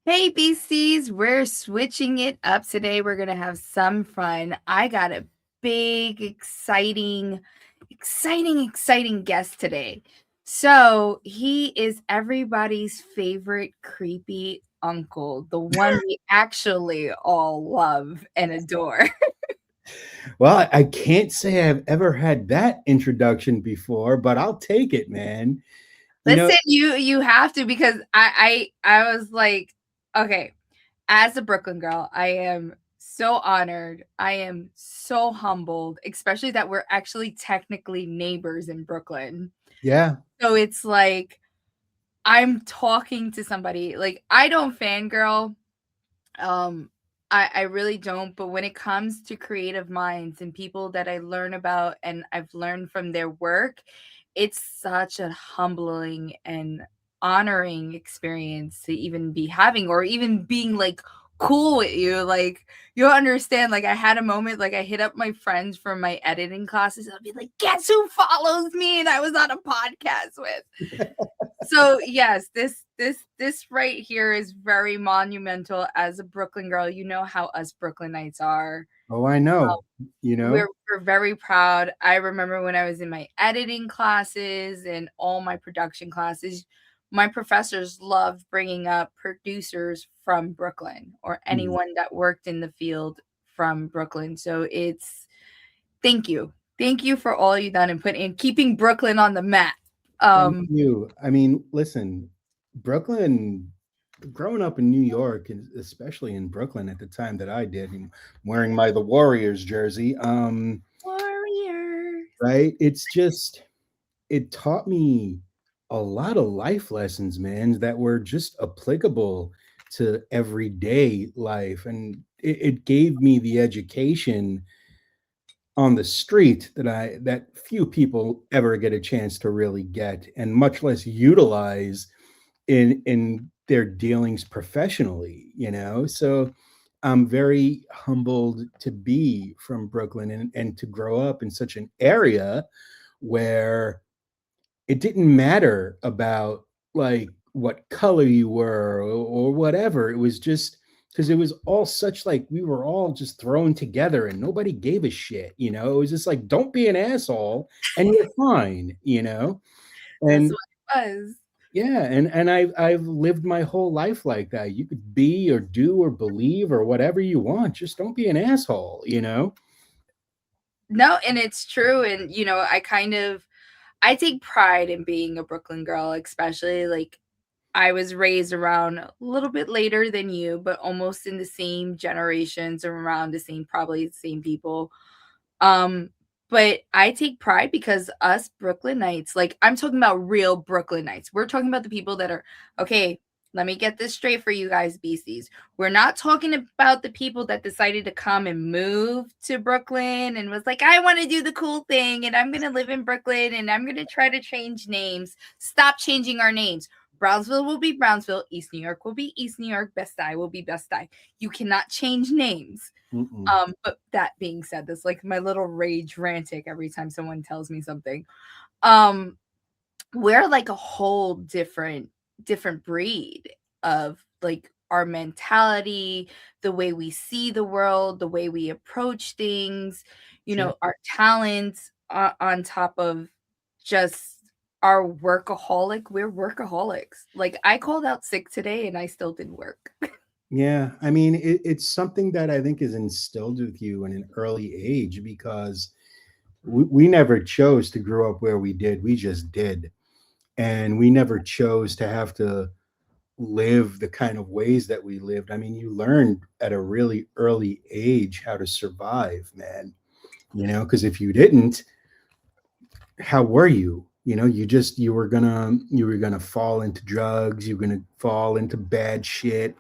Hey BCs, we're switching it up today. We're going to have some fun. I got a big, exciting guest today. So, he is everybody's favorite creepy uncle, the one we actually all love and adore. Well, I can't say I've ever had that introduction before, but I'll take it, man. You know, Listen, you have to because I was like, okay, as a Brooklyn girl, I am so honored. I am so humbled, especially that we're actually technically neighbors in Brooklyn. yeah, So it's like I'm talking to somebody. Like I don't fangirl. Um I really don't, but when it comes to creative minds and people that I learn about and I've learned from their work, it's such a humbling and honoring experience to even be having or even being like cool with you. Like you'll understand. Like I had a moment, like I hit up my friends from my editing classes. I'll be like, guess who follows me? And I was on a podcast with. So yes, this right here is very monumental as a Brooklyn girl. You know how us Brooklynites are. oh, I know, you know, We're very proud. I remember when I was in my editing classes and all my production classes, my professors loved bringing up producers from Brooklyn or Mhm. anyone that worked in the field from Brooklyn. So it's thank you. Thank you for all you done and put in keeping Brooklyn on the map. Thank Um you. I mean, listen, Brooklyn, growing up in New York, and especially in Brooklyn at the time that I did, and wearing my The Warriors jersey, Warriors. right? It taught me a lot of life lessons, man, that were just applicable to everyday life. And it gave me the education on the street that few people ever get a chance to really get, and much less utilize in their dealings professionally, So I'm very humbled to be from Brooklyn and to grow up in such an area where it didn't matter about like what color you were or whatever. It was just because it was all such like we were all just thrown together and nobody gave a shit. It was just like, don't be an asshole and you're fine. That's And what it was. yeah, and I've lived my whole life like that. You could be or do or believe or whatever you want. Just don't be an asshole. No, and it's true. And I take pride in being a Brooklyn girl, especially like I was raised around a little bit later than you, but almost in the same generations or around the same, probably the same people. Um, but I take pride because us Brooklynites, like I'm talking about real Brooklynites. We're talking about the people that are okay. Let me get this straight for you guys, BCs. We're not talking about the people that decided to come and move to Brooklyn and was like, I want to do the cool thing and I'm going to live in Brooklyn and I'm going to try to change names. Stop changing our names. Brownsville will be Brownsville. East New York will be East New York. Best Eye will be Best Eye. You cannot change names. Mm-mm. But that being said, that's like my little rage rantic every time someone tells me something. Um, we're like a whole different breed of like our mentality, the way we see the world, the way we approach things, Sure. our talents on top of just our workaholic. We're workaholics. Like I called out sick today and I still did work. Yeah, I mean, it's something that I think is instilled with you in an early age because we never chose to grow up where we did. We just did. And we never chose to have to live the kind of ways that we lived. I mean, you learned at a really early age how to survive, man, because if you didn't, how were you? You were gonna fall into drugs, you're gonna fall into bad shit.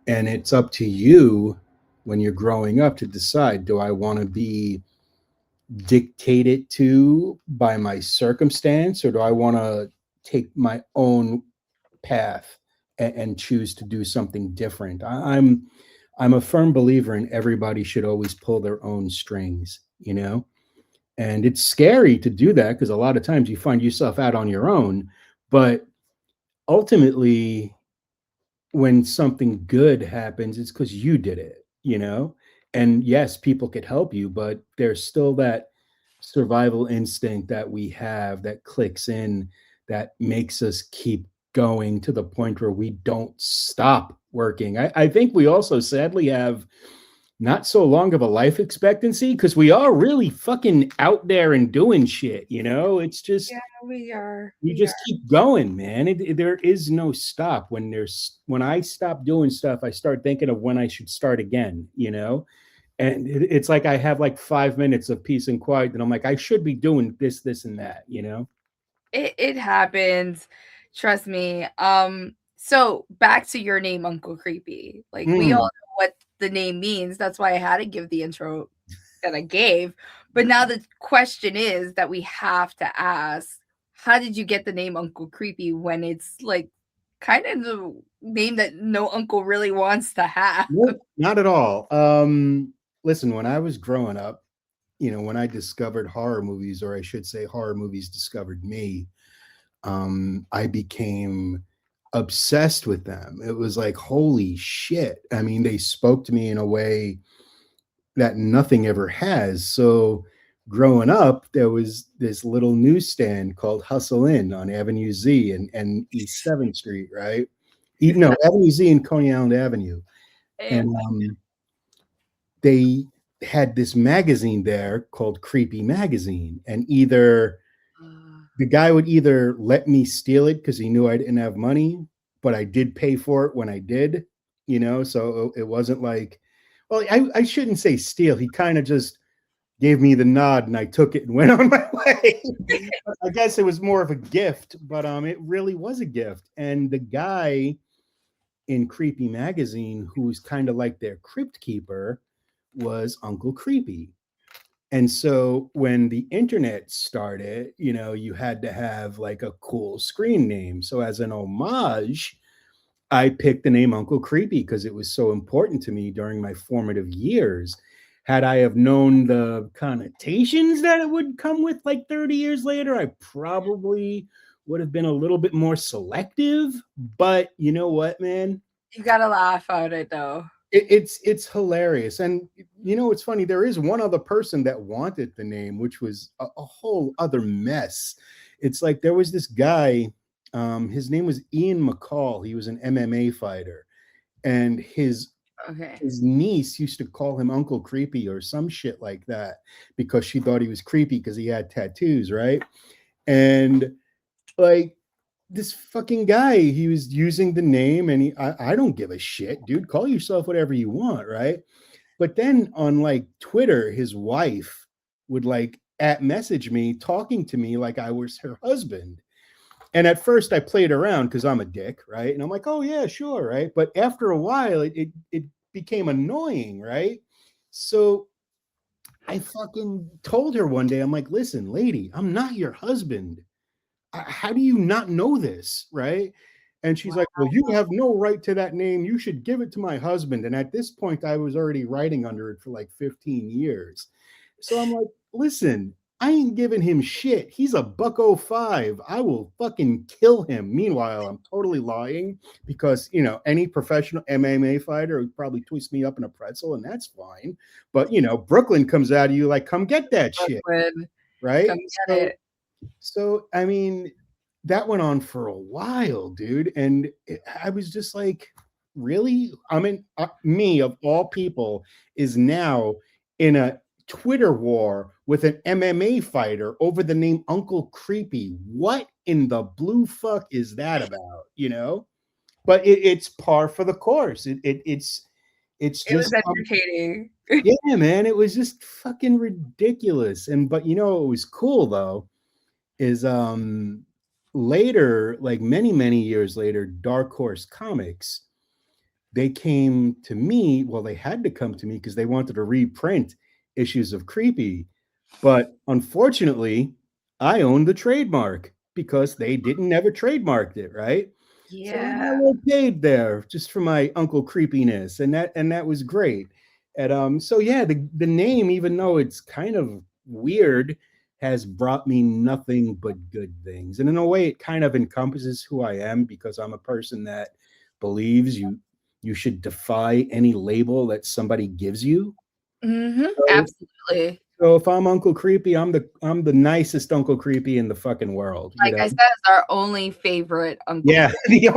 And it's up to you when you're growing up to decide, do I want to be dictated to by my circumstance or do I want to take my own path and choose to do something different? I'm a firm believer in everybody should always pull their own strings. And it's scary to do that because a lot of times you find yourself out on your own, but ultimately when something good happens, it's because you did it, you know? And yes, people could help you, but there's still that survival instinct that we have that clicks in that makes us keep going to the point where we don't stop working. I think we also sadly have not so long of a life expectancy because we are really fucking out there and doing shit, you know? It's just Yeah, we are. you We are. just keep going, man. There is no stop. When I stop doing stuff, I start thinking of when I should start again, you know? And it's like I have like 5 minutes of peace and quiet, and I'm like, I should be doing this, this, and that, you know? It happens. Trust me. So back to your name, Uncle Creepy. Like we all Mm. know what the name means. That's why I had to give the intro that I gave. But now the question is that we have to ask, how did you get the name Uncle Creepy when it's like kind of the name that no uncle really wants to have? Nope, not at all. Listen, when I was growing up, when I discovered horror movies, or I should say, horror movies discovered me, I became obsessed with them. It was like, holy shit. I mean, they spoke to me in a way that nothing ever has. So, growing up, there was this little newsstand called Hustle Inn on Avenue Z and East 7th Street, right? No, Avenue Z and Coney Island Avenue. And And they had this magazine there called Creepy Magazine. And either the guy would either let me steal it because he knew I didn't have money, but I did pay for it when I did, so it wasn't like, well, I shouldn't say steal. He kind of just gave me the nod and I took it and went on my way. I guess it was more of a gift, but it really was a gift. And the guy in Creepy Magazine, who's kind of like their crypt keeper, was Uncle Creepy. And so when the internet started, you had to have like a cool screen name. So as an homage, I picked the name Uncle Creepy because it was so important to me during my formative years. Had I have known the connotations that it would come with like 30 years later, I probably would have been a little bit more selective. But you know what, man? you gotta laugh at it though. It's hilarious. And it's funny, there is one other person that wanted the name, which was a whole other mess. It's like there was this guy, his name was Ian McCall. He was an MMA fighter, and Okay. his niece used to call him Uncle Creepy or some shit like that because she thought he was creepy because he had tattoos, right? And like this fucking guy, he was using the name, and I don't give a shit, dude. Call yourself whatever you want, right? But then on like Twitter, his wife would like at message me, talking to me like I was her husband. And at first I played around because I'm a dick, right? And I'm like, oh yeah, sure, right? But after a while, it became annoying, right? So I fucking told her one day, I'm like, listen, lady, I'm not your husband. How do you not know this, right? And she's Wow. like, well, you have no right to that name. You should give it to my husband. And at this point, I was already writing under it for like 15 years. So I'm like, listen, I ain't giving him shit. He's a buck 05. I will fucking kill him. Meanwhile, I'm totally lying because, any professional MMA fighter would probably twist me up in a pretzel, and that's fine. But, Brooklyn comes out of you like, come get that shit, Brooklyn, right? come get So it. I mean, that went on for a while, dude, and I was just like, really? I mean, me of all people is now in a Twitter war with an MMA fighter over the name Uncle Creepy. What in the blue fuck is that about? But it's par for the course. It's It was just entertaining. yeah, man. It was just fucking ridiculous. But what was cool though is later, like many, many years later, Dark Horse Comics, they came to me. Well, they had to come to me because they wanted to reprint issues of Creepy. But unfortunately, I owned the trademark because they didn't never trademarked it, right? So I got a Yeah. little paid there just for my Uncle Creepiness, and that was great. And so yeah, the name, even though it's kind of weird, has brought me nothing but good things. And in a way, it kind of encompasses who I am because I'm a person that believes you should defy any label that somebody gives you. So, Absolutely. so if I'm Uncle Creepy, I'm the nicest Uncle Creepy in the fucking world, you Like know? I said, it's our only favorite Uncle Yeah, the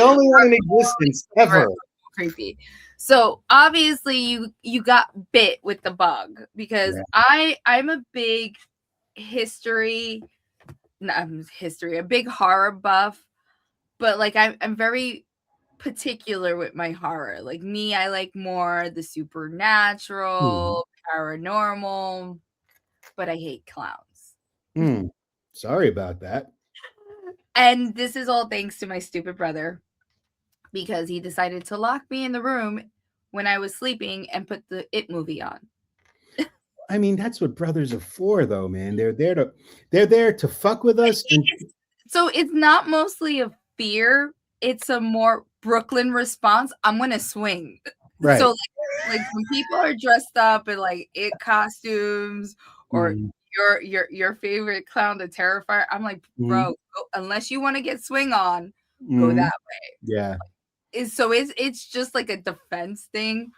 only one in existence favorite ever. creepy. So obviously you got bit with the bug because Yeah. I'm a big history, not history, a big horror buff, but like I'm very particular with my horror. Like me, I like more the Mhm. supernatural, paranormal, but I hate clowns. Mm. Sorry about that. And this is all thanks to my stupid brother because he decided to lock me in the room when I was sleeping and put the It movie on. I mean, that's what brothers are for, though, man. They're there to fuck with us, and So it's not mostly a fear, it's a more Brooklyn response. I'm gonna swing. So right. like when people are dressed up in like It costumes or Mhm, your favorite clown, the Terrifier, I'm like, mhm, bro, unless you want to get swing on, go mhm. that Yeah. way. So it's just like a defense thing,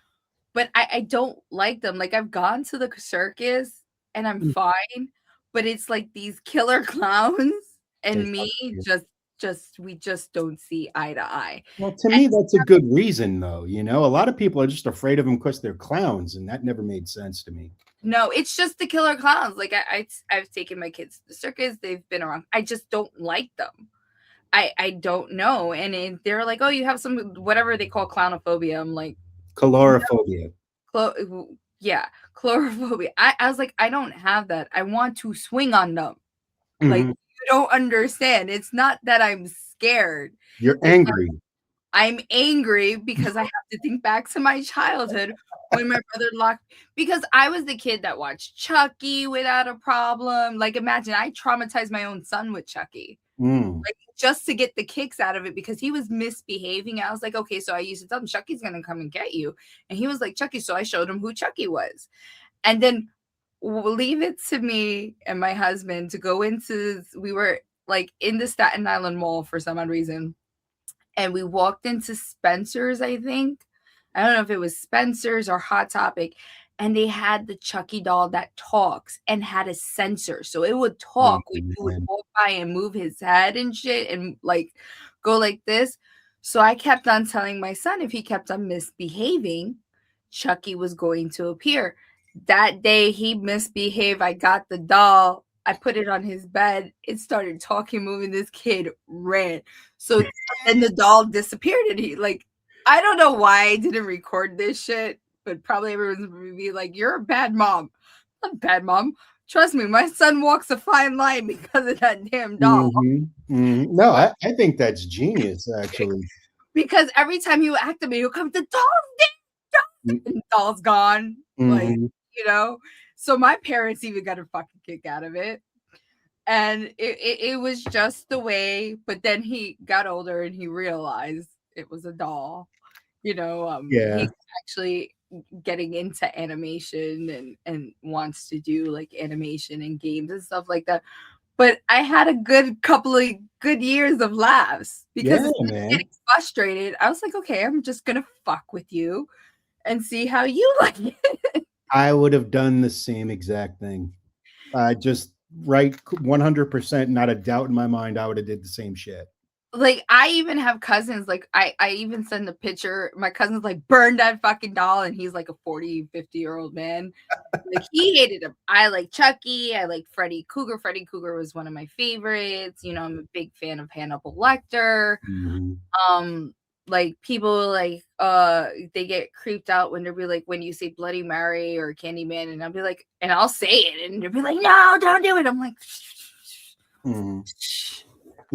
but I don't like them. Like I've gone to the circus and I'm Mm. fine, but it's like these killer clowns They and fuck me with you. just we just don't see eye to eye. Well, to And me, that's a good reason, though. A lot of people are just afraid of them because they're clowns, and that never made sense to me. no, it's just the killer clowns. Like I've taken my kids to the circus. They've been around. I just don't like them. I don't know. And they're like, oh, you have some whatever they call clownophobia. I'm like, Calorophobia. yeah, chlorophobia. I was like, I don't have that. I want to swing on them. Like Mhm. you don't understand. It's not that I'm scared. You're It's angry. I'm angry because I have to think back to my childhood when my brother locked because I was the kid that watched Chucky without a problem. Like imagine I traumatized my own son with Chucky. Mm. Like just to get the kicks out of it because he was misbehaving. I was like, okay, so I used to tell him Chucky's gonna come and get you. And he was like, Chucky. So I showed him who Chucky was. And then leave it to me and my husband to go into we were like in the Staten Island Mall for some odd reason and we walked into Spencer's, I think. I don't know if it was Spencer's or Hot Topic, and they had the Chucky doll that talks and had a sensor. So it would Oh, talk when you would man. walk by and move his head and shit and like go like this. So I kept on telling my son if he kept on misbehaving, Chucky was going to appear. That day he misbehaved. I got the doll. I put it on his bed. It started talking, moving. This kid ran. So then the doll disappeared and he like I don't know why I didn't record this shit, but probably everyone's gonna be like, "You're a bad mom." I'm a bad mom. Trust me, my son walks a fine line because of that damn doll. Mhm, mhm. No, I think that's genius, actually. Because every time he would activate, he'll come, the doll's dead, Mm, and the doll's gone. Like, mhm. you know. So my parents even got a fucking kick out of it. And it was just the way, but then he got older and he realized it was a doll. Yeah. He's actually getting into animation and wants to do like animation and games and stuff like that. But I had a good couple of good years of laughs because Yeah, instead of getting man. frustrated, I was like, okay, I'm just gonna fuck with you and see how you like it. I would have done the same exact thing. Just right 100%, not a doubt in my mind, I would have did the same shit. Like I even have cousins, like I even send a picture. My cousin's like, burn that fucking doll, and he's like a 40, 50-year-old man. Like he hated him. I like Chucky. I like Freddy Krueger. Freddy Krueger was one of my favorites. I'm a big fan of Hannibal Lecter. Mhm. Um, like people like they get creeped out when they'll be like when you say Bloody Mary or Candyman, and I'll be like, and I'll say it, and they'll be like, no, don't do it. I'm like, Mhm.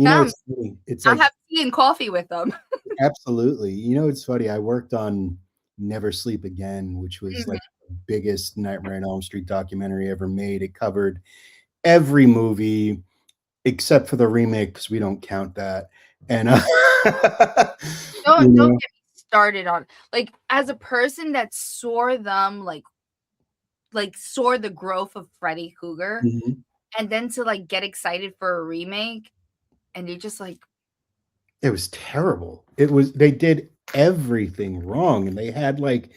come, It's funny. It's I'll like have tea and coffee with them. absolutely. It's funny. I worked on Never Sleep Again, which was like the biggest Nightmare on Elm Street documentary ever made. It covered every movie except for the remake because we don't count that. And you Don't know, get me started on like as a person that saw them like saw the growth of Freddy Krueger mhm. and then to like get excited for a remake and you're just like It was terrible. They did everything wrong, and they had like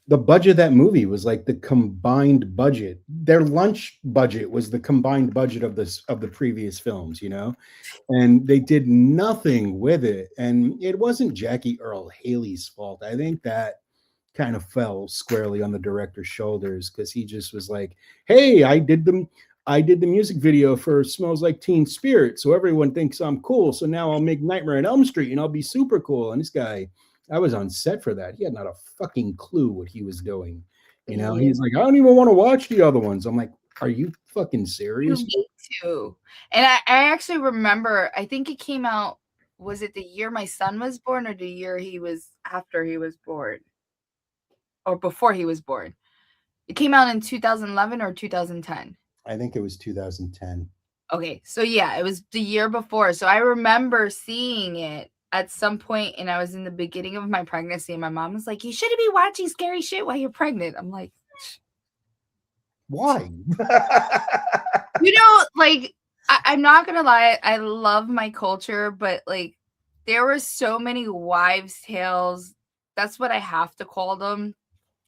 the budget of that movie was like the combined budget. Their lunch budget was the combined budget of this of the previous films, you know? And they did nothing with it. And it wasn't Jackie Earl Haley's fault. I think that kind of fell squarely on the director's shoulders because he just was like, "Hey, I did the music video for Smells Like Teen Spirit, so everyone thinks I'm cool. So now I'll make Nightmare on Elm Street and I'll be super cool." And this guy, I was on set for that. He had not a fucking clue what he was doing. You know, Yeah. he's like, "I don't even want to watch the other ones." I'm like, "Are you fucking You serious?" need to. And I actually remember, I think it came out, was it the year my son was born or the year he was after he was born? Or before he was born? It came out in 2011 or 2010? I think it was 2010. Okay, so yeah, it was the year before. So I remember seeing it at some point, and I was in the beginning of my pregnancy, and my mom was like, "You shouldn't be watching scary shit while you're pregnant." I'm like, Why? you know, like I'm not gonna lie, I love my culture, but like there were so many wives' tales. That's what I have to call them.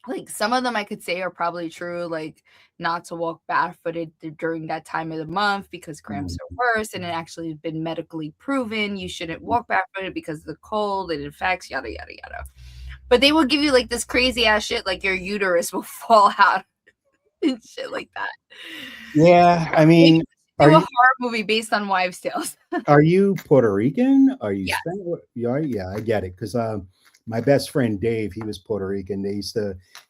Like some of them I could say are probably true, like not to walk barefooted during that time of the month because cramps Mm, are worse, and it actually has been medically proven you shouldn't walk barefooted because of the cold, it infects, yada yada yada. But they will give you like this crazy ass shit, like your uterus will fall out and shit like that. yeah, I Maybe mean, we are should do a you horror movie based on wives' tales. are you Puerto Rican? Are you Yeah. Spanish? Yeah, I get it. Because my best friend Dave, he was Puerto Rican.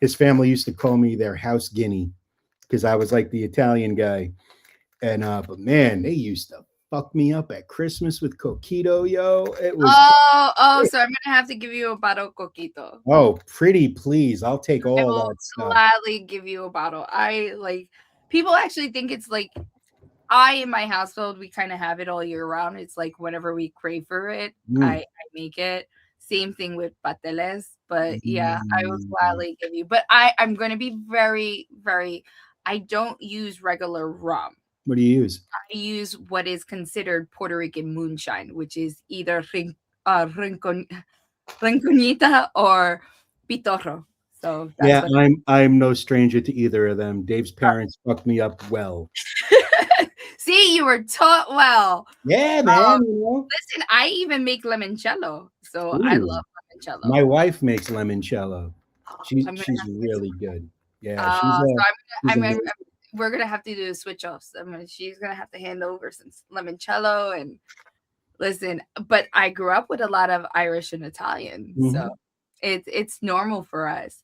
His family used to call me their house guinea because I was like the Italian guy. And but man, they used to fuck me up at Christmas with coquito, yo. It was So I'm gonna have to give you a bottle coquito. oh, pretty please. I'll take I all will that stuff. gladly give you a bottle. I like people actually think it's like I in my household we kind of have it all year round. It's like whenever we crave for it, Mm. I make it. Same thing with pateles, but yeah, I will Mm. gladly give you. But I'm gonna be very, very. I don't use regular rum. What do you use? I use what is considered Puerto Rican moonshine, which is either rinconita or pitorro. So that's Yeah, what. I'm no stranger to either of them. Dave's parents fucked me up well. See, you were taught well. Yeah, Um, man, you know. Listen, I even make limoncello, so I Ooh, love limoncello. my wife makes limoncello. Oh, She's I'm gonna she's have to make really good. Yeah, so she's I'm amazing. we're gonna have to do switch offs. She's gonna have to hand over some limoncello and listen. But I grew up with a lot of Irish and Italian, so Mhm. it's normal for us.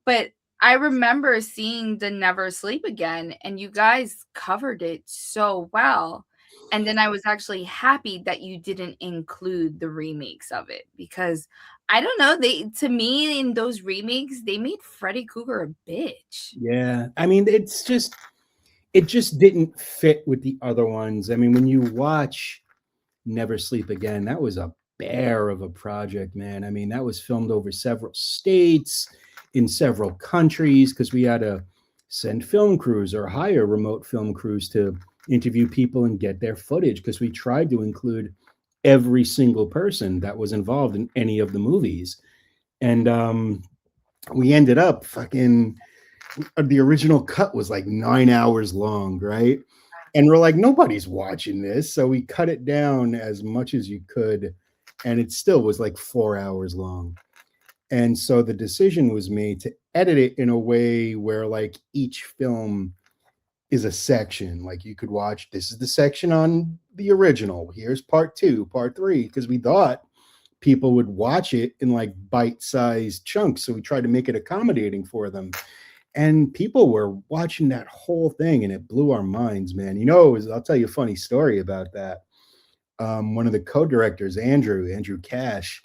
But I remember seeing the Never Sleep Again, and you guys covered it so well. And then I was actually happy that you didn't include the remakes of it because I don't know, they to me in those remakes, they made Freddy Krueger a bitch. Yeah, I mean, it just didn't fit with the other ones. I mean, when you watch Never Sleep Again, that was a bear of a project, man. I mean, that was filmed over several states, in several countries, because we had to send film crews or hire remote film crews to interview people and get their footage because we tried to include every single person that was involved in any of the movies. And we ended up fucking the original cut was like 9 hours long, right? And we're like, nobody's watching this. So we cut it down as much as you could. And it still was like 4 hours long. And so the decision was made to edit it in a way where like each film is a section. Like you could watch, this is the section on the original. Here's part two, part three, because we thought people would watch it in like bite-sized chunks. So we tried to make it accommodating for them. And people were watching that whole thing and it blew our minds, man. You know, I'll tell you a funny story about that. One of the co-directors, Andrew Cash,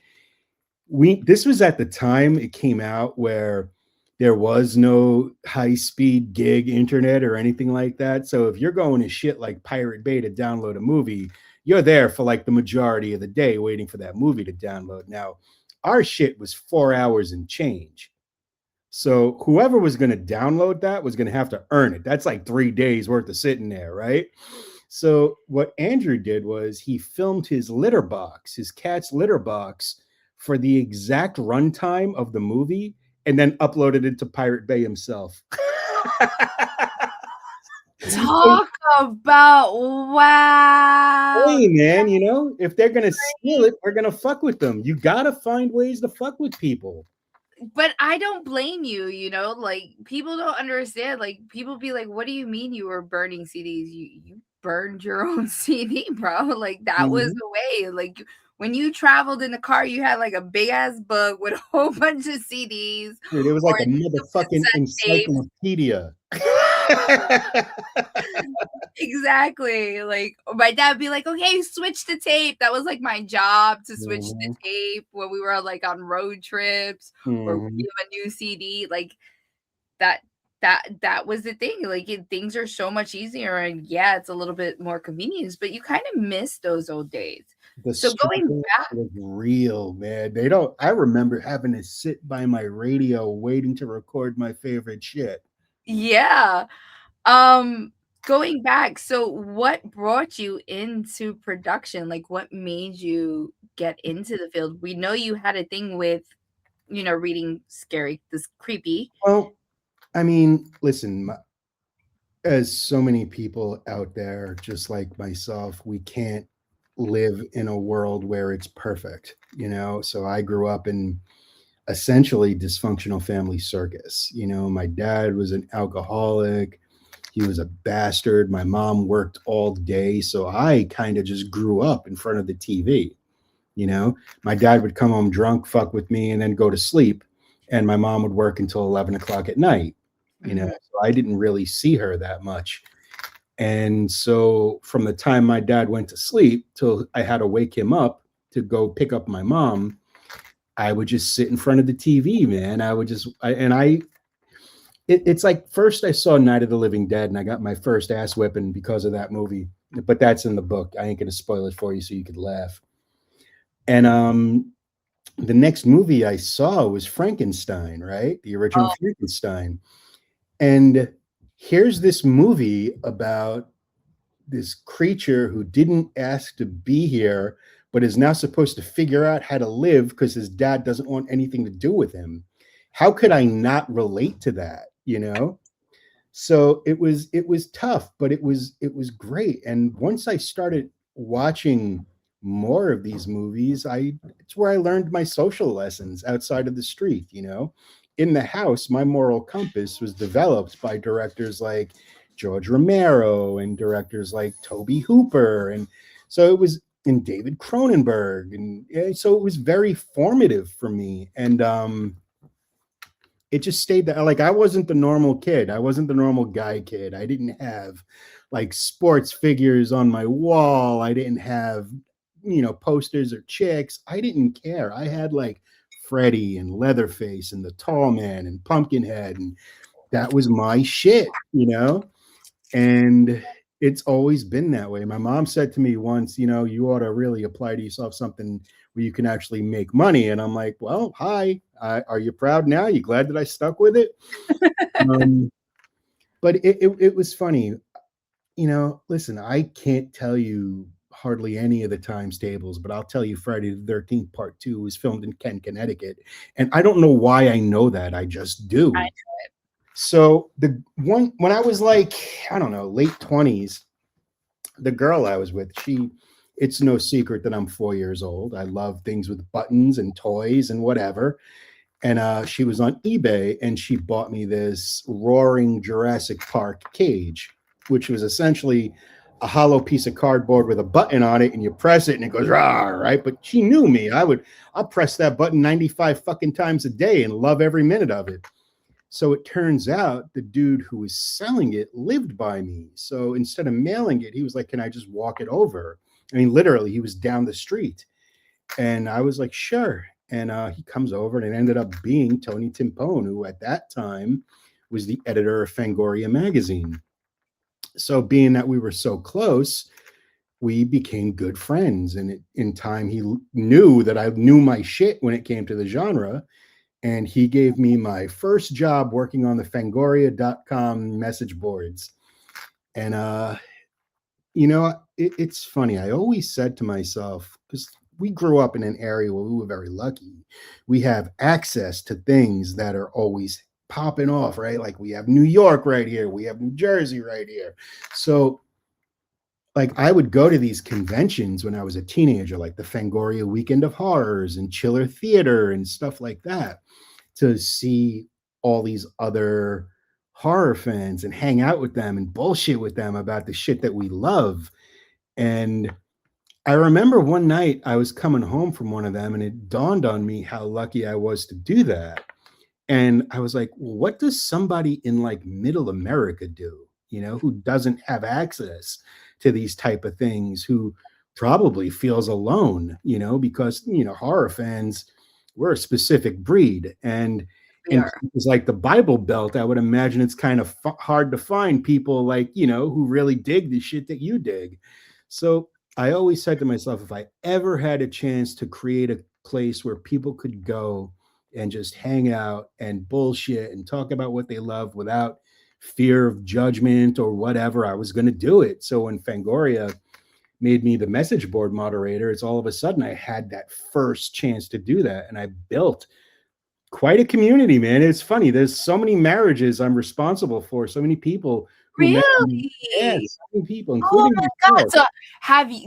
this was at the time it came out where there was no high-speed gig internet or anything like that. So if you're going to shit like Pirate Bay to download a movie, you're there for like the majority of the day waiting for that movie to download. Now, our shit was 4 hours and change. So whoever was going to download that was going to have to earn it. That's like 3 days worth of sitting there, right? So what Andrew did was he filmed his litter box, his cat's litter box, for the exact runtime of the movie, and then uploaded it to Pirate Bay himself. Talk about wow. Hey man, you know, if they're gonna steal it, we're gonna fuck with them. You gotta find ways to fuck with people. But I don't blame you, you know, like people don't understand. Like people be like, what do you mean you were burning CDs? You burned your own CD, bro. Like that was Mhm. the way. Like when you traveled in the car, you had like a big ass book with a whole bunch of CDs Dude, it was or like a motherfucking cassette tapes. encyclopedia. Exactly. Like my dad would be like, okay, switch the tape. That was like my job to switch the Mhm, tape when we were like on road trips or mhm. give a new CD. Like that that was the thing. Like things are so much easier, and yeah, it's a little bit more convenience, but you kind of miss those old days. The So going struggle back, was real, man. They don't I remember having to sit by my radio waiting to record my favorite shit. yeah. Um, going back, so what brought you into production? Like what made you get into the field? We know you had a thing with, you know, reading scary, this creepy. Well, I mean, listen, as so many people out there, just like myself, we can't live in a world where it's perfect, you know? So I grew up in essentially dysfunctional family circus. You know, my dad was an alcoholic. He was a bastard. My mom worked all day. So I kind of just grew up in front of the TV. You know, my dad would come home drunk, fuck with me, and then go to sleep. And my mom would work until 11 o'clock at night. You know, Mhm. so I didn't really see her that much. And so from the time my dad went to sleep till I had to wake him up to go pick up my mom, I would just sit in front of the TV, man. I would just, it's like first I saw Night of the Living Dead and I got my first ass whipping because of that movie. But that's in the book. I ain't gonna spoil it for you so you could laugh. And the next movie I saw was Frankenstein, right? The original Oh, Frankenstein. And here's this movie about this creature who didn't ask to be here, but is now supposed to figure out how to live because his dad doesn't want anything to do with him. How could I not relate to that? You know? So it was tough, but it was great. And once I started watching more of these movies, I it's where I learned my social lessons outside of the street, you know. In the house, my moral compass was developed by directors like George Romero and directors like Toby Hooper. And so it was in David Cronenberg. And so it was very formative for me. And it just stayed that like I wasn't the normal kid. I wasn't the normal guy kid. I didn't have like sports figures on my wall. I didn't have, posters or chicks. I didn't care. I had like Freddy and Leatherface and the Tall Man and Pumpkinhead, and that was my shit, you know? And it's always been that way. My mom said to me once, you ought to really apply to yourself something where you can actually make money. And I'm like, well, hi, are you proud now? You glad that I stuck with it? Um, but it was funny. Listen, I can't tell you hardly any of the times tables, but I'll tell you Friday the 13th Part 2 was filmed in Kent, Connecticut. And I don't know why I know that. I just I do. So the one when I was like, I don't know, late 20s, the girl I was with, it's no secret that I'm 4 years old. I love things with buttons and toys and whatever. And she was on eBay and she bought me this roaring Jurassic Park cage, which was essentially a hollow piece of cardboard with a button on it, and you press it and it goes rah, right? But she knew me. I'll press that button 95 fucking times a day and love every minute of it. So it turns out the dude who was selling it lived by me. So instead of mailing it, he was like, "Can I just walk it over?" I mean, literally, he was down the street. And I was like, "Sure." And he comes over, and it ended up being Tony Timpone, who at that time was the editor of Fangoria magazine. So, being that we were so close, we became good friends. And in time, he knew that I knew my shit when it came to the genre, and he gave me my first job working on the Fangoria.com message boards. And it's funny. I always said to myself, because we grew up in an area where we were very lucky. We have access to things that are always popping off, right? Like we have New York right here, we have New Jersey right here. So, like, I would go to these conventions when I was a teenager, like the Fangoria Weekend of Horrors and Chiller Theater and stuff like that, to see all these other horror fans and hang out with them and bullshit with them about the shit that we love. And I remember one night I was coming home from one of them and it dawned on me how lucky I was to do that. And I was like, well, what does somebody in like middle America do, who doesn't have access to these type of things, who probably feels alone, because, horror fans, we're a specific breed. And We in are. places like the Bible Belt, I would imagine it's kind of hard to find people like, who really dig the shit that you dig. So I always said to myself, if I ever had a chance to create a place where people could go and just hang out and bullshit and talk about what they love without fear of judgment or whatever, I was going to do it. So when Fangoria made me the message board moderator, it's all of a sudden I had that first chance to do that. And I built quite a community, man. It's funny. There's so many marriages I'm responsible for, so many people who met me. Yeah, Really? so many people, Oh including my god. myself.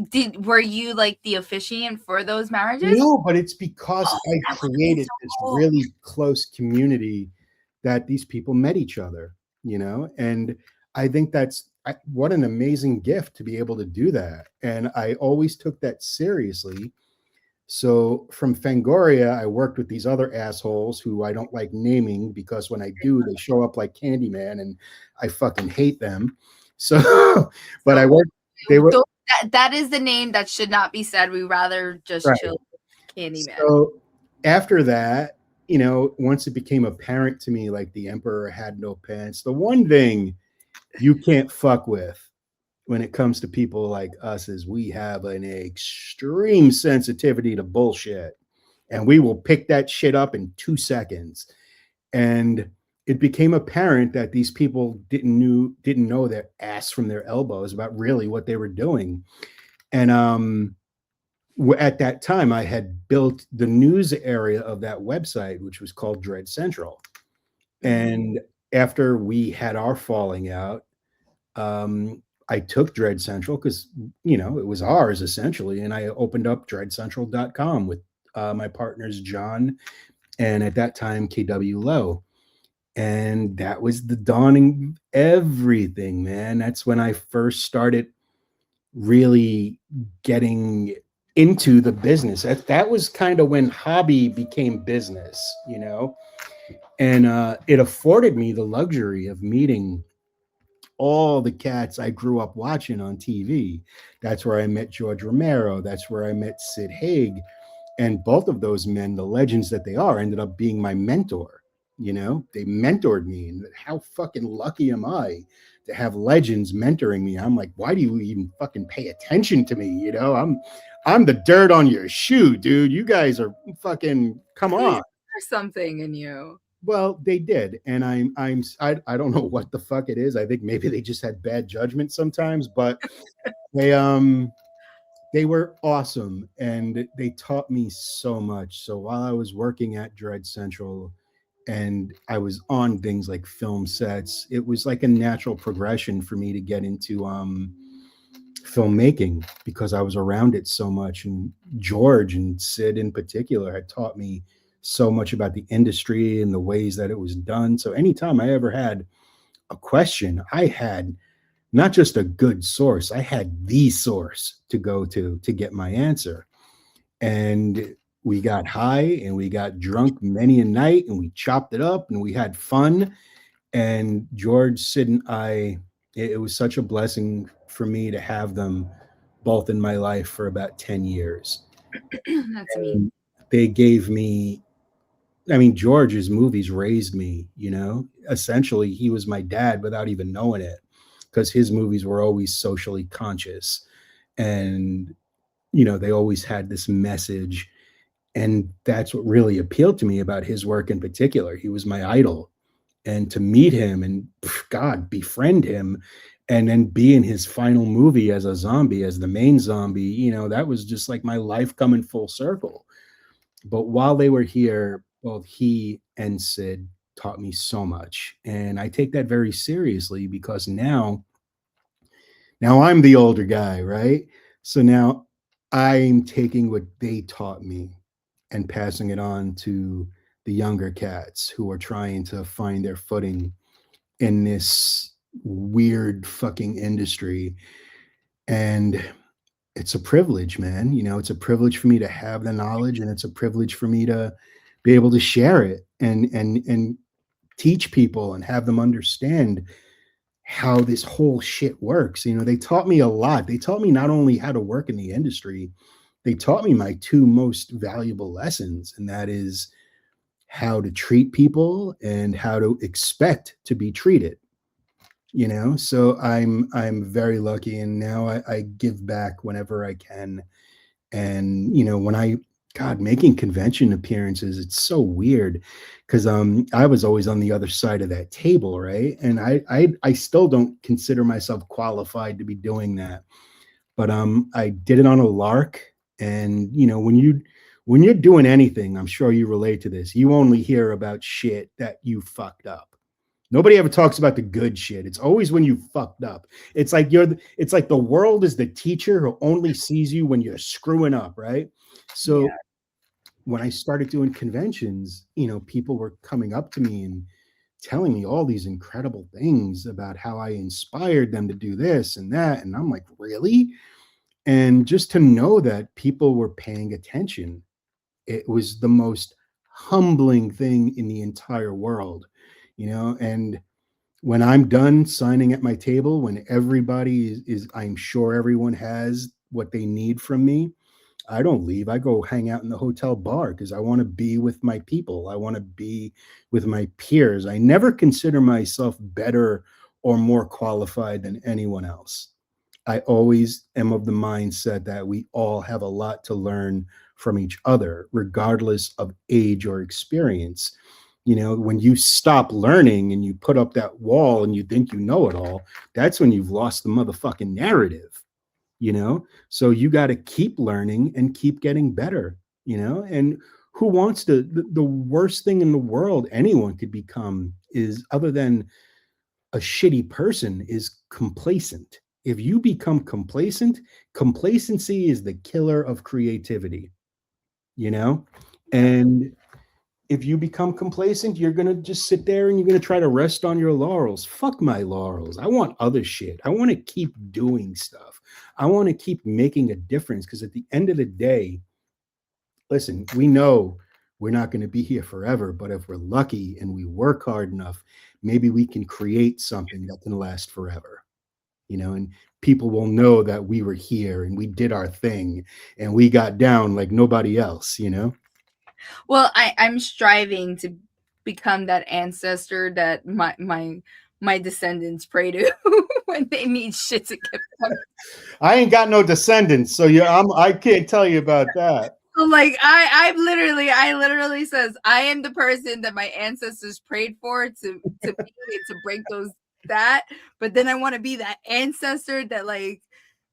So were you like the officiant for those marriages? No, but it's because Oh, I that would have been created so this cool. really close community that these people met each other, and I think what an amazing gift to be able to do that. And I always took that seriously. So from Fangoria, I worked with these other assholes who I don't like naming because when I do, they show up like Candyman and I fucking hate them. So, but I So worked, they were that is the name that should not be said. We rather just right. chill with Candyman. So after that, once it became apparent to me, like the emperor had no pants, the one thing you can't fuck with when it comes to people like us is we have an extreme sensitivity to bullshit and we will pick that shit up in 2 seconds. And it became apparent that these people didn't know their ass from their elbows about really what they were doing. And at that time, I had built the news area of that website, which was called Dread Central. Mhm. And after we had our falling out, I took Dread Central because, it was ours essentially. And I opened up dreadcentral.com with my partners, John, and at that time, KW Lowe. And that was the dawning of everything, man. That's when I first started really getting into the business. That was kind of when hobby became business, and it afforded me the luxury of meeting all the cats I grew up watching on TV. That's where I met George Romero. That's where I met Sid Haig. And both of those men, the legends that they are, ended up being my mentor. They mentored me. And how fucking lucky am I to have legends mentoring me? I'm like, why do you even fucking pay attention to me? I'm the dirt on your shoe, dude. You guys are fucking come Please, on. there's something in you. Well, they did, and I don't know what the fuck it is. I think maybe they just had bad judgment sometimes, but they they were awesome and they taught me so much. So while I was working at Dread Central and I was on things like film sets, it was like a natural progression for me to get into filmmaking because I was around it so much. And George and Sid in particular had taught me so much about the industry and the ways that it was done. So anytime I ever had a question, I had not just a good source, I had the source to go to get my answer. And we got high and we got drunk many a night and we chopped it up and we had fun. And George, Sid, and I, it was such a blessing for me to have them both in my life for about 10 years. That's me. And they gave me, I mean, George's movies raised me, Essentially, he was my dad without even knowing it because his movies were always socially conscious. And, they always had this message. And that's what really appealed to me about his work in particular. He was my idol. And to meet him and, God, befriend him and then be in his final movie as a zombie, as the main zombie, that was just like my life coming full circle. But while they were here, both he and Sid taught me so much. And I take that very seriously because now I'm the older guy, right? So now I'm taking what they taught me and passing it on to the younger cats who are trying to find their footing in this weird fucking industry. And it's a privilege, man. It's a privilege for me to have the knowledge, and it's a privilege for me to be able to share it and teach people and have them understand how this whole shit works. They taught me a lot. They taught me not only how to work in the industry, they taught me my two most valuable lessons, and that is how to treat people and how to expect to be treated. So I'm very lucky, and now I give back whenever I can. And when I God, making convention appearances, it's so weird because I was always on the other side of that table, right? And I still don't consider myself qualified to be doing that. But I did it on a lark. And when you're doing anything, I'm sure you relate to this, you only hear about shit that you fucked up. Nobody ever talks about the good shit. It's always when you fucked up. It's like the world is the teacher who only sees you when you're screwing up, right? So Yeah. when I started doing conventions, people were coming up to me and telling me all these incredible things about how I inspired them to do this and that. And I'm like, really? And just to know that people were paying attention, it was the most humbling thing in the entire world, and when I'm done signing at my table, when everybody is I'm sure everyone has what they need from me, I don't leave. I go hang out in the hotel bar because I want to be with my people. I want to be with my peers. I never consider myself better or more qualified than anyone else. I always am of the mindset that we all have a lot to learn from each other, regardless of age or experience. When you stop learning and you put up that wall and you think you know it all, that's when you've lost the motherfucking narrative. So you got to keep learning and keep getting better. And who wants to the worst thing in the world anyone could become is, other than a shitty person, is complacent. If you become complacent, complacency is the killer of creativity. And if you become complacent, you're going to just sit there and you're going to try to rest on your laurels. Fuck my laurels. I want other shit. I want to keep doing stuff. I want to keep making a difference, because at the end of the day, listen, we know we're not going to be here forever, but if we're lucky and we work hard enough, maybe we can create something that can last forever. And people will know that we were here and we did our thing and we got down like nobody else. Well, I'm striving to become that ancestor that my descendants pray to when they need shit to get from. I ain't got no descendants, so I can't tell you about that. Like I literally says I am the person that my ancestors prayed for to be to break those that, but then I want to be that ancestor that, like,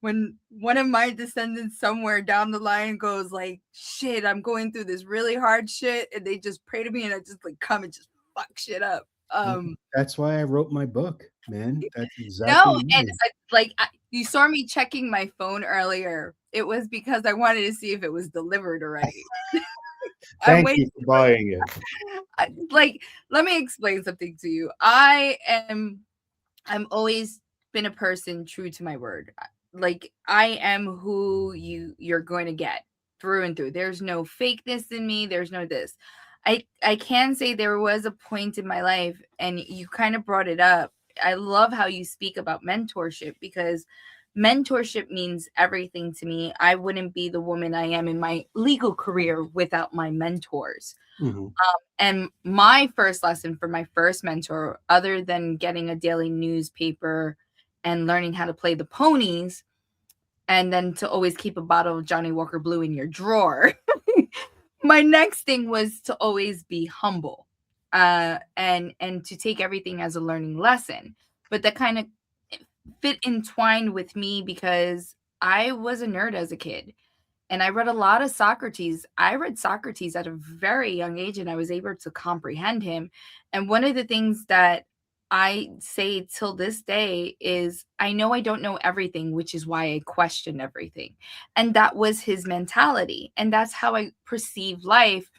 when one of my descendants somewhere down the line goes like, shit, I'm going through this really hard shit, and they just pray to me, and I just like come and just fuck shit up. That's why I wrote my book, man. That's exactly No, why. and you saw me checking my phone earlier. It was because I wanted to see if it was delivered already. I'm Thank waiting. you for buying it. Like, let me explain something to you. I'm always been a person true to my word. Like, I am who you're going to get through and through. There's no fakeness in me. There's no this. I can say there was a point in my life, and you kind of brought it up. I love how you speak about mentorship, because mentorship means everything to me. I wouldn't be the woman I am in my legal career without my mentors. Mhm. And my first lesson for my first mentor, other than getting a daily newspaper and learning how to play the ponies, and then to always keep a bottle of Johnny Walker Blue in your drawer, my next thing was to always be humble, and to take everything as a learning lesson. But that kind of fit entwined with me because I was a nerd as a kid. And I read a lot of Socrates. I read Socrates at a very young age, and I was able to comprehend him. And one of the things that I say till this day is I know I don't know everything, which is why I question everything. And that was his mentality. And that's how I perceive life.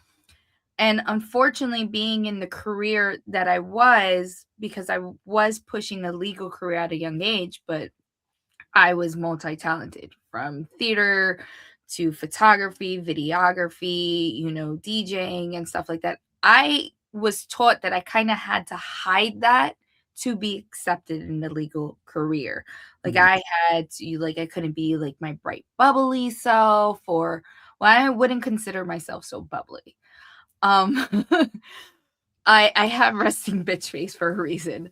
And unfortunately, being in the career that I was, because I was pushing a legal career at a young age, but I was multi-talented from theater to photography, videography, DJing and stuff like that. I was taught that I kind of had to hide that to be accepted in the legal career. Like Mhm. I had to, like I couldn't be like my bright bubbly self, or well, I wouldn't consider myself so bubbly. Um I have resting bitch face for a reason.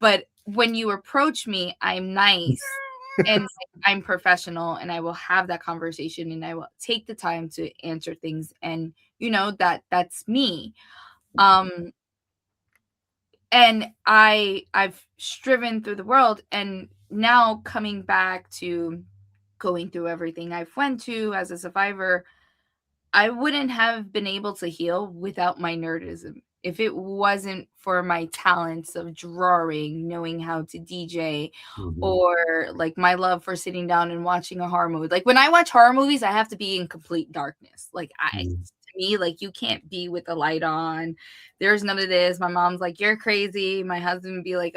But when you approach me, I'm nice and I'm professional, and I will have that conversation, and I will take the time to answer things, and that's me. Um and I've striven through the world, and now coming back to going through everything I've went to as a survivor, I wouldn't have been able to heal without my nerdism. If it wasn't for my talents of drawing, knowing how to DJ, Mhm. or like my love for sitting down and watching a horror movie. Like when I watch horror movies, I have to be in complete darkness. Like Mhm. to me, like you can't be with the light on. There's none of this. My mom's like, "You're crazy." My husband would be like,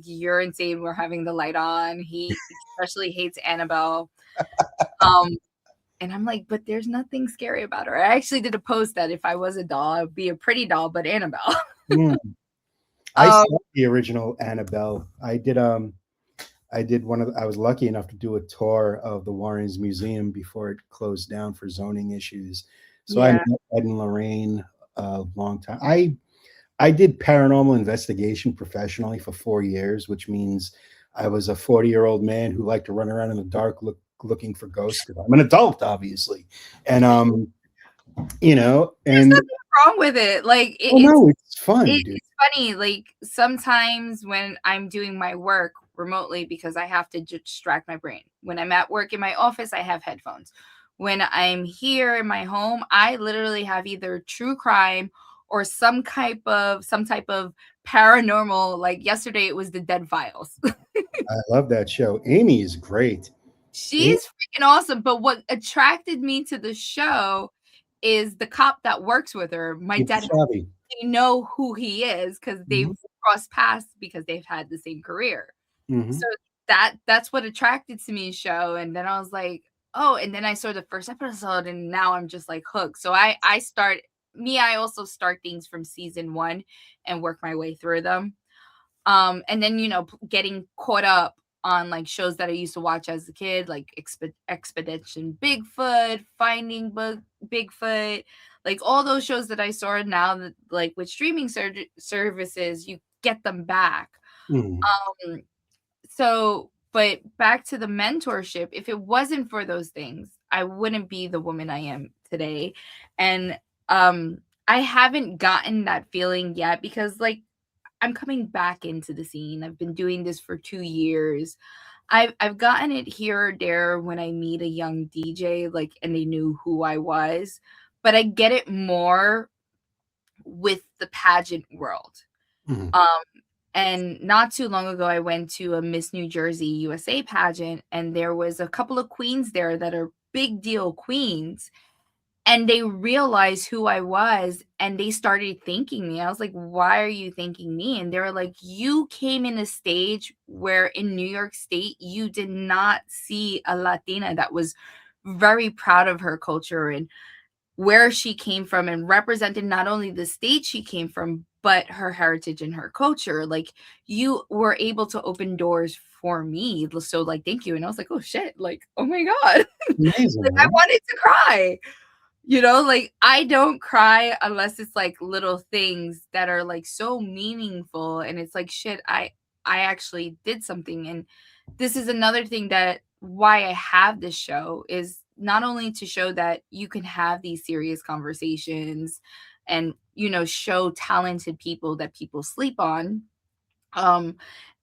you're insane. We're having the light on." He especially hates Annabelle. Um, and I'm like, "But there's nothing scary about her." I actually did a post that if I was a doll, I'd be a pretty doll, but Annabelle. Mm. I Um, saw the original Annabelle. I was lucky enough to do a tour of the Warrens Museum before it closed down for zoning issues. So I yeah. met Ed and Lorraine a long time. I did paranormal investigation professionally for 4 years, which means I was a 40-year-old man who liked to run around in the dark looking for ghosts because I'm an adult, obviously. And There's and nothing wrong with it. Like oh no, it's fun, dude. it's funny. Like sometimes when I'm doing my work remotely because I have to distract my brain. When I'm at work in my office, I have headphones. When I'm here in my home, I literally have either true crime or some type of paranormal. Like yesterday, it was the Dead Files. I love that show. Amy is great. Amy, She's freaking awesome. But what attracted me to the show is the cop that works with her. My Nicky dad Shabby. they know who he is because they've Mhm, crossed paths because they've had the same career. mhm, So that's what attracted to me show, and then I was like, "Oh," and then I saw the first episode, and now I'm just, like, hooked. So I also start things from season 1 and work my way through them. And then, getting caught up on, like, shows that I used to watch as a kid, like Expedition Bigfoot, Finding Bigfoot, like, all those shows that I saw now that, like, with streaming services, you get them back. mhm, Um, but back to the mentorship, if it wasn't for those things, I wouldn't be the woman I am today. And, I haven't gotten that feeling yet because, like, I'm coming back into the scene. I've been doing this for 2 years. I've gotten it here or there when I meet a young DJ, like, and they knew who I was, but I get it more with the pageant world. mhm. Um, and not too long ago, I went to a Miss New Jersey USA pageant, and there was a couple of queens there that are big deal queens, and they realized who I was, and they started thanking me. I was like, "Why are you thanking me?" And they were like, "You came in a stage where in New York State, you did not see a Latina that was very proud of her culture and where she came from and represented not only the state she came from, but her heritage and her culture. Like you were able to open doors for me. So like thank you." And I was like, "Oh shit, like, oh my God." Amazing, Like I man. wanted to cry. Like I don't cry unless it's like little things that are like so meaningful and it's like shit, I actually did something. And this is another thing that why I have this show is not only to show that you can have these serious conversations and show talented people that people sleep on, um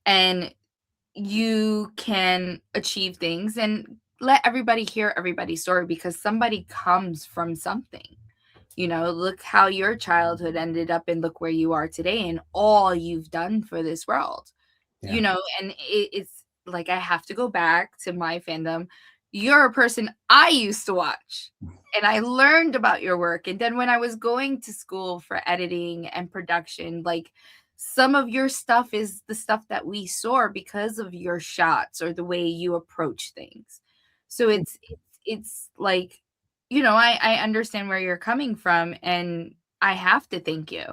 and you can achieve things and let everybody hear everybody's story because somebody comes from something. You know, look how your childhood ended up and look where you are today and all you've done for this world. You Yeah. know, and it's like I have to go back to my fandom. You're a person I used to watch and I learned about your work. And then when I was going to school for editing and production, like some of your stuff is the stuff that we saw because of your shots or the way you approach things. So it's like, you know, I understand where you're coming from and I have to thank you.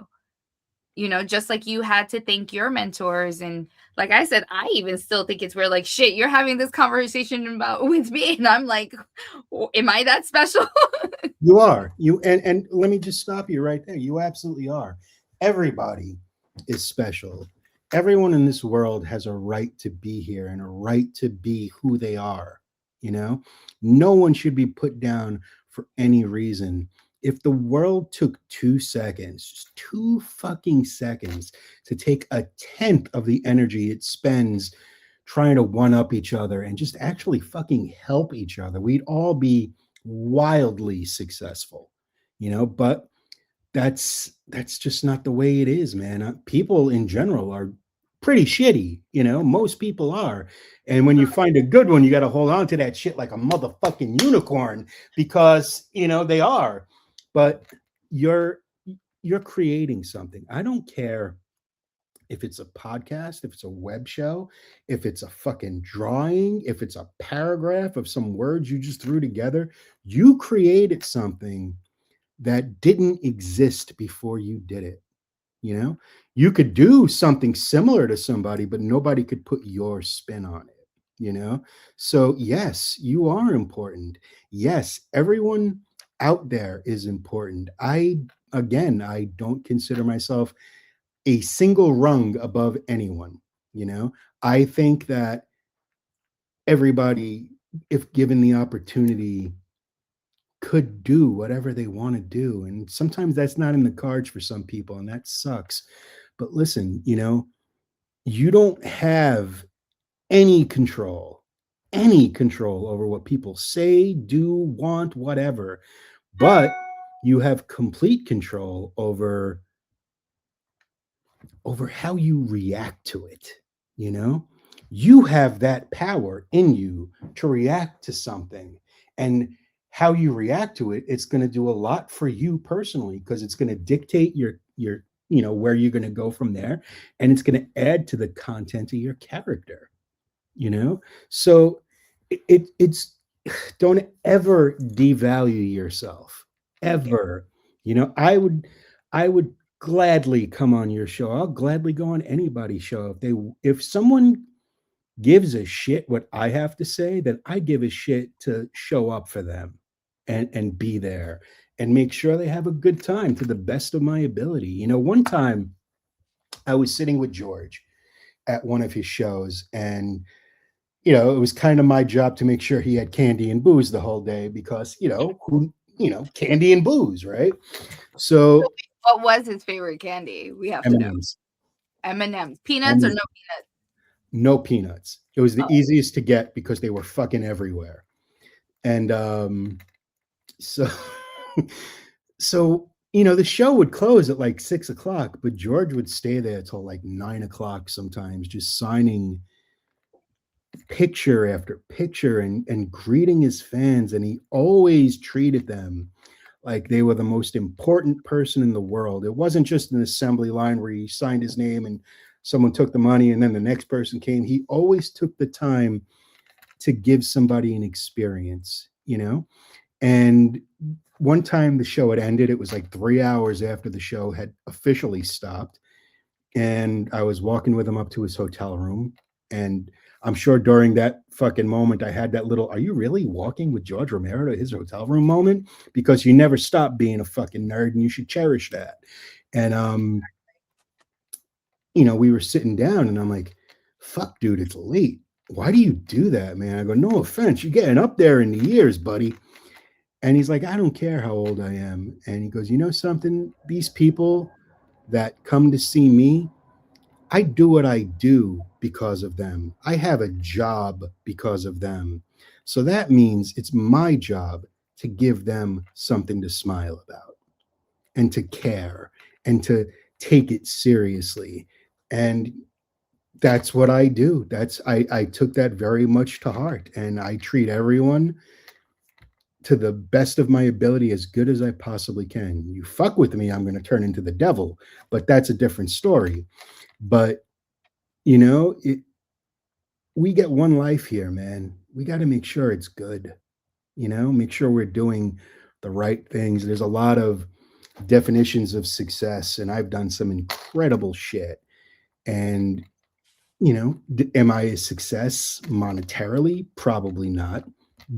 You know, just like you had to thank your mentors. And like I said, I even still think it's weird, like, shit, you're having this conversation about with me. And I'm like, am I that special? You are. And let me just stop you right there. You absolutely are. Everybody is special. Everyone in this world has a right to be here and a right to be who they are, you know? No one should be put down for any reason. If the world took 2 seconds, just 2 fucking seconds to take a tenth of the energy it spends trying to one up each other and just actually fucking help each other, we'd all be wildly successful, you know. But that's just not the way it is, man. People in general are pretty shitty, you know. Most people are, and when you find a good one, you got to hold on to that shit like a motherfucking unicorn, because you know they are. But you're you're creating something. I don't care if it's a podcast, if it's a web show, if it's a fucking drawing, if it's a paragraph of some words you just threw together. You created something that didn't exist before you did it. You know, you could do something similar to somebody, but nobody could put your spin on it, you know? So, yes, you are important. Yes, everyone out there is important. Again, I don't consider myself a single rung above anyone, you know? I think that everybody, if given the opportunity, could do whatever they want to do. And sometimes that's not in the cards for some people, and that sucks. But listen, you know, you don't have any control over what people say, do, want, whatever. But you have complete control over how you react to it, you know? You have that power in you to react to something. And how you react to it, it's going to do a lot for you personally, because it's going to dictate your you know where you're going to go from there, and it's going to add to the content of your character, you know? So it's don't ever devalue yourself, Thank you. ever. You know, I would gladly come on your show. I'll gladly go on anybody's show if someone gives a shit what I have to say, then I give a shit to show up for them and be there and make sure they have a good time to the best of my ability. You know, one time I was sitting with George at one of his shows, and you know, it was kind of my job to make sure he had candy and booze the whole day, because, candy and booze, right? So So what was his favorite candy? We have to know. M&Ms, M&Ms. Peanuts or M&Ms, no peanuts? no peanuts. It was the Oh, easiest to get because they were fucking everywhere. And so, so the show would close at like 6 o'clock, but George would stay there till like 9 o'clock sometimes, just signing picture after picture and greeting his fans. And he always treated them like they were the most important person in the world. It wasn't just an assembly line where he signed his name and someone took the money and then the next person came. He always took the time to give somebody an experience, you know? And one time the show had ended, it was like 3 hours after the show had officially stopped. And I was walking with him up to his hotel room. And I'm sure during that fucking moment, I had that little, are you really walking with George Romero to his hotel room moment? Because you never stop being a fucking nerd and you should cherish that. And, we were sitting down and I'm like, fuck, dude, it's late. Why do you do that, man? I go, no offense. You're getting up there in the years, buddy. And he's like, I don't care how old I am. And he goes, you know something? These people that come to see me, I do what I do because of them. I have a job because of them. So that means it's my job to give them something to smile about and to care and to take it seriously. And that's what I do. I took that very much to heart, and I treat everyone to the best of my ability as good as I possibly can. You fuck with me, I'm going to turn into the devil, but that's a different story. But you know, we get one life here, man. We got to make sure it's good. Make sure we're doing the right things. There's a lot of definitions of success, and I've done some incredible shit. And, am I a success monetarily? Probably not.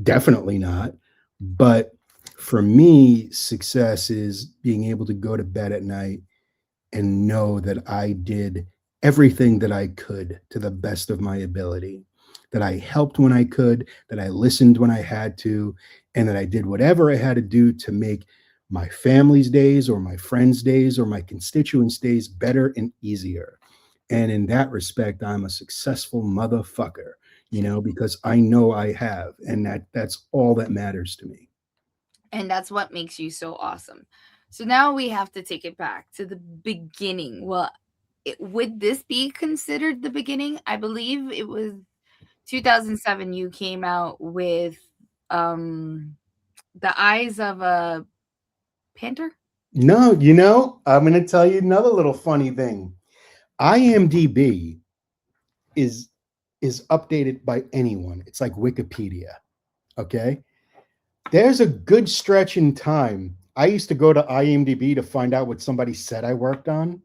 Definitely not. But for me, success is being able to go to bed at night and know that I did everything that I could to the best of my ability, that I helped when I could, that I listened when I had to, and that I did whatever I had to do to make my family's days or my friends' days or my constituents' days better and easier. And in that respect, I'm a successful motherfucker, because I know I have, and that's all that matters to me. And that's what makes you so awesome. So now we have to take it back to the beginning. Well, would this be considered the beginning? I believe it was 2007 you came out with The Eyes of a Panther. No, I'm going to tell you another little funny thing. IMDb is updated by anyone. It's like Wikipedia. Okay? There's a good stretch in time. I used to go to IMDb to find out what somebody said I worked on.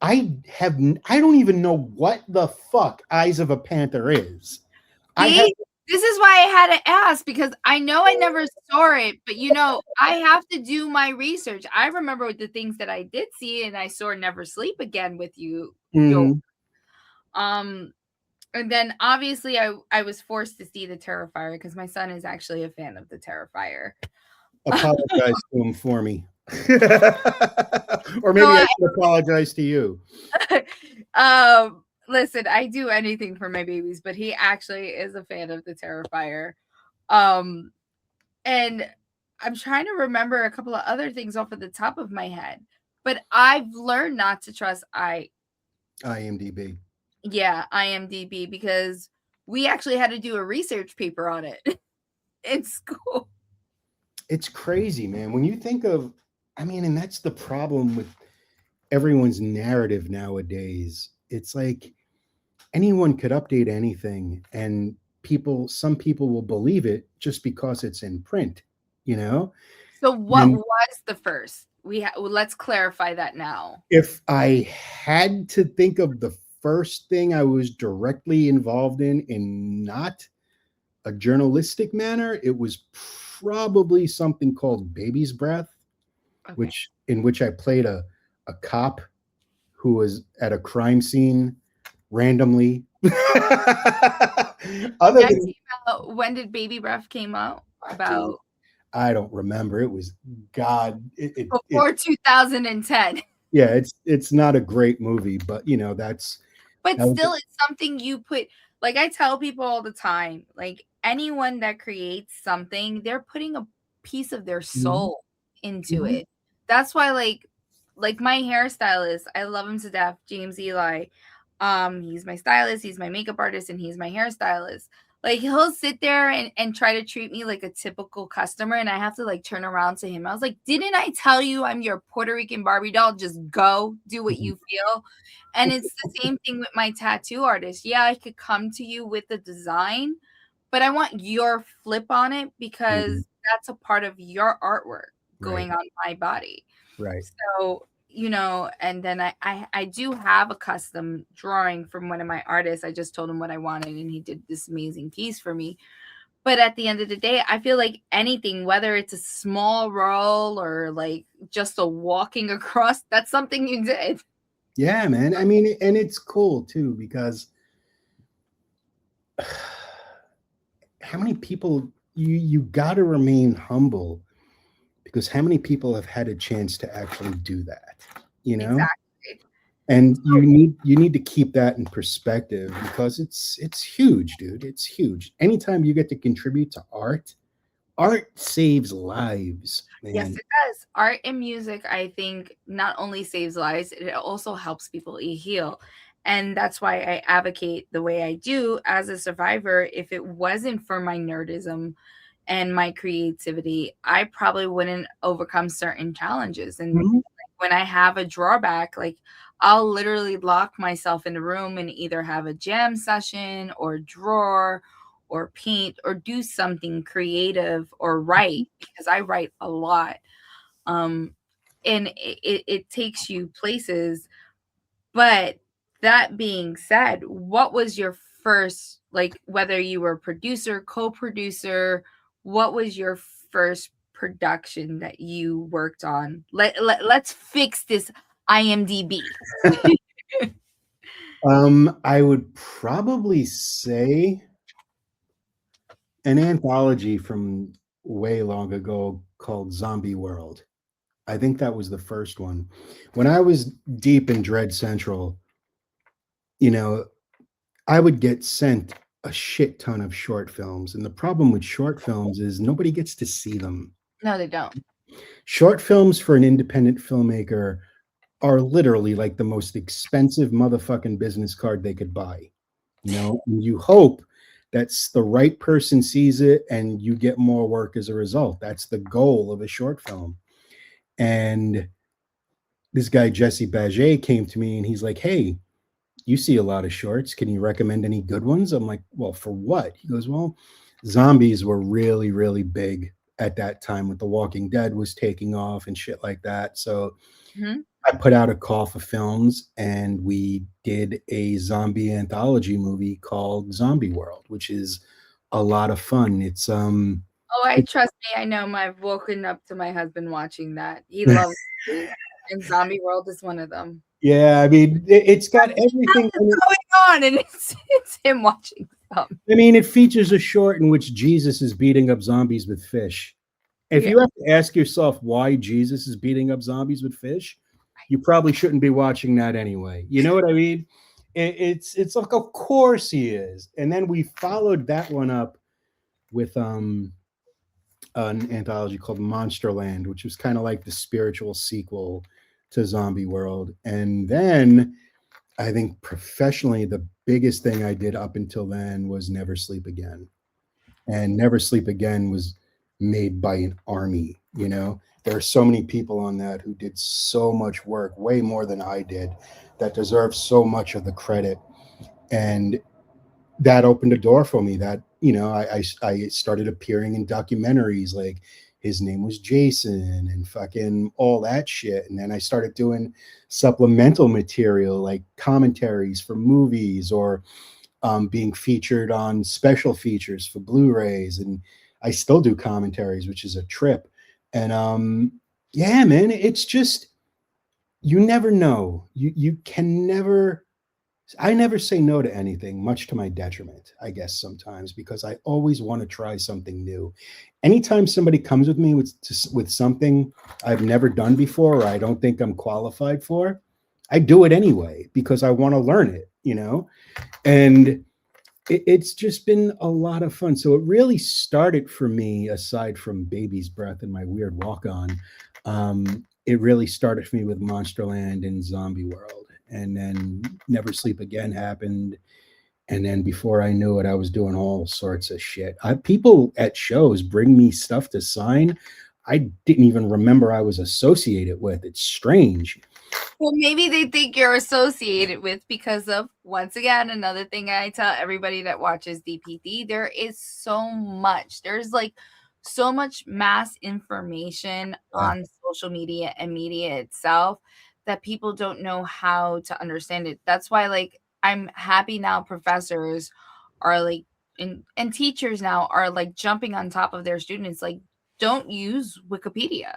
I don't even know what the fuck Eyes of a Panther is. This is why I had to ask, because I know I never saw it, but I have to do my research. I remember the things that I did see, and I saw Never Sleep Again with you. Mhm. And then obviously I was forced to see The Terrifier because my son is actually a fan of The Terrifier. Apologize to him for me. Or maybe So I should apologize to you. Listen, I do anything for my babies, but he actually is a fan of The Terrifier. And I'm trying to remember a couple of other things off of the top of my head, but I've learned not to trust IMDb. Yeah, IMDb, because we actually had to do a research paper on it in school. It's crazy, man. When you think of, and that's the problem with everyone's narrative nowadays. It's like anyone could update anything, and some people will believe it just because it's in print, So what And was the first? Let's clarify that now. if I had to think of the first thing I was directly involved in not a journalistic manner, it was probably something called Baby's Breath, Okay. in which I played a cop who was at a crime scene randomly. When did Baby Breath came out? About I don't remember. It was God. Before 2010. Yeah, it's not a great movie, but But that still, it's something you put. Like I tell people all the time, like anyone that creates something, they're putting a piece of their Mhm. soul into Mhm. it. That's why, like my hairstylist, I love him to death, James Eli. He's my stylist, he's my makeup artist, and he's my hairstylist. Like he'll sit there and try to treat me like a typical customer, and I have to like turn around to him. I was like, didn't I tell you I'm your Puerto Rican Barbie doll? Just go do what Mhm. you feel. And it's the same thing with my tattoo artist. Yeah, I could come to you with the design, but I want your flip on it Mhm. because that's a part of your artwork Right. going on my body. Right. So, and then I do have a custom drawing from one of my artists. I just told him what I wanted and he did this amazing piece for me. But at the end of the day, I feel like anything, whether it's a small role or like just a walking across, that's something you did. Yeah, man. And it's cool too because how many people you got to remain humble because how many people have had a chance to actually do that, Exactly. And you need to keep that in perspective because it's huge, dude. It's huge. Anytime you get to contribute to art, art saves lives, Yes, man. it does. Art and music, I think, not only saves lives, it also helps people heal. And that's why I advocate the way I do as a survivor. If it wasn't for my nerdism and my creativity, I probably wouldn't overcome certain challenges. And Mhm. when I have a drawback, like I'll literally lock myself in a room and either have a jam session or draw or paint or do something creative or write because I write a lot. Um, and it takes you places. But that being said, what was your first, like, whether you were producer, co-producer, what was your first production that you worked on? Let's fix this IMDb. I would probably say an anthology from way long ago called Zombie World. I think that was the first one. When I was deep in Dread Central, you know, I would get sent a shit ton of short films. And the problem with short films is nobody gets to see them. No, they don't. Short films for an independent filmmaker are literally like the most expensive motherfucking business card they could buy. And you hope that's the right person sees it and you get more work as a result. That's the goal of a short film. And this guy, Jesse Baget, came to me and he's like, hey, you see a lot of shorts. Can you recommend any good ones? I'm like, well, for what? He goes, well, zombies were really, really big at that time with The Walking Dead was taking off and shit like that. So Mhm. I put out a call for films and we did a zombie anthology movie called Zombie World, which is a lot of fun. Oh, I trust me, I know. I've woken up to my husband watching that. He loves zombies, and Zombie World is one of them. yeah, I mean, it's got everything What in is it. going on? And it's him watching some. I mean, it features a short in which Jesus is beating up zombies with fish. If Yeah. you have to ask yourself why Jesus is beating up zombies with fish, you probably shouldn't be watching that anyway. You know what I mean? It's like, of course he is. And then we followed that one up with an anthology called Monsterland, which was kind of like the spiritual sequel to Zombie World. And then I think professionally, the biggest thing I did up until then was Never Sleep Again. And Never Sleep Again was made by an army. There are so many people on that who did so much work, way more than I did, that deserve so much of the credit. And that opened a door for me. That I started appearing in documentaries like His Name Was Jason and fucking all that shit. And then I started doing supplemental material like commentaries for movies or being featured on special features for Blu-rays. And I still do commentaries, which is a trip. And yeah, man, it's just you never know. You can never. I never say no to anything, much to my detriment, I guess sometimes, because I always want to try something new. Anytime somebody comes with me with something I've never done before or I don't think I'm qualified for, I do it anyway because I want to learn it. And it's just been a lot of fun. So it really started for me, aside from Baby's Breath and my weird walk on, it really started for me with Monsterland and Zombie World. And then Never Sleep Again happened. And then before I knew it, I was doing all sorts of shit. People at shows bring me stuff to sign I didn't even remember I was associated with. It's strange. Well, maybe they think you're associated with because of, once again, another thing I tell everybody that watches DPD, there is so much. There's like so much mass information Yeah. on social media and media itself that people don't know how to understand it. That's why, like, I'm happy now professors are like, and teachers now are like jumping on top of their students, like, don't use Wikipedia,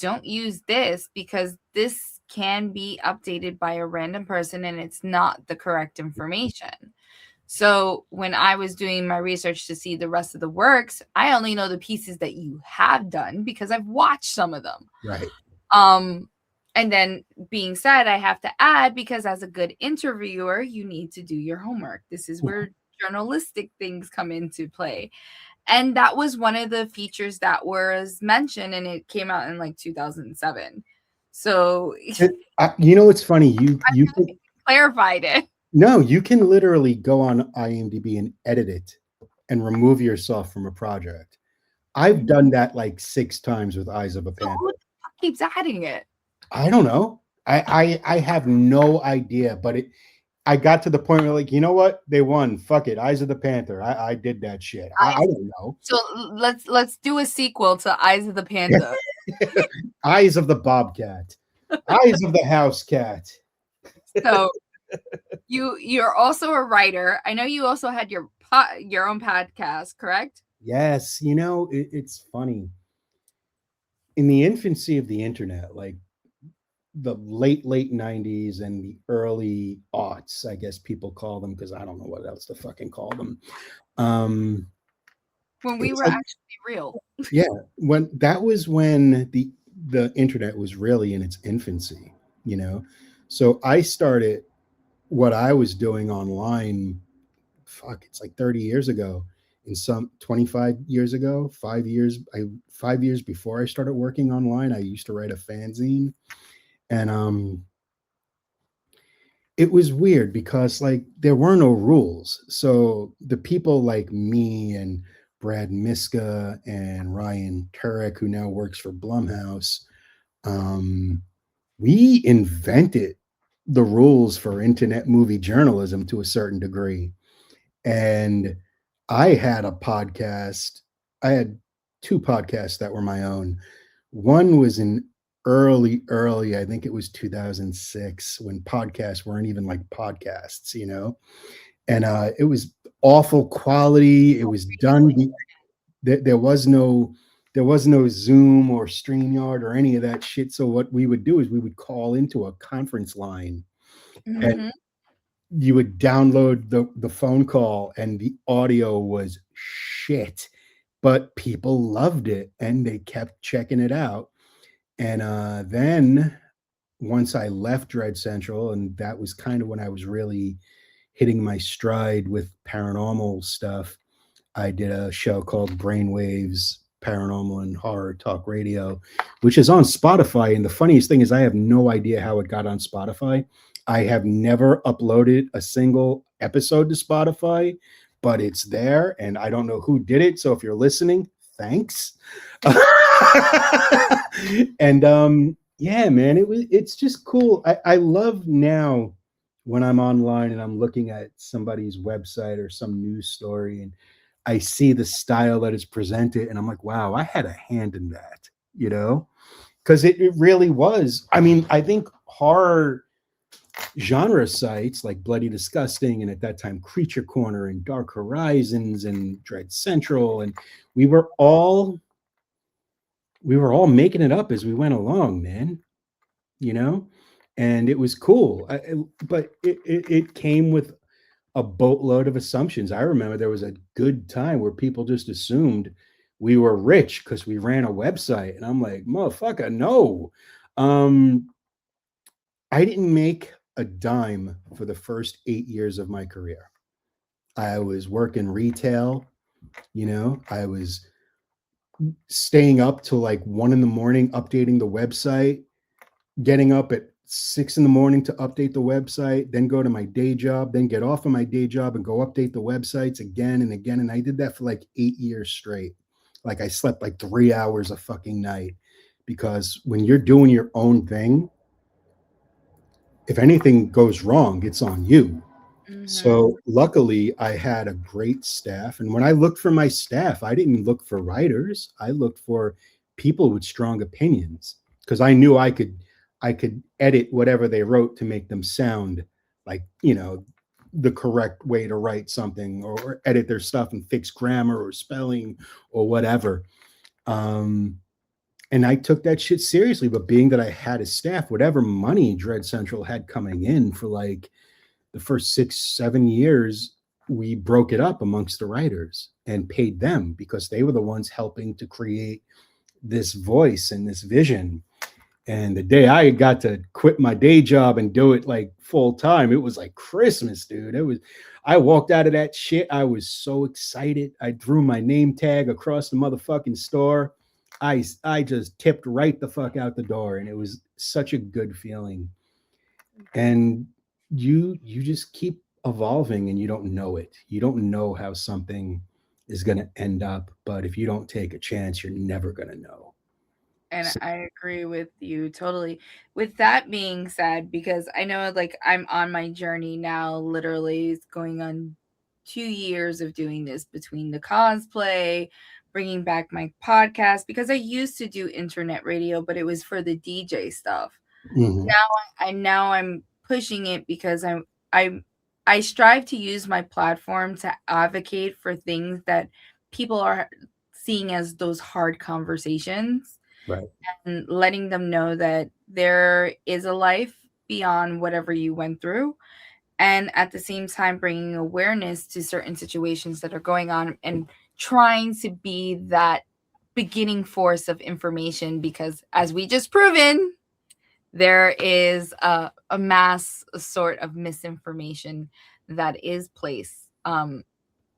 don't use this, because this can be updated by a random person and it's not the correct information. So when I was doing my research to see the rest of the works, I only know the pieces that you have done because I've watched some of them. Right. Um And then being said, I have to add, because as a good interviewer, you need to do your homework. This is where journalistic things come into play. And that was one of the features that was mentioned, and it came out in like 2007. So You know what's funny? You can, clarified it. no, you can literally go on IMDb and edit it and remove yourself from a project. I've done that like 6 times with Eyes of a So Panther. who the fuck keeps adding it? I don't know. I have no idea, but I got to the point where, like, you know what? They won. Fuck it. Eyes of the Panther. I did that shit. I don't know. So let's do a sequel to Eyes of the Panda. Eyes of the Bobcat. Eyes of the House Cat. So you're also a writer. I know you also had your own podcast, correct? Yes. You know, it's funny. In the infancy of the internet, like the late 90s and the early aughts, I guess people call them, because I don't know what else to fucking call them. When we It's were like, actually real. yeah, when that was when the internet was really in its infancy, you know. So I started what I was doing online, fuck, it's like 30 years ago, in some 25 years ago, 5 years before I started working online, I used to write a fanzine. And it was weird because, like, there were no rules. So the people like me and Brad Miska and Ryan Turek, who now works for Blumhouse, we invented the rules for internet movie journalism to a certain degree. And I had a podcast. I had 2 podcasts that were my own. One was in early, I think it was 2006, when podcasts weren't even like podcasts, you know. And it was awful quality. It was done. There was no Zoom or StreamYard or any of that shit. So what we would do is we would call into a conference line, and Mm-hmm. you would download the phone call, and the audio was shit, but people loved it and they kept checking it out. And then once I left Dread Central, and that was kind of when I was really hitting my stride with paranormal stuff, I did a show called Brainwaves Paranormal and Horror Talk Radio, which is on Spotify. And the funniest thing is, I have no idea how it got on Spotify. I have never uploaded a single episode to Spotify, but it's there, and I don't know who did it. So if you're listening, thanks. And yeah, man, it's just cool. I love now when I'm online and I'm looking at somebody's website or some news story, and I see the style that is presented, and I'm like, wow, I had a hand in that, you know, because it really was. I mean, I think horror genre sites like Bloody Disgusting, and at that time Creature Corner and Dark Horizons and Dread Central, and we were all making it up as we went along, man, you know. And it was cool. But it came with a boatload of assumptions. I remember there was a good time where people just assumed we were rich because we ran a website, and I'm like, motherfucker, no. I didn't make a dime for the first 8 years of my career. I was working retail, you know. I was staying up till like 1 in the morning updating the website, getting up at 6 in the morning to update the website, then go to my day job, then get off of my day job and go update the websites again and again. And I did that for like 8 years straight. Like, I slept like 3 hours a fucking night, because when you're doing your own thing, if anything goes wrong, it's on you. Mm-hmm. So luckily I had a great staff. And when I looked for my staff, I didn't look for writers. I looked for people with strong opinions, because I knew I could edit whatever they wrote to make them sound like, you know, the correct way to write something, or edit their stuff and fix grammar or spelling or whatever. And I took that shit seriously. But being that I had a staff, whatever money Dread Central had coming in for like the first 6-7 years, we broke it up amongst the writers and paid them, because they were the ones helping to create this voice and this vision. And the day I got to quit my day job and do it like full time, it was like Christmas, dude. I walked out of that shit. I was so excited. I drew my name tag across the motherfucking store. I just tipped right the fuck out the door, and it was such a good feeling. And you just keep evolving, and you don't know it. You don't know how something is going to end up, but if you don't take a chance, you're never going to know. And So, I agree with you totally. With that being said, because I know like I'm on my journey now, literally it's going on 2 years of doing this between the cosplay, bringing back my podcast, because I used to do internet radio, but it was for the DJ stuff. mhm, Now I'm pushing it because I I strive to use my platform to advocate for things that people are seeing as those hard conversations, right. and letting them know that there is a life beyond whatever you went through, and at the same time bringing awareness to certain situations that are going on, and trying to be that beginning force of information, because as we just proven, there is a mass sort of misinformation that is placed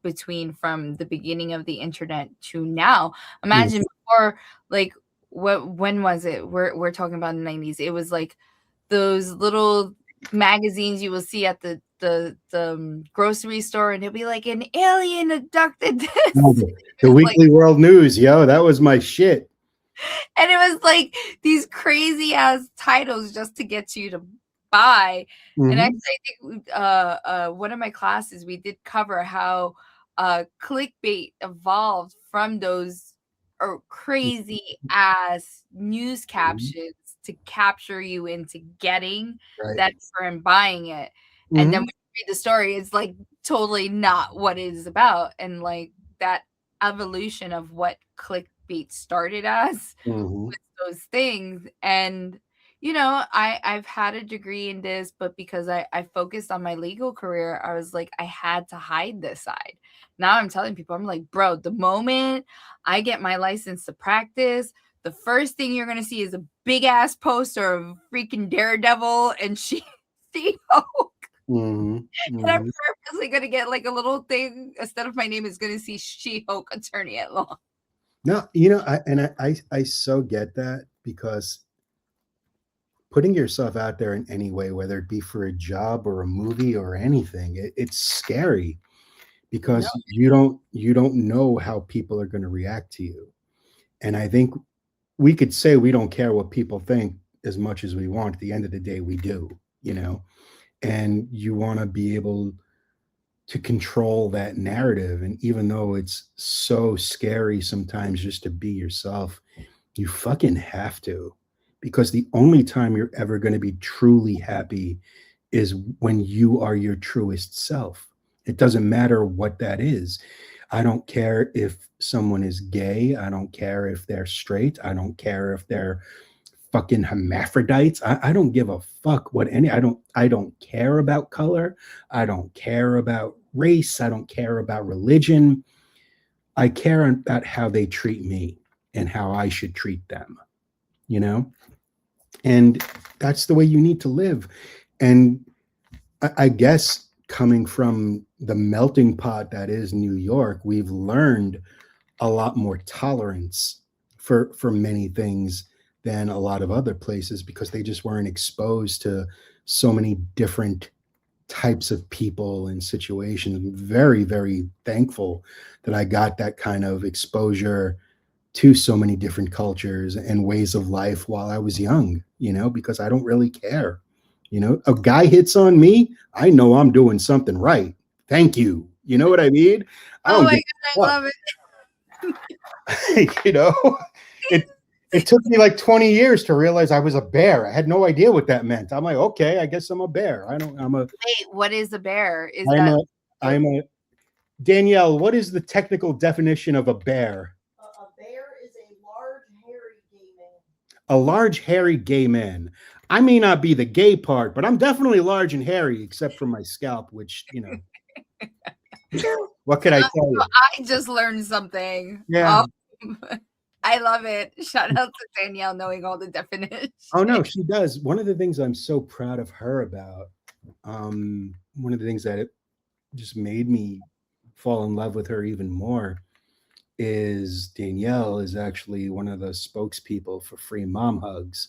between from the beginning of the internet to now. Mhm, Imagine before, like, when was it? We're talking about the 90s. It was like those little magazines you will see at the grocery store, and it'll be like an alien abducted oh, this. the It was like, Weekly World News, yo, that was my shit. and it was like these crazy ass titles just to get you to buy. And Mhm, actually, I think one of my classes we did cover how clickbait evolved from those crazy ass news mhm, captions to capture you into getting right. that offer and buying it. And then when Mhm, you read the story, it's like totally not what it is about. And like that evolution of what clickbait started as mhm, with those things. And I've had a degree in this, but because I focused on my legal career, I was like, I had to hide this side. Now I'm telling people, I'm like, bro, the moment I get my license to practice, the first thing you're gonna see is a big ass poster of freaking Daredevil and She Hulk. mhm, And I'm mhm. purposely gonna get like a little thing instead of my name is gonna see She Hulk attorney at law. No, I so get that because putting yourself out there in any way, whether it be for a job or a movie or anything, it's scary No. because you don't know how people are going to react to you. And I think we could say we don't care what people think as much as we want. At the end of the day, we do, you know. And you want to be able to control that narrative. And even though it's so scary sometimes just to be yourself, you fucking have to. Because the only time you're ever going to be truly happy is when you are your truest self. It doesn't matter what that is. I don't care if someone is gay. I don't care if they're straight. I don't care if they're fucking hermaphrodites. I don't give a fuck what any I don't care about color. I don't care about race. I don't care about religion. I care about how they treat me and how I should treat them, you know? And that's the way you need to live. And I guess coming from the melting pot that is New York, we've learned a lot more tolerance for many things than a lot of other places because they just weren't exposed to so many different types of people and situations. I'm very, very thankful that I got that kind of exposure to so many different cultures and ways of life while I was young, because I don't really care. A guy hits on me, I know I'm doing something right. Thank you. You know what I mean? I Oh don't my give god, a I fuck. love it. you know, it it took me like 20 years to realize I was a bear. I had no idea what that meant. I'm like, okay, I guess I'm a bear. I don't. Wait, what is a bear? Is I'm that a. I'm a. Danielle, what is the technical definition of a bear? A bear is a large, hairy gay man. A large, hairy gay man. I may not be the gay part, but I'm definitely large and hairy, except for my scalp, which, what could I tell you? I just learned something. Yeah. I love it. Shout out to Danielle knowing all the definitions. Oh no, she does. One of the things I'm so proud of her about, one of the things that it just made me fall in love with her even more is Danielle is actually one of the spokespeople for Free Mom Hugs.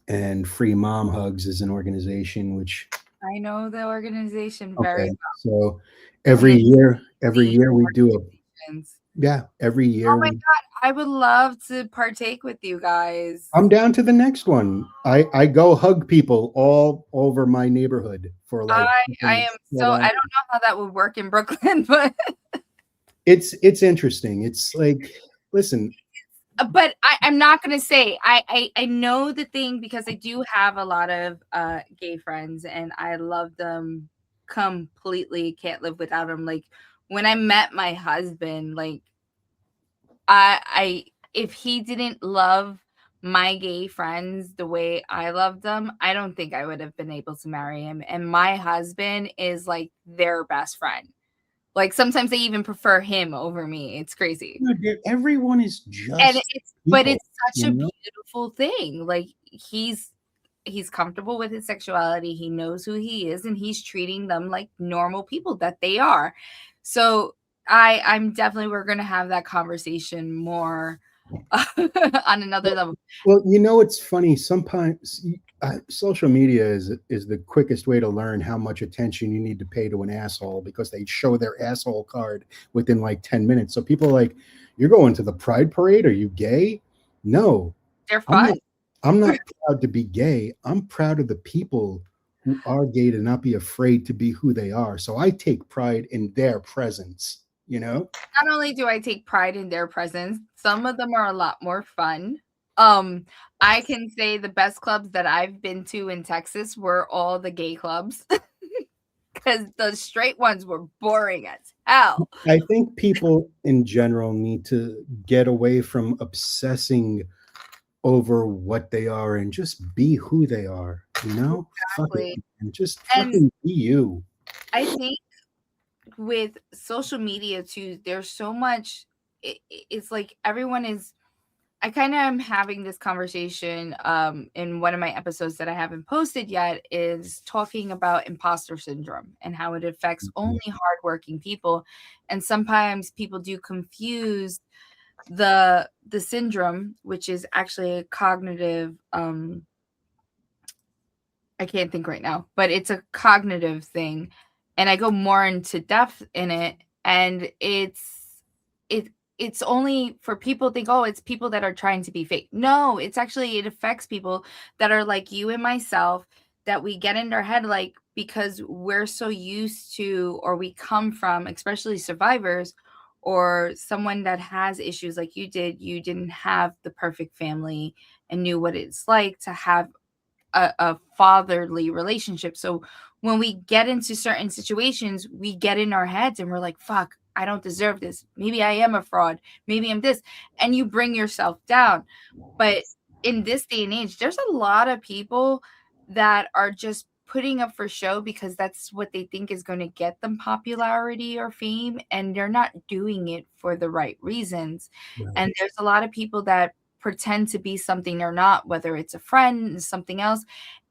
And Free Mom Hugs is an organization which, I know the organization very okay, well. so And it's every the year we do a, organizations. yeah, every Oh year my we, god, I would love to partake with you guys. I'm down to the next one. I go hug people all over my neighborhood for like I am so 12 I hours. don't know how that would work in Brooklyn, but It's interesting. It's like, listen, I'm not gonna say I know the thing because I do have a lot of gay friends and I love them completely. Can't live without them. Like when I met my husband, like I if he didn't love my gay friends the way I love them, I don't think I would have been able to marry him. And my husband is like their best friend. Like sometimes they even prefer him over me. It's crazy. dude, everyone is And just but people, it's such you a know? beautiful thing. Like he's comfortable with his sexuality. He knows who he is and he's treating them like normal people that they are. So I'm definitely we're going to have that conversation more on another level. Well, it's funny. Sometimes social media is the quickest way to learn how much attention you need to pay to an asshole because they show their asshole card within like 10 minutes. So people are like, "You're going to the Pride Parade? Are you gay?" No, They're I'm fun. not. I'm not proud to be gay. I'm proud of the people who are gay to not be afraid to be who they are. So I take pride in their presence. You know. Not only do I take pride in their presence, some of them are a lot more fun. I can say the best clubs that I've been to in Texas were all the gay clubs because the straight ones were boring as hell. I think people in general need to get away from obsessing over what they are and just be who they are, you know? Fuck it. Exactly. And just And fucking be you. I think with social media too, there's so much. It's like everyone is. I kind of am having this conversation in one of my episodes that I haven't posted yet is talking about imposter syndrome and how it affects only hardworking people. And sometimes people do confuse the syndrome, which is actually a cognitive I can't think right now, but it's a cognitive thing. And I go more into depth in it. And it it's only for people think, oh, it's people that are trying to be fake. No, it's actually it affects people that are like you and myself that we get in our head like because we're so used to or we come from, especially survivors or someone that has issues like you did, you didn't have the perfect family and knew what it's like to have a fatherly relationship. So when we get into certain situations, we get in our heads and we're like, fuck, I don't deserve this. Maybe I am a fraud. Maybe I'm this. And you bring yourself down. But in this day and age, there's a lot of people that are just putting up for show because that's what they think is going to get them popularity or fame. And they're not doing it for the right reasons. Right. And there's a lot of people that pretend to be something they're not, whether it's a friend, something else.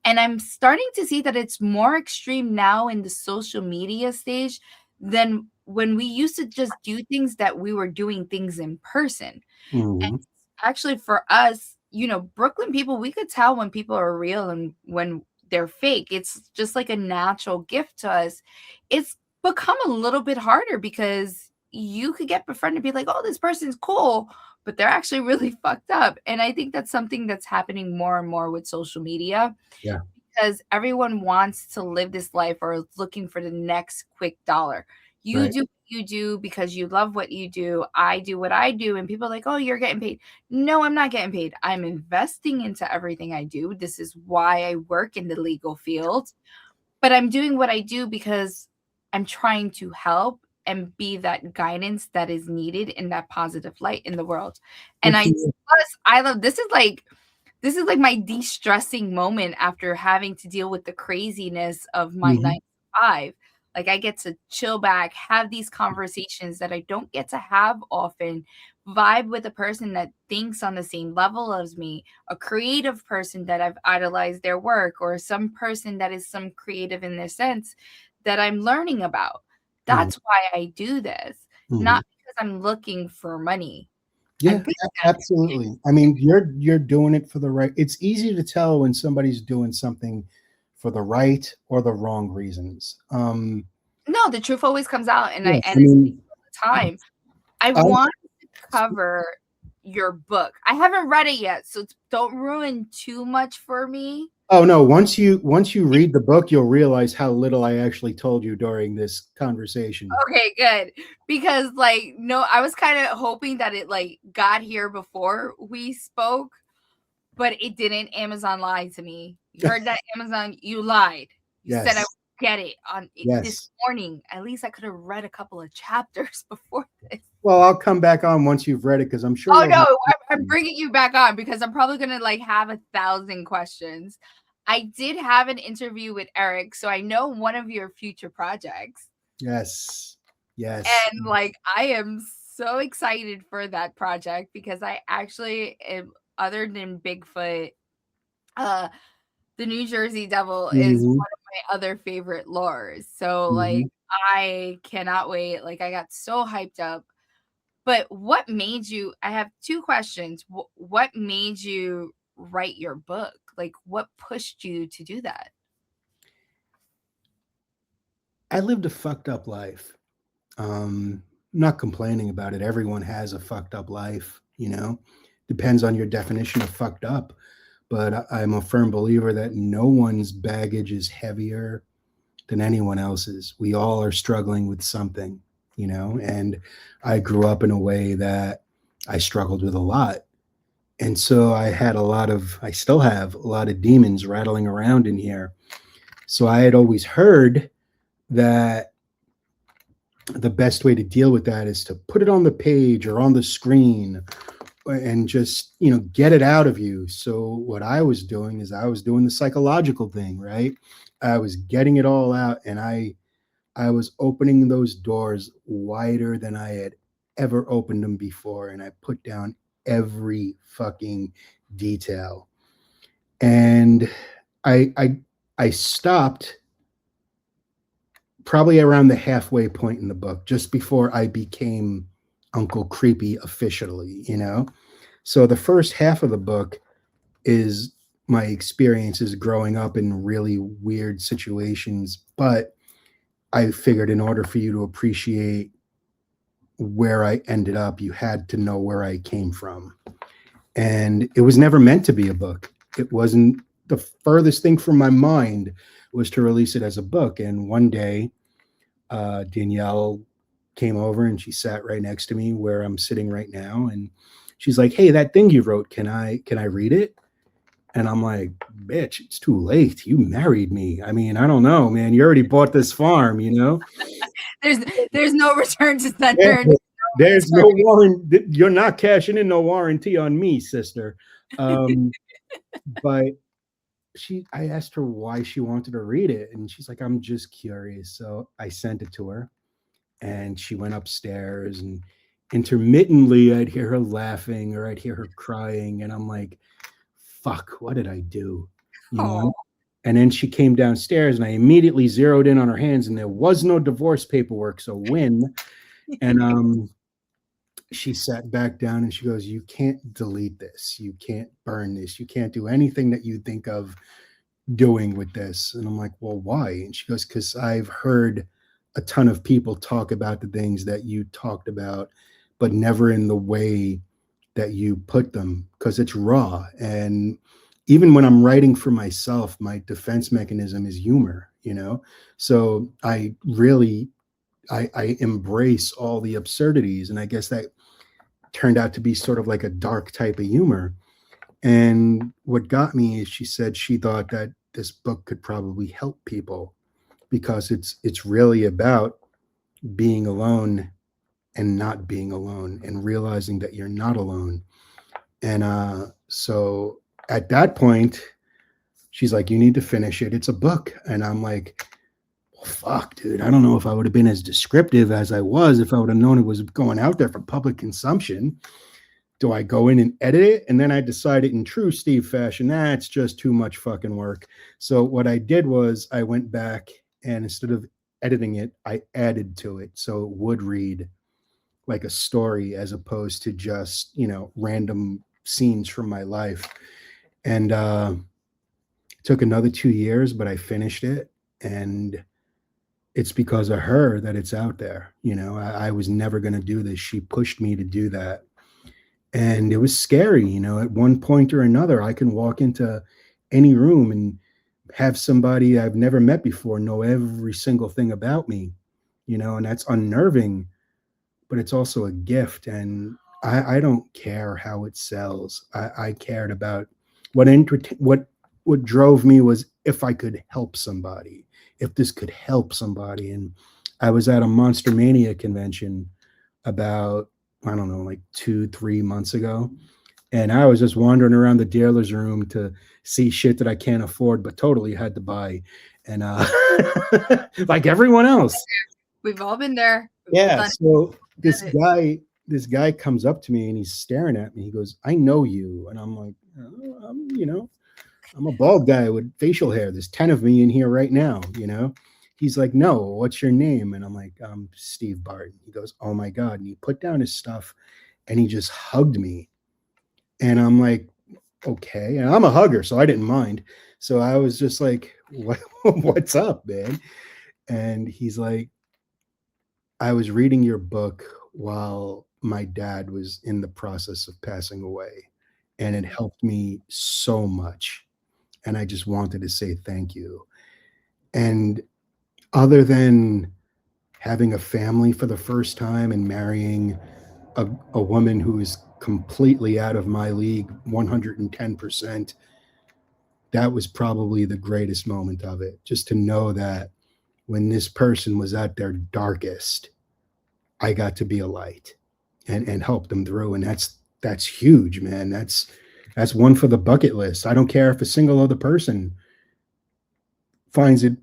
And I'm starting to see that it's more extreme now in the social media stage than when we used to just do things that we were doing things in person. And Mhm. actually, for us, Brooklyn people, we could tell when people are real and when they're fake. It's just like a natural gift to us. It's become a little bit harder because you could get befriended and be like, oh, this person's cool, but they're actually really fucked up. And I think that's something that's happening more and more with social media Yeah. because everyone wants to live this life or is looking for the next quick dollar. You Right. do what you do because you love what you do. I do what I do. And people are like, oh, you're getting paid. No, I'm not getting paid. I'm investing into everything I do. This is why I work in the legal field. But I'm doing what I do because I'm trying to help and be that guidance that is needed in that positive light in the world. And But you I love this is like my de-stressing moment after having to deal with the craziness of my mhm. 9 to 5. Like I get to chill back, have these conversations that I don't get to have often vibe with a person that thinks on the same level as me, a creative person that I've idolized their work, or some person that is some creative in their sense that I'm learning about. Mhm, That's why I do this, mhm. not because I'm looking for money. I'm Yeah, good at it. absolutely. I mean, you're doing it for the right. It's easy to tell when somebody's doing something for the right or the wrong reasons. No, the truth always comes out, and Yeah, I I say mean, all the time. I I, want to cover your book. I haven't read it yet, so don't ruin too much for me. oh no, once you read the book, you'll realize how little I actually told you during this conversation. Okay, good. Because like no, I was kind of hoping that it like got here before we spoke, but it didn't. Amazon lied to me. You heard that, Amazon? You lied. You said I Yes, would get it on this yes. morning. At least I could have read a couple of chapters before this. Well, I'll come back on once you've read it because I'm sure Oh you'll no, have I'm questions. bringing you back on because I'm probably gonna like have 1,000 questions. I did have an interview with Eric, so I know one of your future projects. Yes, yes. And like I am so excited for that project because I actually am, other than Bigfoot, uh the New Jersey Devil is one Mhm, of my other favorite lores. So like mhm. I cannot wait. Like I got so hyped up. But what made you, I have two questions. What made you write your book? Like what pushed you to do that? I lived a fucked up life. Not complaining about it. Everyone has a fucked up life, you know. Depends on your definition of fucked up. But I'm a firm believer that no one's baggage is heavier than anyone else's. We all are struggling with something, you know. And I grew up in a way that I struggled with a lot. And so I still have a lot of demons rattling around in here. So I had always heard that the best way to deal with that is to put it on the page or on the screen and just get it out of you. So what I was doing is I was doing the psychological thing, right? I was getting it all out, and I was opening those doors wider than I had ever opened them before, and I put down every fucking detail. And I stopped probably around the halfway point in the book, just before I became Uncle Creepy officially, you know? So the first half of the book is my experiences growing up in really weird situations. But I figured in order for you to appreciate where I ended up, you had to know where I came from. And it was never meant to be a book. It wasn't. The furthest thing from my mind was to release it as a book. And one day, Danielle came over and she sat right next to me where I'm sitting right now, and she's like, "Hey, that thing you wrote, can I read it?" And I'm like, "Bitch, it's too late. You married me. I mean, I don't know, man. You already bought this farm, you know." There's there's no return to Yeah, sender. there's no warrant. You're not cashing in no warranty on me, sister. Um, but I asked her why she wanted to read it, and she's like, "I'm just curious." So I sent it to her, and she went upstairs, and intermittently I'd hear her laughing or I'd hear her crying, and I'm like, fuck, what did I do? You Oh, know? And then she came downstairs, and I immediately zeroed in on her hands, and there was no divorce paperwork. So win. And she sat back down and she goes, "You can't delete this. You can't burn this. You can't do anything that you think of doing with this." And I'm like, "Well, why?" And she goes, "Because I've heard a ton of people talk about the things that you talked about, but never in the way that you put them, because it's raw. And even when I'm writing for myself, my defense mechanism is humor, you know? So I embrace all the absurdities. And I guess that turned out to be sort of like a dark type of humor. And what got me is she said she thought that this book could probably help people because it's really about being alone and not being alone and realizing that you're not alone. And so at that point, she's like, "You need to finish it. It's a book." And I'm like, fuck, dude. I don't know if I would have been as descriptive as I was if I would have known it was going out there for public consumption. Do I go in and edit it? And then I decided in true Steve fashion, that's just too much fucking work. So what I did was I went back and instead of editing it, I added to it so it would read like a story as opposed to just, random scenes from my life. And it took another 2 years, but I finished it. And it's because of her that it's out there. I was never going to do this. She pushed me to do that. And it was scary, at one point or another, I can walk into any room and have somebody I've never met before know every single thing about me, and that's unnerving, but it's also a gift. And I don't care how it sells. I cared about what drove me was if I could help somebody, if this could help somebody. And I was at a Monster Mania convention about, I don't know, like 2-3 months ago. And I was just wandering around the dealer's room to see shit that I can't afford, but totally had to buy. And like everyone else. We've all been there. We've all Yeah. done So it. this guy comes up to me and he's staring at me. He goes, "I know you." And I'm like, I'm a bald guy with facial hair. There's 10 of me in here right now, He's like, "No, what's your name?" And I'm like, "I'm Steve Barton." He goes, "Oh my God." And he put down his stuff and he just hugged me. And I'm like, okay. And I'm a hugger, so I didn't mind. So I was just like, what's up, man? And he's like, "I was reading your book while my dad was in the process of passing away, and it helped me so much. And I just wanted to say thank you." And other than having a family for the first time and marrying a woman who is completely out of my league 110%, that was probably the greatest moment of it. Just to know that when this person was at their darkest, I got to be a light and help them through. And that's huge, man. That's one for the bucket list. I don't care if a single other person finds it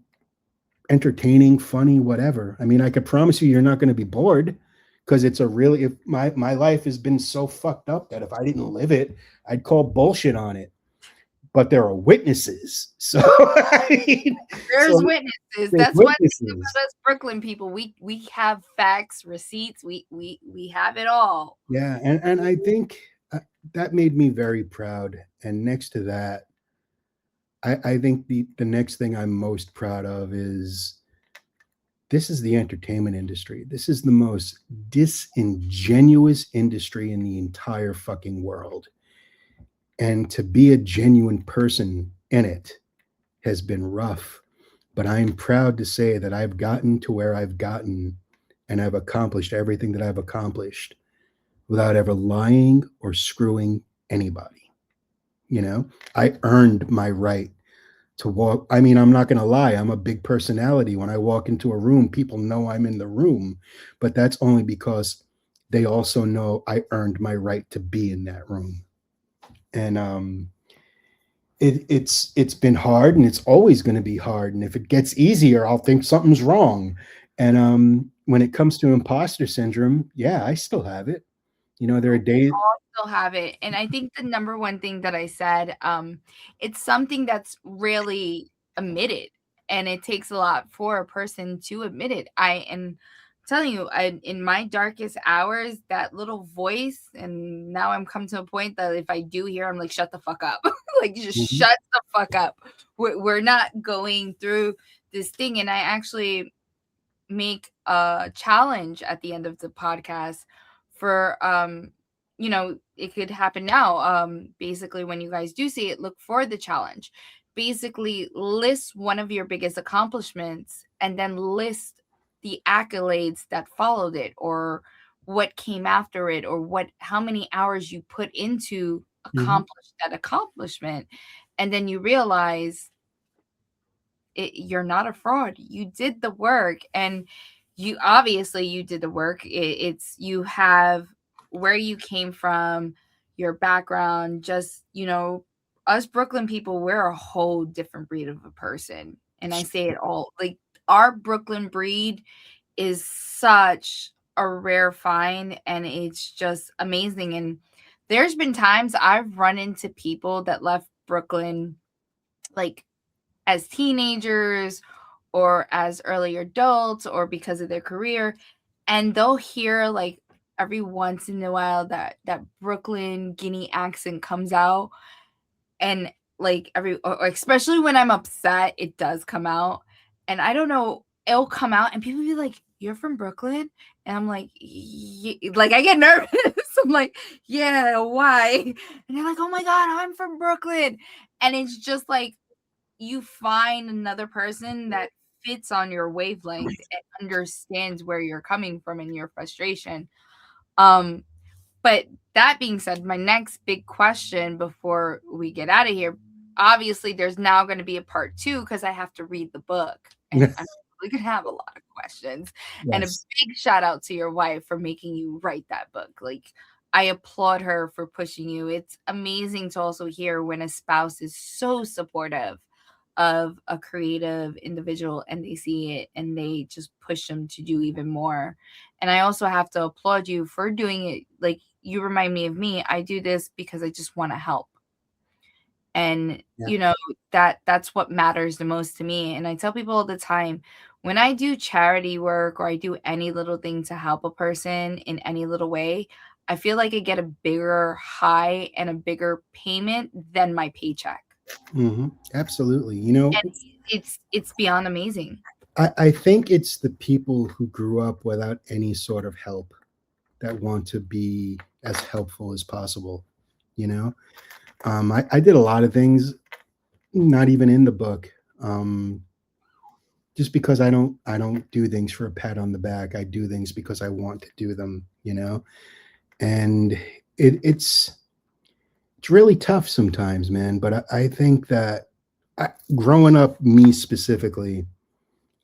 entertaining, funny, whatever. I mean, I could promise you're not going to be bored because it's a really, if my life has been so fucked up that if I didn't live it, I'd call bullshit on it. But there are witnesses. So I mean, There's so witnesses. there's That's one thing witnesses. about us Brooklyn people. We have facts, receipts. We have it all. Yeah. And I think that made me very proud. And next to that, I think the next thing I'm most proud of is this is the entertainment industry. This is the most disingenuous industry in the entire fucking world. And to be a genuine person in it has been rough. But I'm proud to say that I've gotten to where I've gotten and I've accomplished everything that I've accomplished without ever lying or screwing anybody. I earned my right to walk. I mean, I'm not going to lie. I'm a big personality. When I walk into a room, people know I'm in the room, but that's only because they also know I earned my right to be in that room. And it's been hard, and it's always going to be hard. And if it gets easier, I'll think something's wrong. And when it comes to imposter syndrome, yeah, I still have it. There are days. Still have it. And I think the number one thing that I said, it's something that's really admitted. And it takes a lot for a person to admit it. I am telling you, in my darkest hours, that little voice, and now I'm come to a point that if I do hear, I'm like, shut the fuck up. Like, just Mhm. shut the fuck up. We're not going through this thing. And I actually make a challenge at the end of the podcast for it could happen now. Basically, when you guys do see it, look for the challenge. Basically, list one of your biggest accomplishments and then list the accolades that followed it, or what came after it, or how many hours you put into Mhm. accomplish that accomplishment. And then you realize you're not a fraud. You did the work, and you did the work. It's you have where you came from, your background. Just us Brooklyn people, we're a whole different breed of a person. And I say it all like our Brooklyn breed is such a rare find, and it's just amazing. And there's been times I've run into people that left Brooklyn like as teenagers or as early adults or because of their career, and they'll hear like every once in a while that Brooklyn Guinea accent comes out, and like or especially when I'm upset, it does come out. And I don't know, it'll come out and people be like, "You're from Brooklyn?" And I'm like, like I get nervous. I'm like, "Yeah, why?" And they're like, "Oh my god, I'm from Brooklyn." And it's just like you find another person that fits on your wavelength and understands where you're coming from and your frustration. Um, but that being said, my next big question before we get out of here, obviously there's now going to be a part 2 because I have to read the book, and I'm probably going to have a lot of questions. And a Yes. big shout out to your wife for making you write that book. Like, I applaud her for pushing you. It's amazing to also hear when a spouse is so supportive of a creative individual and they see it and they just push them to do even more. And I also have to applaud you for doing it. Like, you remind me of me. I do this because I just want to help. And Yeah. you know, that's what matters the most to me. And I tell people all the time, when I do charity work or I do any little thing to help a person in any little way, I feel like I get a bigger high and a bigger payment than my paycheck. Absolutely. You know, And it's beyond amazing. I think it's the people who grew up without any sort of help that want to be as helpful as possible. You know, I did a lot of things, not even in the book, just because I don't do things for a pat on the back. I do things because I want to do them. You know, and it's really tough sometimes, man. But I think that growing up, me specifically,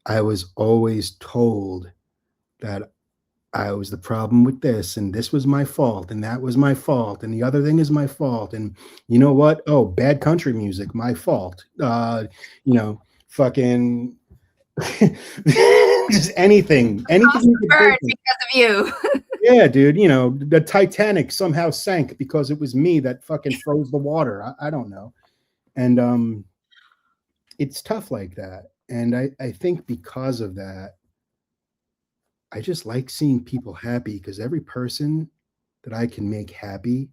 I was always told that I was the problem with this, and this was my fault, and that was my fault, and the other thing is my fault. And you know what? Oh, bad country music, my fault. Fucking just anything you could Burn think of. because of you. Yeah, dude. The Titanic somehow sank because it was me that fucking froze the water. I don't know. And it's tough like that. And I think because of that, I just like seeing people happy because every person that I can make happy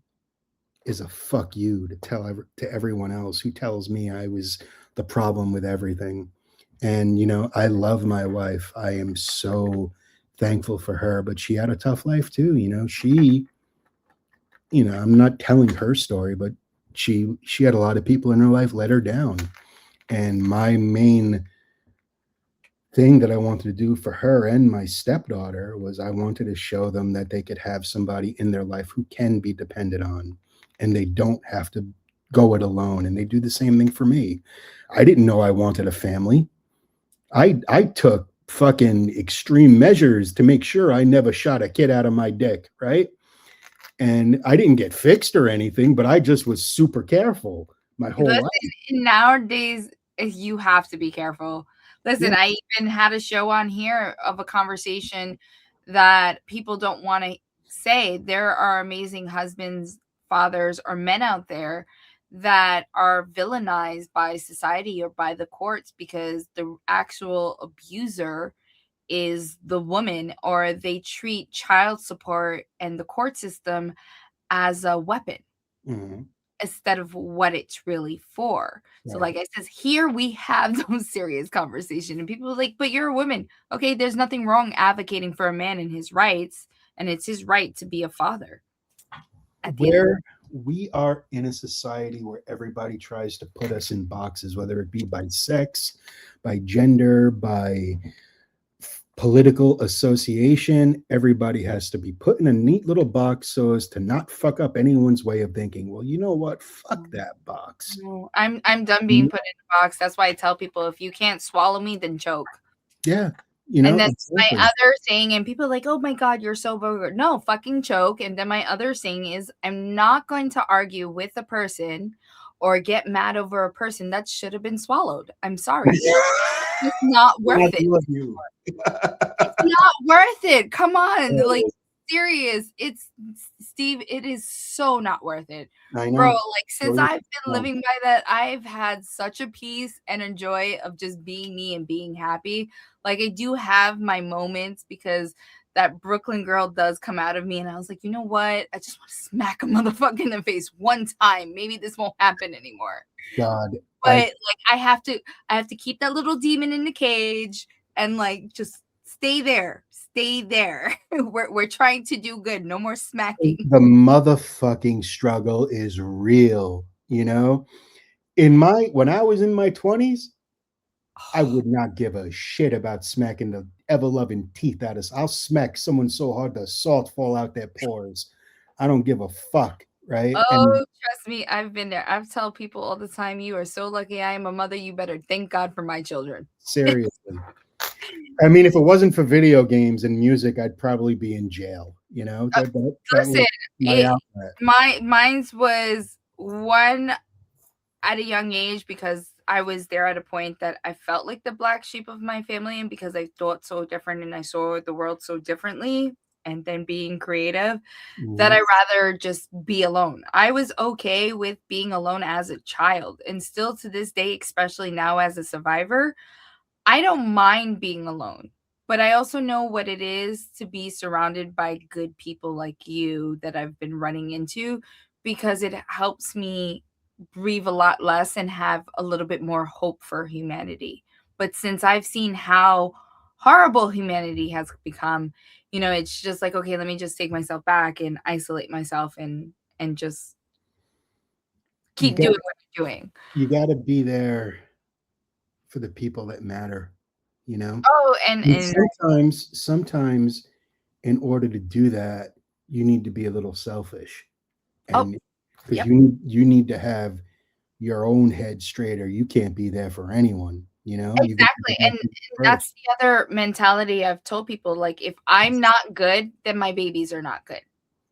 is a fuck you to to everyone else who tells me I was the problem with everything. And I love my wife. I am so thankful for her, but she had a tough life too. I'm not telling her story, but she had a lot of people in her life let her down. And my main thing that I wanted to do for her and my stepdaughter was I wanted to show them that they could have somebody in their life who can be depended on and they don't have to go it alone. And they do the same thing for me. I didn't know I wanted a family. I took fucking extreme measures to make sure I never shot a kid out of my dick, right? And I didn't get fixed or anything, but I just was super careful my whole Listen, life. nowadays you have to be careful. Listen, Yeah. I even had a show on here of a conversation that people don't want to say. There are amazing husbands, fathers, or men out there that are villainized by society or by the courts because the actual abuser is the woman, or they treat child support and the court system as a weapon Mhm. instead of what it's really for. So, Right. like I says, here we have those serious conversation, and people are like, "But you're a woman." Okay, there's nothing wrong advocating for a man and his rights, and it's his right to be a father. At the end of Where we are in a society where everybody tries to put us in boxes, whether it be by sex, by gender, by political association, everybody has to be put in a neat little box so as to not fuck up anyone's way of thinking. Well, you know what? Fuck that box. no, I'm done being put in a box. That's why I tell people, if you can't swallow me, then choke. Yeah, And then my exactly. other saying, and people are like, "Oh my God, you're so vulgar." No, fucking choke. And then my other saying is, I'm not going to argue with a person or get mad over a person that should have been swallowed. I'm sorry. just not I worth it. love you. It's not worth it. Come on, like Oh, serious. It's Steve. It is so not worth it, I bro. know. Like since Really? I've been No. living by that, I've had such a peace and a joy of just being me and being happy. Like I do have my moments because that Brooklyn girl does come out of me, and I was like, you know what? I just want to smack a motherfucker in the face one time. Maybe this won't happen anymore. God, But, I like, I have to keep that little demon in the cage and, like, just stay there. Stay there. We're trying to do good. No more smacking. the motherfucking struggle is real, you know? In my when I was in my 20s, I would not give a shit about smacking the ever-loving teeth out of I'll smack someone so hard the salt fall out their pores. I don't give a fuck, right? And Oh, trust me, I've been there. I've tell people all the time, "You are so lucky I am a mother. You better thank God for my children." seriously. I mean, if it wasn't for video games and music, I'd probably be in jail, you know? Uh, That Listen, was my it outlet. mine's was one at a young age because I was there at a point that I felt like the black sheep of my family, and because I thought so different and I saw the world so differently, and then being creative, that Mhm. I rather just be alone. I was okay with being alone as a child, and still to this day, especially now as a survivor, I don't mind being alone. But I also know what it is to be surrounded by good people like you that I've been running into because it helps me grieve a lot less and have a little bit more hope for humanity. But since I've seen how horrible humanity has become, it's just like, okay, let me just take myself back and isolate myself and just You keep doing got what I'm doing. you gotta be there for the people that matter, you know? Oh, and And and sometimes in order to do that, you need to be a little selfish, oh, and because yep. you need to have your own head straight, or you can't be there for anyone, you know? You got to Exactly, be there and first. that's the other mentality I've told people, like, if I'm not good, then my babies are not good.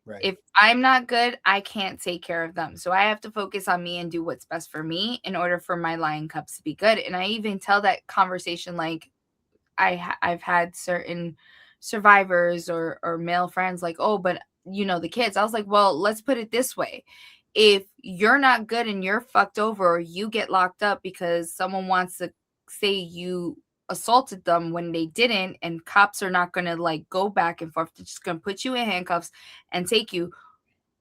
Right. If I'm not good, I can't take care of them, so I have to focus on me and do what's best for me in order for my lion cubs to be good, and I even tell that conversation, like, I've had certain survivors or male friends like, "Oh, but, the kids." I was like, "Well, let's put it this way. If you're not good and you're fucked over or you get locked up because someone wants to say you assaulted them when they didn't, and cops are not gonna, like, go back and forth, they're just gonna put you in handcuffs and take you,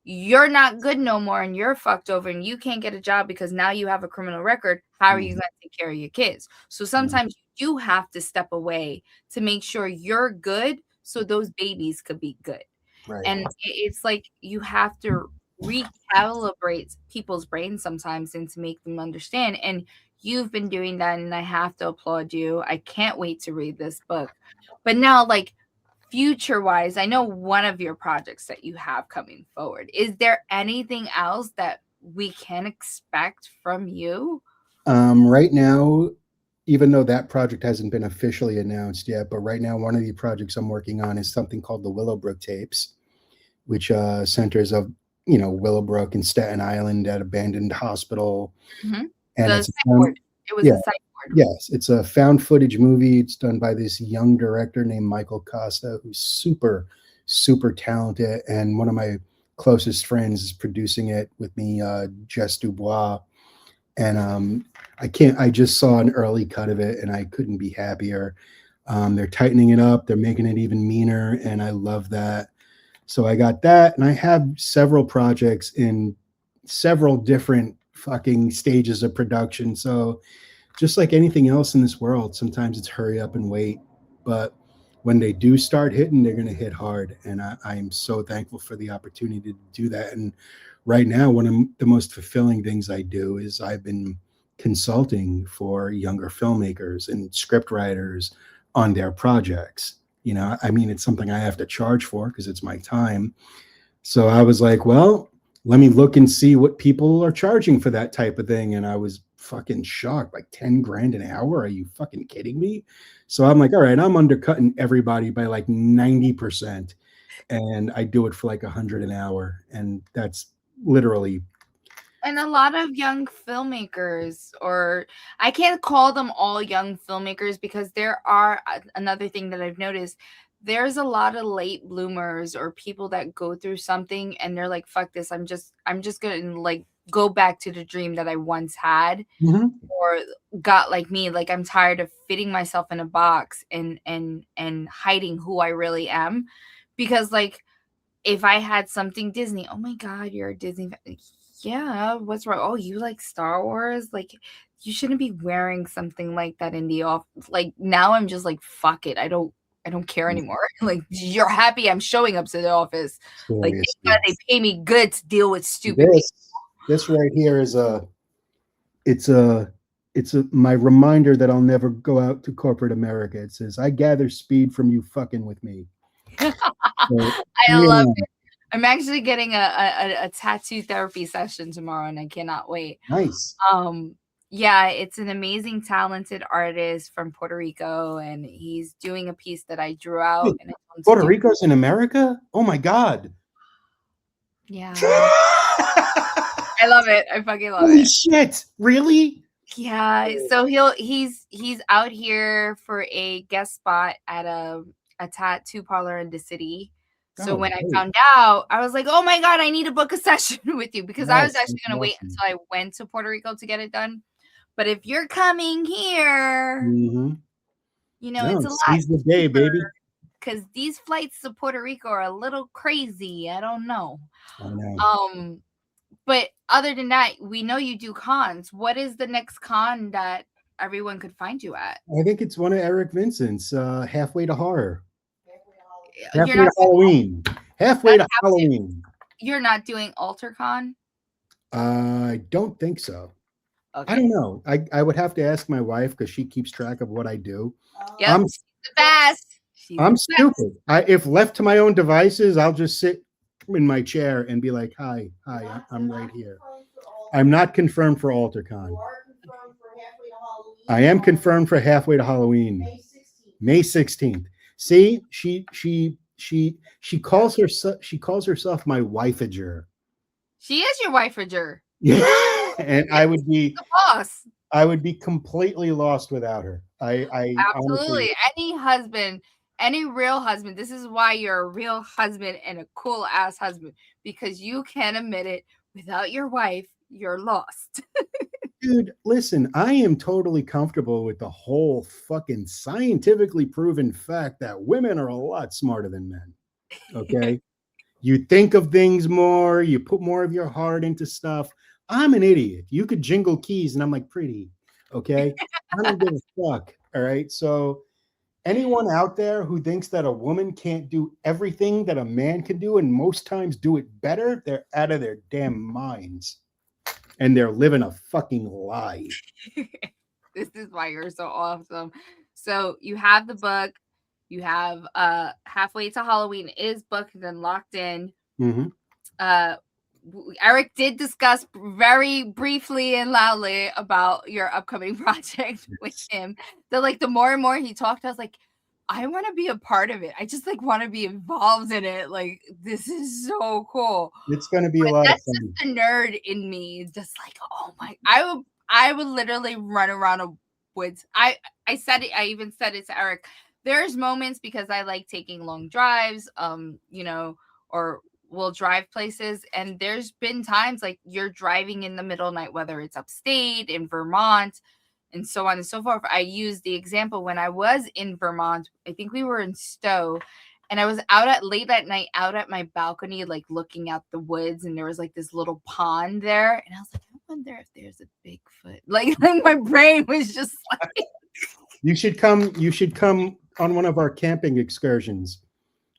you're not good no more and you're fucked over and you can't get a job because now you have a criminal record. How are you Mhm. going to take care of your kids?" So Yeah. sometimes you do have to step away to make sure you're good so those babies could be good. Right. And it's like you have to recalibrate people's brains sometimes and to make them understand. And you've been doing that, and I have to applaud you. I can't wait to read this book. But now, like, future wise, I know one of your projects that you have coming forward. Is there anything else that we can expect from you? Right now, even though that project hasn't been officially announced yet, but right now one of the projects I'm working on is something called the Willowbrook tapes, which centers of Willowbrook and Staten Island, that abandoned hospital, Mhm. and The it's psych ward. It was yeah, a psych ward. yes, it's a found footage movie. It's done by this young director named Michael Costa, who's super, super talented. And one of my closest friends is producing it with me, Jess Dubois. And I just saw an early cut of it and I couldn't be happier. They're tightening it up, they're making it even meaner. And I love that. So I got that. And I have several projects in several different fucking stages of production. So just like anything else in this world, sometimes it's hurry up and wait. But when they do start hitting, they're going to hit hard. And I am so thankful for the opportunity to do that. And right now, one of the most fulfilling things I do is I've been consulting for younger filmmakers and script writers on their projects. I mean, it's something I have to charge for because it's my time. So I was like, well, let me look and see what people are charging for that type of thing. And I was fucking shocked, like 10 grand an hour. Are you fucking kidding me? So I'm like, all right, I'm undercutting everybody by like 90%. And I do it for like 100 an hour. And that's literally And a lot of young filmmakers, or I can't call them all young filmmakers because there are another thing that I've noticed. There's a lot of late bloomers or people that go through something and they're like, fuck this. I'm just gonna like go back to the dream that I once had, Mhm. or got like me. Like I'm tired of fitting myself in a box and hiding who I really am. Because like if I had something Disney, oh my god, you're a Disney fan. Like, yeah, what's wrong? Oh, you like Star Wars? Like, you shouldn't be wearing something like that in the office. Like now, I'm just like, fuck it. I don't care anymore. Like, you're happy I'm showing up to the office. Like, thank Seriously. God they pay me good to deal with stupid people. This right here is it's a my reminder that I'll never go out to corporate America. It says, I gather speed from you fucking with me. So, I love yeah, it. I'm actually getting a tattoo therapy session tomorrow, and I cannot wait. nice. Yeah, it's an amazing, talented artist from Puerto Rico, and he's doing a piece that I drew out, Wait, and I told him to Puerto do. Rico's in America? Oh my god. Yeah, I love it. I fucking love Holy it. shit. Really? Yeah, so he's out here for a guest spot at a tattoo parlor in the city. So Oh, when I great. found out, I was like, "Oh my god, I need to book a session with you," because I was Yes, actually that's gonna wait awesome. until I went to Puerto Rico to get it done. But if you're coming here, Mm-hmm. it's No, a lot seize the day, baby. cheaper because these flights to Puerto Rico are a little crazy. I don't know. I know. Um, but other than that, we know you do cons. What is the next con that everyone could find you at? I think it's one of Eric Vincent's, Halfway to Horror. You're Halfway not to Halloween. Halfway that's to how Halloween. you're not doing AlterCon? I don't think so. I Okay. don't know. I would have to ask my wife because she keeps track of what I do. Yep. I'm She's the best. She's I'm the best. stupid. If left to my own devices, I'll just sit in my chair and be like, "Hi, I'm right here." I'm not confirmed for AlterCon. I am confirmed for Halfway to Halloween, May 16th. See, she calls herself my wifeager. She is your wifeager. Yeah, and Yes, the boss. I would be completely lost without her. I honestly, Absolutely. Any husband, any real husband, this is why you're a real husband and a cool ass husband, because you can admit it. Without your wife, you're lost. dude, listen, I am totally comfortable with the whole fucking scientifically proven fact that women are a lot smarter than men. Okay. You think of things more, you put more of your heart into stuff. I'm an idiot. You could jingle keys and I'm like, pretty. Okay. I don't give a fuck. All right. So, anyone out there who thinks that a woman can't do everything that a man can do and most times do it better, they're out of their damn minds and they're living a fucking lie. This is why you're so awesome. So you have the book, you have Halfway to Halloween is booked and locked in. Mm-hmm. Eric did discuss very briefly and loudly about your upcoming project with him. That like the more and more he talked, I was like, I want to be a part of it. I just like want to be involved in it. Like this is so cool. It's going to be a But lot of that's fun. just the nerd in me. Just like, oh my, I would literally run around a woods. I said it. I even said it to Eric. There's moments because I like taking long drives. Or we'll drive places, and there's been times like you're driving in the middle of the night, whether it's upstate in Vermont and so on and so forth. I use the example when I was in Vermont. I think we were in Stowe, and I was out at late at night, out at my balcony, like looking at the woods, and there was like this little pond there, and I was like, I wonder if there's a Bigfoot. Like my brain was just like, You should come. You should come on one of our camping excursions.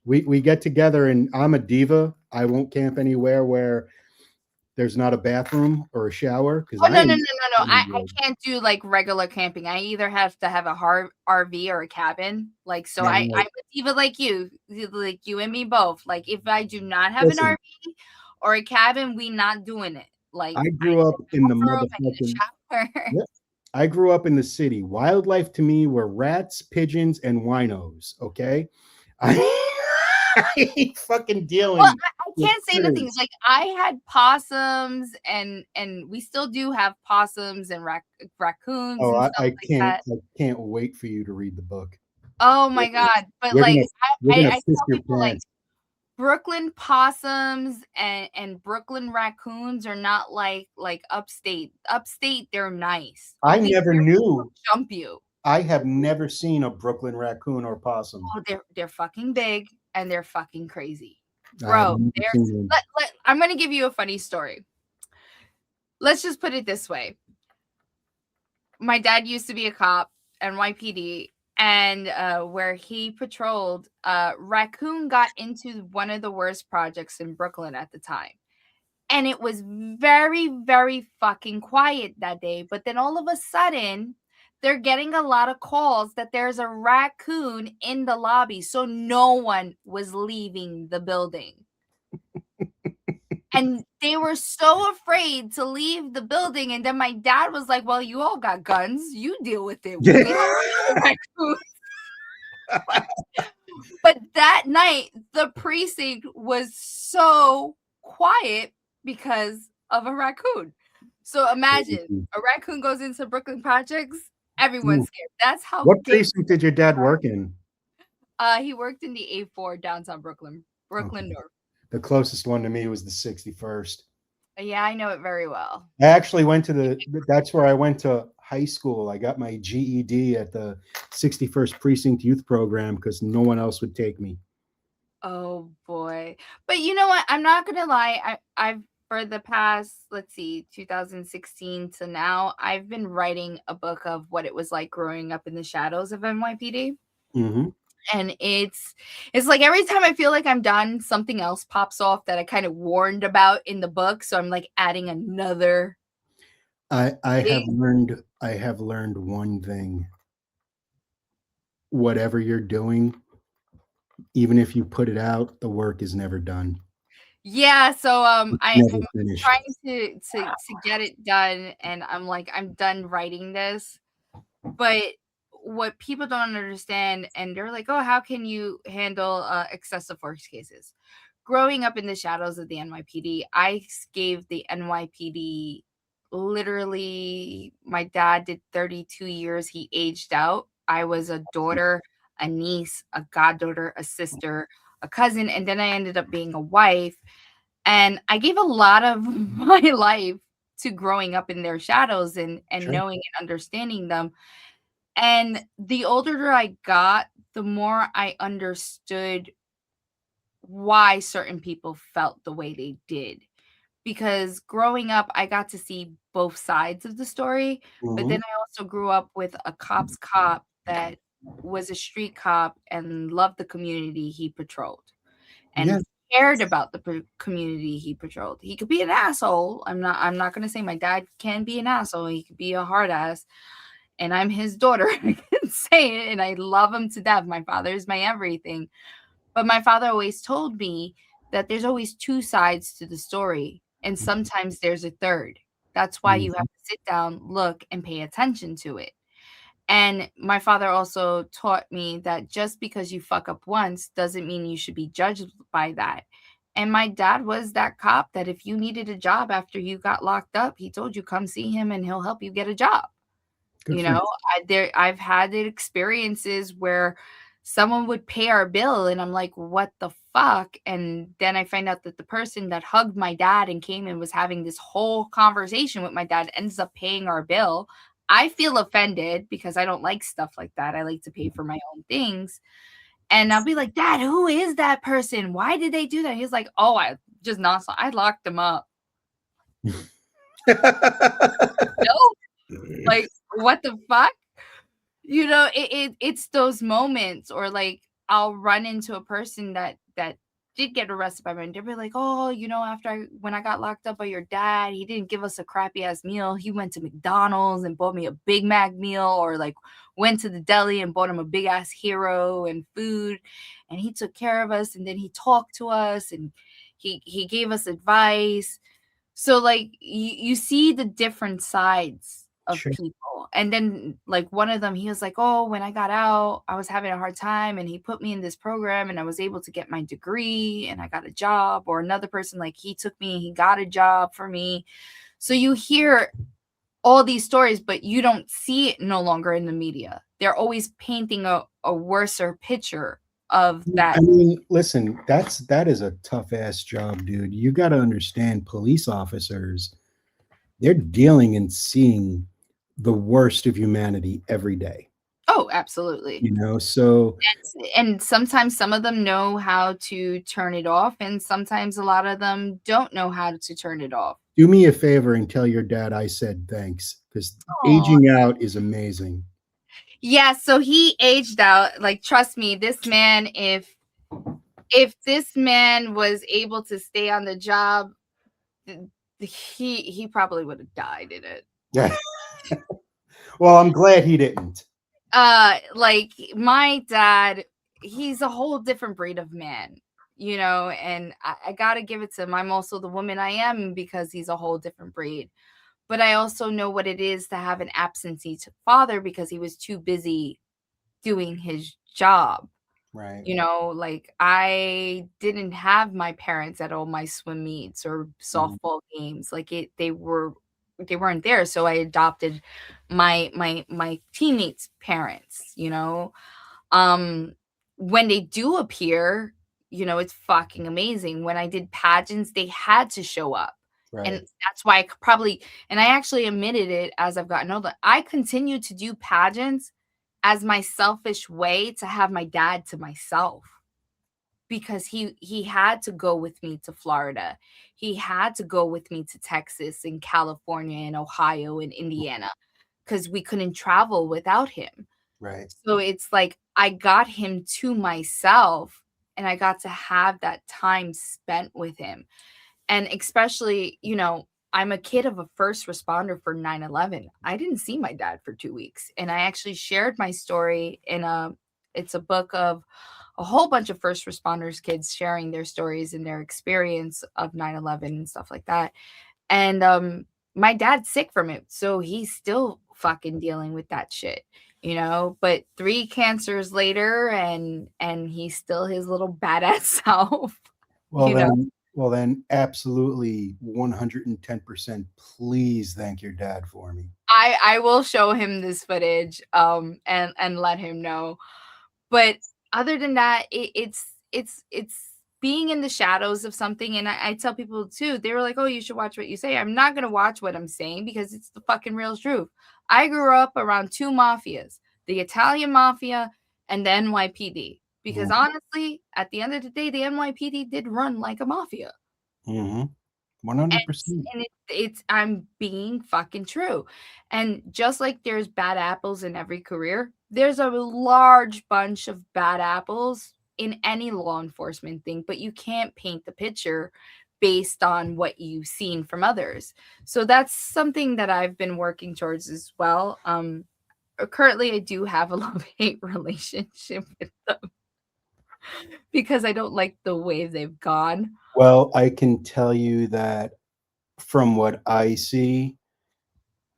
We get together, and I'm a diva. I won't camp anywhere where there's not a bathroom or a shower because oh I no, no, no, am. no, no. I can't do like regular camping. I either have to have a hard RV or a cabin. Like so, I'm No, a diva like like you and me both. Like if I do not have an listen, RV or a cabin, we not doing it. Like I I grew up in the bathroom, I need a motherfucking. shower. Yep. I grew up in the city. Wildlife to me were rats, pigeons, and winos. Okay, I I ain't fucking dealing. Well, I with can't say nothing. critters. Like I had possums, and we still do have possums and raccoons Oh, and stuff like that. I can't wait for you to read the book. Oh my god! But You're like gonna you're gonna I piss tell your people like pants. Brooklyn possums and Brooklyn raccoons are not like upstate. Upstate, they're nice. I Only never here people knew. jump you. I have never seen a Brooklyn raccoon or possum. Oh, they're fucking big and they're fucking crazy. I have Bro, never they're seen them. I'm gonna give you a funny story. Let's just put it this way. My dad used to be a cop, NYPD, and where he patrolled, raccoon got into one of the worst projects in Brooklyn at the time. And it was very, very fucking quiet that day. But then all of a sudden, they're getting a lot of calls that there's a raccoon in the lobby. So no one was leaving the building. And they were so afraid to leave the building. And then my dad was like, well, you all got guns. You deal with it. We don't need raccoons. But that night, the precinct was so quiet because of a raccoon. So imagine a raccoon goes into Brooklyn Projects, everyone's scared. That's how What big. precinct did your dad work in? He worked in the A4 downtown Brooklyn, Brooklyn Okay. North. The closest one to me was the 61st. Yeah, I know it very well. I actually went to that's where I went to high school. I got my GED at the 61st Precinct Youth Program because no one else would take me. Oh boy. But you know what? I'm not gonna lie. I've for the past, let's see, 2016 to now, I've been writing a book of what it was like growing up in the shadows of NYPD. Mm-hmm. And it's like every time I feel like I'm done, something else pops off that I kind of warned about in the book. So I'm like adding another. I have learned one thing. Whatever you're doing, even if you put it out, the work is never done. Yeah, so I'm Never finished. trying to get it done, and I'm like, I'm done writing this. But what people don't understand, and they're like, oh, how can you handle excessive force cases? Growing up in the shadows of the NYPD, I gave the NYPD literally, my dad did 32 years. He aged out. I was a daughter, a niece, a goddaughter, a sister, a cousin, and then I ended up being a wife. And I gave a lot of my life to growing up in their shadows and Sure. knowing and understanding them. And the older I got, the more I understood why certain people felt the way they did. Because growing up, I got to see both sides of the story. But then I also grew up with a cop's cop that was a street cop and loved the community he patrolled and cared about the community he patrolled. He could be an asshole. I'm not going to say my dad can be an asshole. He could be a hard ass. And I'm his daughter. I can say it, and I love him to death. My father is my everything. But my father always told me that there's always two sides to the story, and sometimes there's a third. That's why you have to sit down, look, and pay attention to it. And my father also taught me that just because you fuck up once doesn't mean you should be judged by that. And my dad was that cop that if you needed a job after you got locked up, he told you come see him and he'll help you get a job. Good You for know, I've had experiences where someone would pay our bill and I'm like, what the fuck? And then I find out that the person that hugged my dad and came and was having this whole conversation with my dad ends up paying our bill. I feel offended because I don't like stuff like that. I like to pay for my own things. And I'll be like, Dad, who is that person? Why did they do that? He's like, oh, I just not. I locked them up. No, like what the fuck? You know, it's those moments, or like I'll run into a person that did get arrested by me, and they'll be like, oh, you know, when I got locked up by your dad, he didn't give us a crappy ass meal. He went to McDonald's and bought me a Big Mac meal, or like went to the deli and bought him a big ass hero and food, and he took care of us, and then he talked to us and he gave us advice. So like you see the different sides of Sure. people. And then like one of them, he was like, "Oh, when I got out, I was having a hard time and he put me in this program and I was able to get my degree and I got a job." Or another person, like he took me, he got a job for me. So you hear all these stories, but you don't see it no longer in the media. They're always painting a worser picture of I that. mean, listen, that is a tough ass job, dude. You got to understand police officers, they're dealing and seeing the worst of humanity every day, Oh, absolutely. you know? So, And sometimes some of them know how to turn it off, and sometimes a lot of them don't know how to turn it off. do me a favor and tell your dad I said thanks because Aw. aging out is amazing. Yeah, so he aged out. Like, trust me, this man, if this man was able to stay on the job, he probably would have died in it. Yeah. Well, I'm glad he didn't. Like my dad, he's a whole different breed of man, and I gotta give it to him. I'm also the woman I am because he's a whole different breed. But I also know what it is to have an absentee father because he was too busy doing his job. Right. Like I didn't have my parents at all my swim meets or Mhm. softball games. Like they weren't there. So I adopted my teammates' parents. Um when they do appear, it's fucking amazing. When I did pageants, they had to show up. And Right. that's why and I actually admitted it as I've gotten older. I continue to do pageants as my selfish way to have my dad to myself because he had to go with me to Florida. He had to go with me to Texas and California and Ohio and Indiana because we couldn't travel without him. Right. So it's like I got him to myself and I got to have that time spent with him. And especially, I'm a kid of a first responder for 9/11. I didn't see my dad for 2 weeks, and I actually shared my story in it's a book of a whole bunch of first responders kids sharing their stories and their experience of 9/11 and stuff like that. And my dad's sick from it, so he's still fucking dealing with that shit. But 3 cancers later and he's still his little badass self, Well you know. then, well then, absolutely 110%. Please thank your dad for me. I will show him this footage, and let him know. But other than that, it's being in the shadows of something, and I tell people too, they were like, "Oh, you should watch what you say." I'm not gonna watch what I'm saying because it's the fucking real truth. I grew up around 2 mafias, the Italian mafia and the NYPD, because honestly, at the end of the day, the NYPD did run like a mafia. Mm-hmm. And 100%. it's I'm being fucking true. And just like there's bad apples in every career, there's a large bunch of bad apples in any law enforcement thing, but you can't paint the picture based on what you've seen from others. So that's something that I've been working towards as well. Currently I do have a love-hate relationship with them because I don't like the way they've gone. Well, I can tell you that from what I see,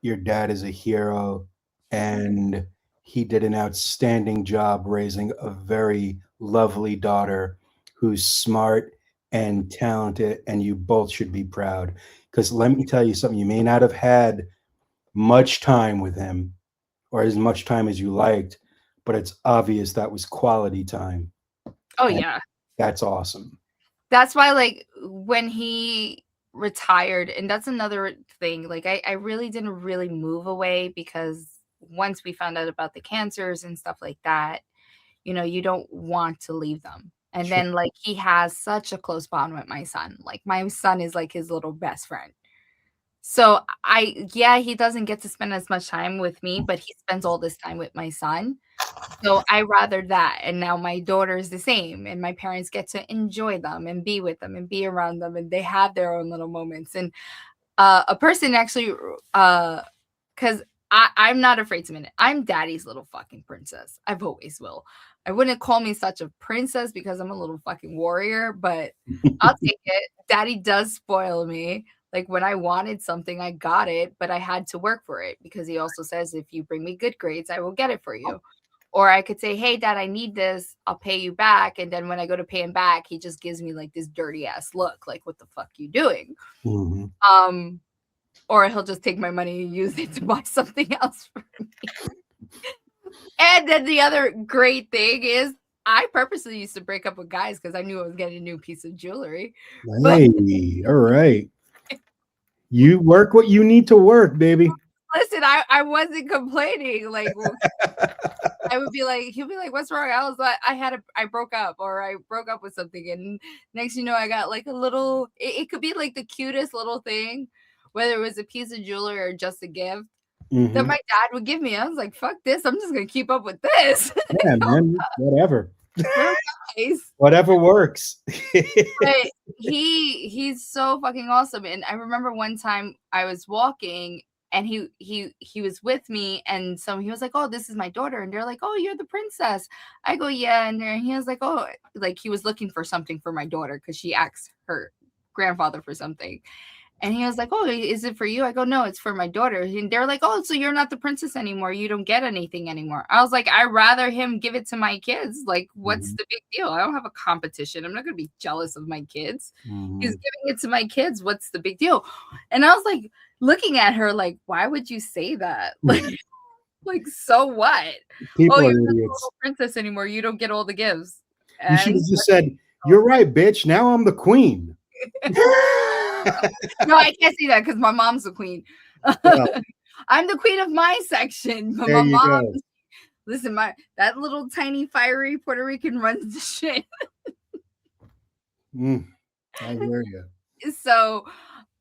your dad is a hero and he did an outstanding job raising a very lovely daughter who's smart and talented, and you both should be proud. Because let me tell you something, you may not have had much time with him or as much time as you liked, but it's obvious that was quality time. Oh And yeah. that's awesome. That's why, like, when he retired, and that's another thing, like, I really didn't really move away because once we found out about the cancers and stuff like that, you don't want to leave them. And Sure. then, like, he has such a close bond with my son. Like, my son is like his little best friend. So yeah, he doesn't get to spend as much time with me, but he spends all this time with my son. So I rather that, and now my daughter is the same, and my parents get to enjoy them and be with them and be around them, and they have their own little moments. And a person actually, because I'm not afraid to admit it, I'm daddy's little fucking princess. I've always will. I wouldn't call me such a princess because I'm a little fucking warrior, but I'll take it. Daddy does spoil me. Like when I wanted something, I got it, but I had to work for it because he also says, if you bring me good grades, I will get it for you. Or I could say, hey, Dad, I need this. I'll pay you back. And then when I go to pay him back, he just gives me like this dirty ass look, like, what the fuck you doing? Mhm. Or he'll just take my money and use it to buy something else for me. And then the other great thing is I purposely used to break up with guys because I knew I was getting a new piece of jewelry. But Hey, all right. You work what you need to work, baby. listen, I wasn't complaining. Like I would be like, he'll be like, what's wrong? I was like, I broke up, or I broke up with something. And next, I got like a little, it could be like the cutest little thing, whether it was a piece of jewelry or just a gift that Mhm. my dad would give me. I was like, fuck this. I'm just going to keep up with this. Yeah, man. Whatever. Nice. Whatever works. But he's so fucking awesome. And I remember one time I was walking and he was with me, and so he was like, oh, this is my daughter, and they're like, oh, you're the princess. I go, yeah. And then he was like, oh, like he was looking for something for my daughter because she asked her grandfather for something. And he was like, oh, is it for you? I go, no, it's for my daughter. And they're like, oh, so you're not the princess anymore. You don't get anything anymore. I was like, I'd rather him give it to my kids. Like, what's Mhm. the big deal? I don't have a competition. I'm not going to be jealous of my kids. He's Mhm. giving it to my kids. What's the big deal? And I was like, looking at her like, why would you say that? Like so what? People Oh, are you're not the idiots. little princess anymore. You don't get all the gifts. You should And have just said, you're right, bitch. Now I'm the queen. no, I can't say that because my mom's the queen. Well, I'm the queen of my section, but there my you mom, go. listen, that little tiny fiery Puerto Rican runs the shit. I hear you. So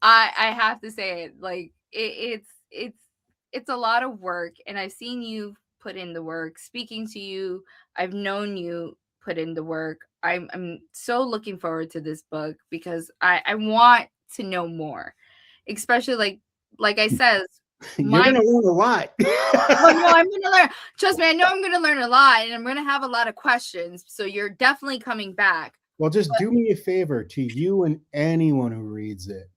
I have to say it, like it's a lot of work, and I've seen you put in the work. Speaking to you, I've known you put in the work. I'm so looking forward to this book because I want to know more, especially like I said, You're gonna learn a lot. oh no, I'm gonna learn. Trust me, I know I'm gonna learn a lot, and I'm gonna have a lot of questions. So you're definitely coming back. Well, just do me a favor, to you and anyone who reads it.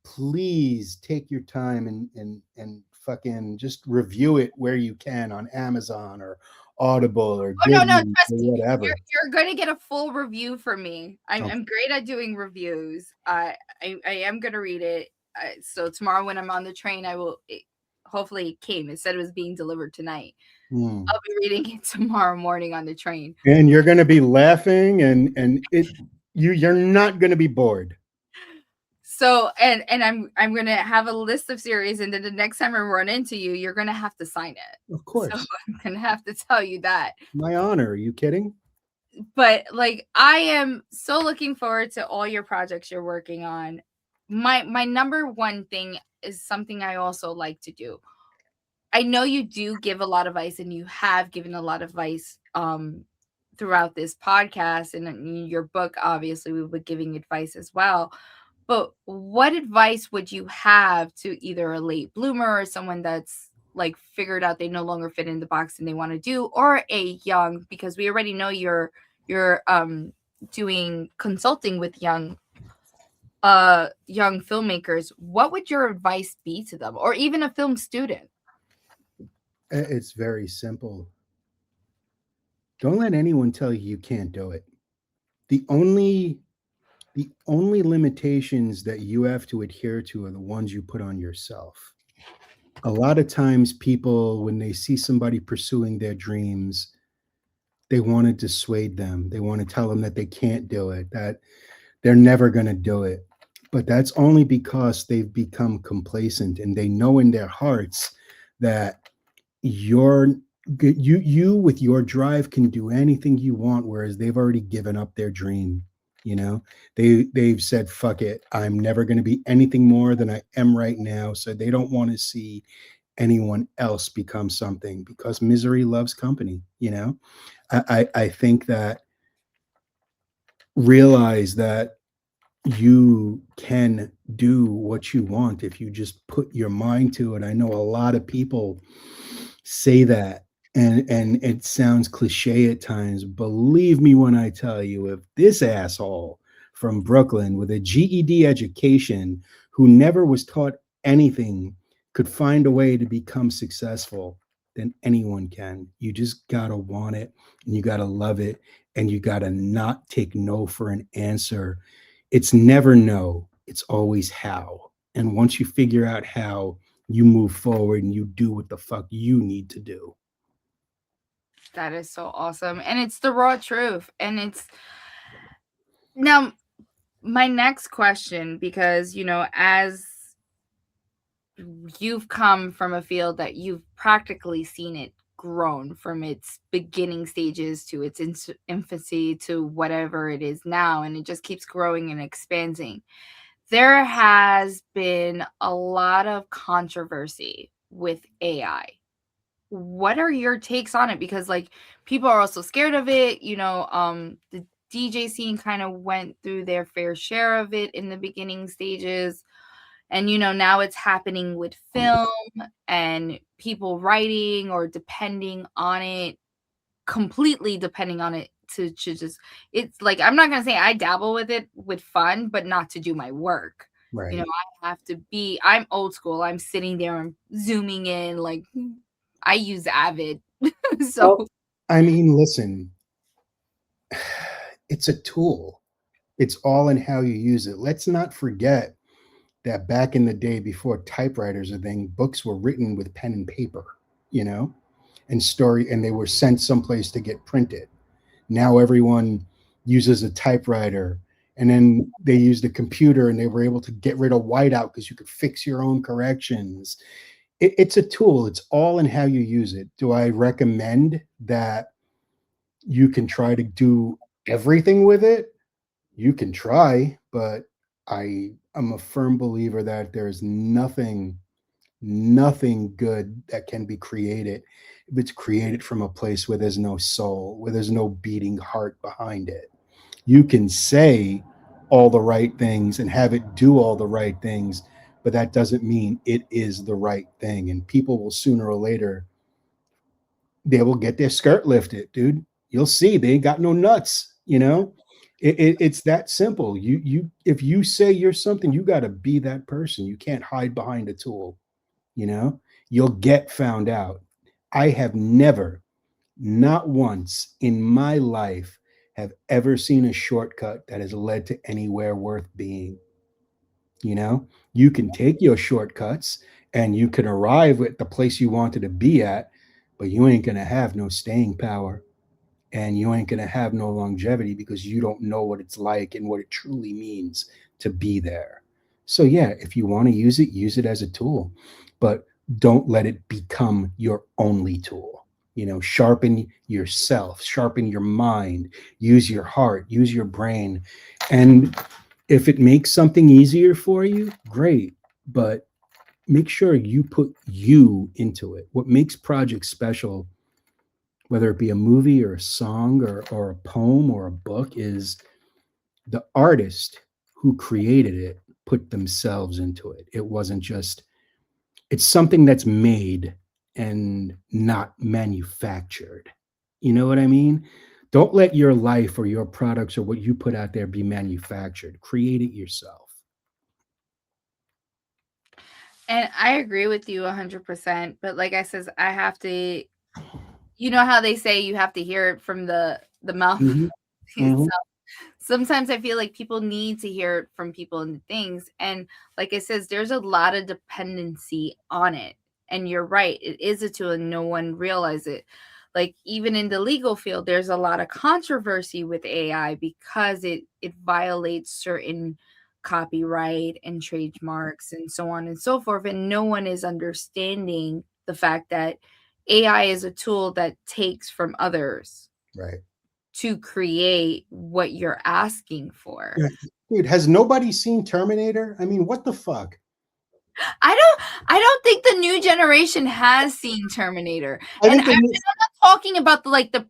Please take your time and fucking just review it where you can on Amazon or Audible or Oh no, Goodreads trust or me. whatever. You're gonna get a full review from me. I'm, Okay. I'm great at doing reviews. I am gonna read it. So tomorrow when I'm on the train, I will. Hopefully it came. It said it was being delivered tonight. Hmm. I'll be reading it tomorrow morning on the train. And you're gonna be laughing and you're not gonna be bored. So and I'm gonna have a list of series, and then the next time I run into you, you're gonna have to sign it. Of So course. I'm gonna have to tell you that. My honor. Are you kidding? But like I am so looking forward to all your projects you're working on. My number one thing is something I also like to do. I know you do give a lot of advice, and you have given a lot of advice throughout this podcast, and in your book obviously we were giving advice as well. But what advice would you have to either a late bloomer or someone that's like figured out they no longer fit in the box and they want to do, or a young, because we already know you're doing consulting with young filmmakers. What would your advice be to them, or even a film student? It's very simple. Don't let anyone tell you you can't do it. The only limitations that you have to adhere to are the ones you put on yourself. A lot of times people, when they see somebody pursuing their dreams, they want to dissuade them. They want to tell them that they can't do it, that they're never going to do it. But that's only because they've become complacent and they know in their hearts that you with your drive can do anything you want, whereas they've already given up their dream. They've said, fuck it, I'm never going to be anything more than I am right now. So they don't want to see anyone else become something, because misery loves company. I think that, realize that you can do what you want if you just put your mind to it. I know a lot of people say that, and it sounds cliche at times. Believe me when I tell you, if this asshole from Brooklyn with a GED education who never was taught anything could find a way to become successful, then anyone can. You just gotta want it, and you gotta love it, and you gotta not take no for an answer. It's never no, it's always how. And once you figure out how, you move forward and you do what the fuck you need to do. That is so awesome. And it's the raw truth. And it's now my next question, because, as you've come from a field that you've practically seen it grown from its beginning stages to its infancy to whatever it is now, and it just keeps growing and expanding. There has been a lot of controversy with AI. What are your takes on it? Because like people are also scared of it. The DJ scene kind of went through their fair share of it in the beginning stages. And now it's happening with film and people writing or completely depending on it to just, it's like, I'm not gonna say I dabble with it with fun, but not to do my work. Right. I'm old school. I'm sitting there and zooming in, like I use Avid. So Well, I mean, listen, it's a tool. It's all in how you use it. Let's not forget that back in the day before typewriters and thing, books were written with pen and paper, you know, and they were sent someplace to get printed. Now everyone uses a typewriter, and then they used a computer and they were able to get rid of whiteout because you could fix your own corrections. It's a tool. It's all in how you use it. Do I recommend that you can try to do everything with it? You can try, but I am a firm believer that there's nothing good that can be created if it's created from a place where there's no soul, where there's no beating heart behind it. You can say all the right things and have it do all the right things, but that doesn't mean it is the right thing. And people will sooner or later, they will get their skirt lifted, dude. You'll see they ain't got no nuts, you know? It's that simple. If you say you're something, you got to be that person. You can't hide behind a tool, you know? You'll get found out. I have never, not once in my life, have ever seen a shortcut that has led to anywhere worth being. You know, you can take your shortcuts and you can arrive at the place you wanted to be at, but you ain't going to have no staying power, and you ain't going to have no longevity because you don't know what it's like and what it truly means to be there. So, yeah, if you want to use it as a tool, but don't let it become your only tool. You know, sharpen yourself, sharpen your mind, use your heart, use your brain. And if it makes something easier for you, great. But make sure you put you into it. What makes projects special, whether it be a movie or a song or a poem or a book, is the artist who created it put themselves into it. It wasn't just, it's something that's made and not manufactured. You know what I mean? Don't let your life or your products or what you put out there be manufactured. Create it yourself. And I agree with you 100%. But like I says, I have to, you know how they say you have to hear it from the mouth Mhm. Mhm. itself. Sometimes I feel like people need to hear it from people and things. And like it says, there's a lot of dependency on it. And you're right, it is a tool and no one realizes it. Like even in the legal field, there's a lot of controversy with AI because it violates certain copyright and trademarks and so on and so forth. And no one is understanding the fact that AI is a tool that takes from others Right. to create what you're asking for. Yeah. Dude, has nobody seen Terminator? I mean, what the fuck? I don't think the new generation has seen Terminator. I And think the I'm new, not talking about the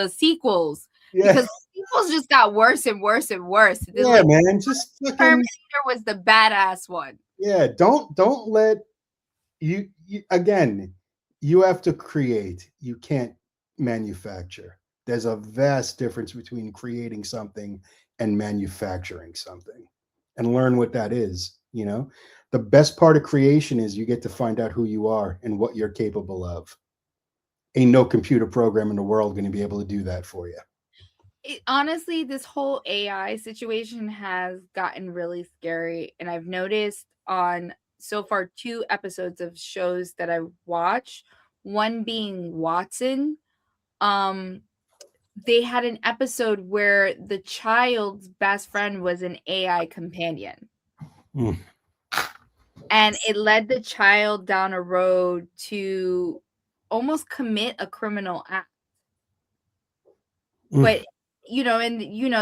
sequels, yeah, because the sequels just got worse and worse and worse. yeah, man, just fucking, Terminator was the badass one. yeah. Don't let you again. You have to create. You can't manufacture. There's a vast difference between creating something and manufacturing something. and learn what that is. The best part of creation is you get to find out who you are and what you're capable of. Ain't no computer program in the world going to be able to do that for you. Honestly, this whole AI situation has gotten really scary, and I've noticed on so far 2 episodes of shows that I've watched, one being Watson. um they had an episode where the child's best friend was an AI companion. Mm. And it led the child down a road to almost commit a criminal act. Mm. But,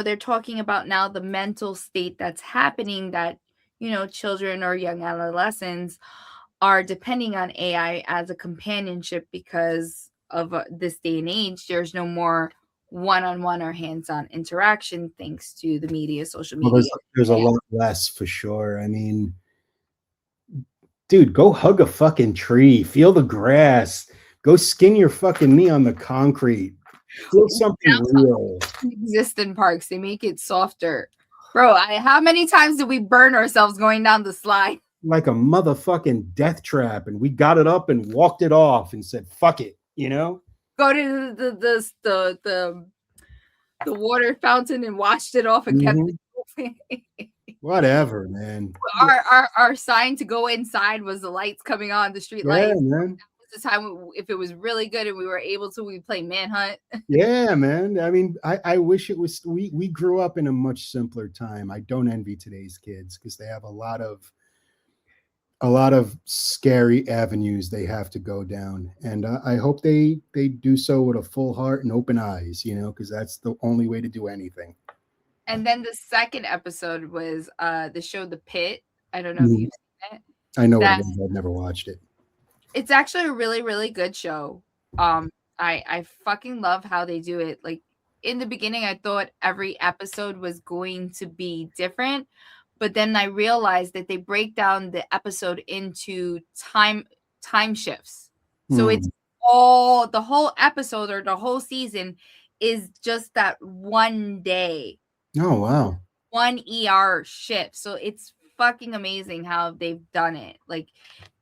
they're talking about now the mental state that's happening, that, children or young adolescents are depending on AI as a companionship because of this day and age. There's no more one-on-one or hands-on interaction thanks to the media, social Well, media. there's a lot less for sure. I mean, dude, go hug a fucking tree, feel the grass, go skin your fucking knee on the concrete, feel something real. Exist in parks. They make it softer. Bro, how many times did we burn ourselves going down the slide? Like a motherfucking death trap, and we got it up and walked it off and said, fuck it, Go to the water fountain and washed it off and kept it. Whatever, man. Our sign to go inside was the lights coming on, the street lights. Man. That was the time if it was really good and we were able to, we'd play Manhunt. Yeah, man. I mean, I wish it was, we grew up in a much simpler time. I don't envy today's kids because they have a lot of scary avenues they have to go down, and I hope they do so with a full heart and open eyes, because that's the only way to do anything. And then the second episode was the show The Pit. I don't know if you've seen it. I know it is. I've never watched it. It's actually a really, really good show. I fucking love how they do it. Like, in the beginning, I thought every episode was going to be different, but then I realized that they break down the episode into time shifts. So it's all, the whole episode or the whole season is just that one day. Oh, wow. One ER shift. So it's fucking amazing how they've done it. Like,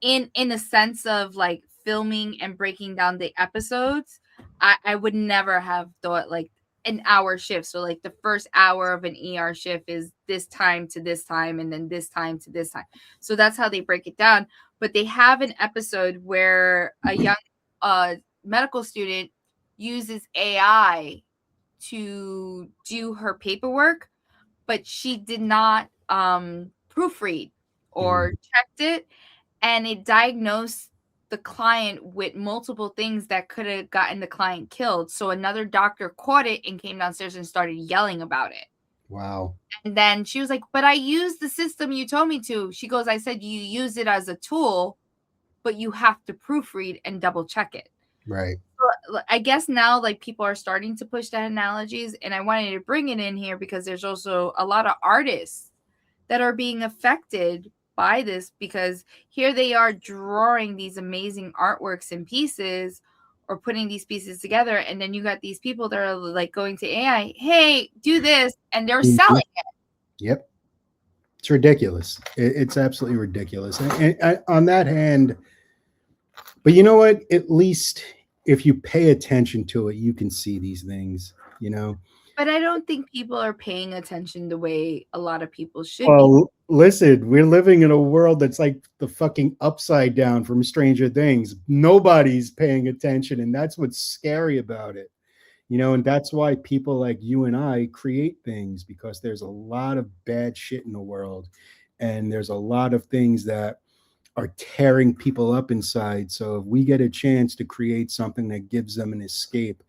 in the sense of like filming and breaking down the episodes, I would never have thought like an hour shift. So like the first hour of an ER shift is this time to this time, and then this time to this time. So that's how they break it down. But they have an episode where a young medical student uses AI to do her paperwork, but she did not proofread or checked it, and it diagnosed the client with multiple things that could have gotten the client killed. So another doctor caught it and came downstairs and started yelling about it. Wow. And then she was like, but I used the system you told me to. She goes, I said you use it as a tool, but you have to proofread and double check it. Right. So I guess now like people are starting to push that analogies, and I wanted to bring it in here because there's also a lot of artists that are being affected by this, because here they are drawing these amazing artworks and pieces or putting these pieces together, and then you got these people that are like going to AI, hey, do this, and they're selling it. Yep. It's ridiculous. It's absolutely ridiculous. And on that hand, but you know what? At least if you pay attention to it, you can see these things, But I don't think people are paying attention the way a lot of people should. Well, listen, we're living in a world that's like the fucking upside down from Stranger Things. Nobody's paying attention, and that's what's scary about it. And that's why people like you and I create things, because there's a lot of bad shit in the world, and there's a lot of things that are tearing people up inside. So if we get a chance to create something that gives them an escape,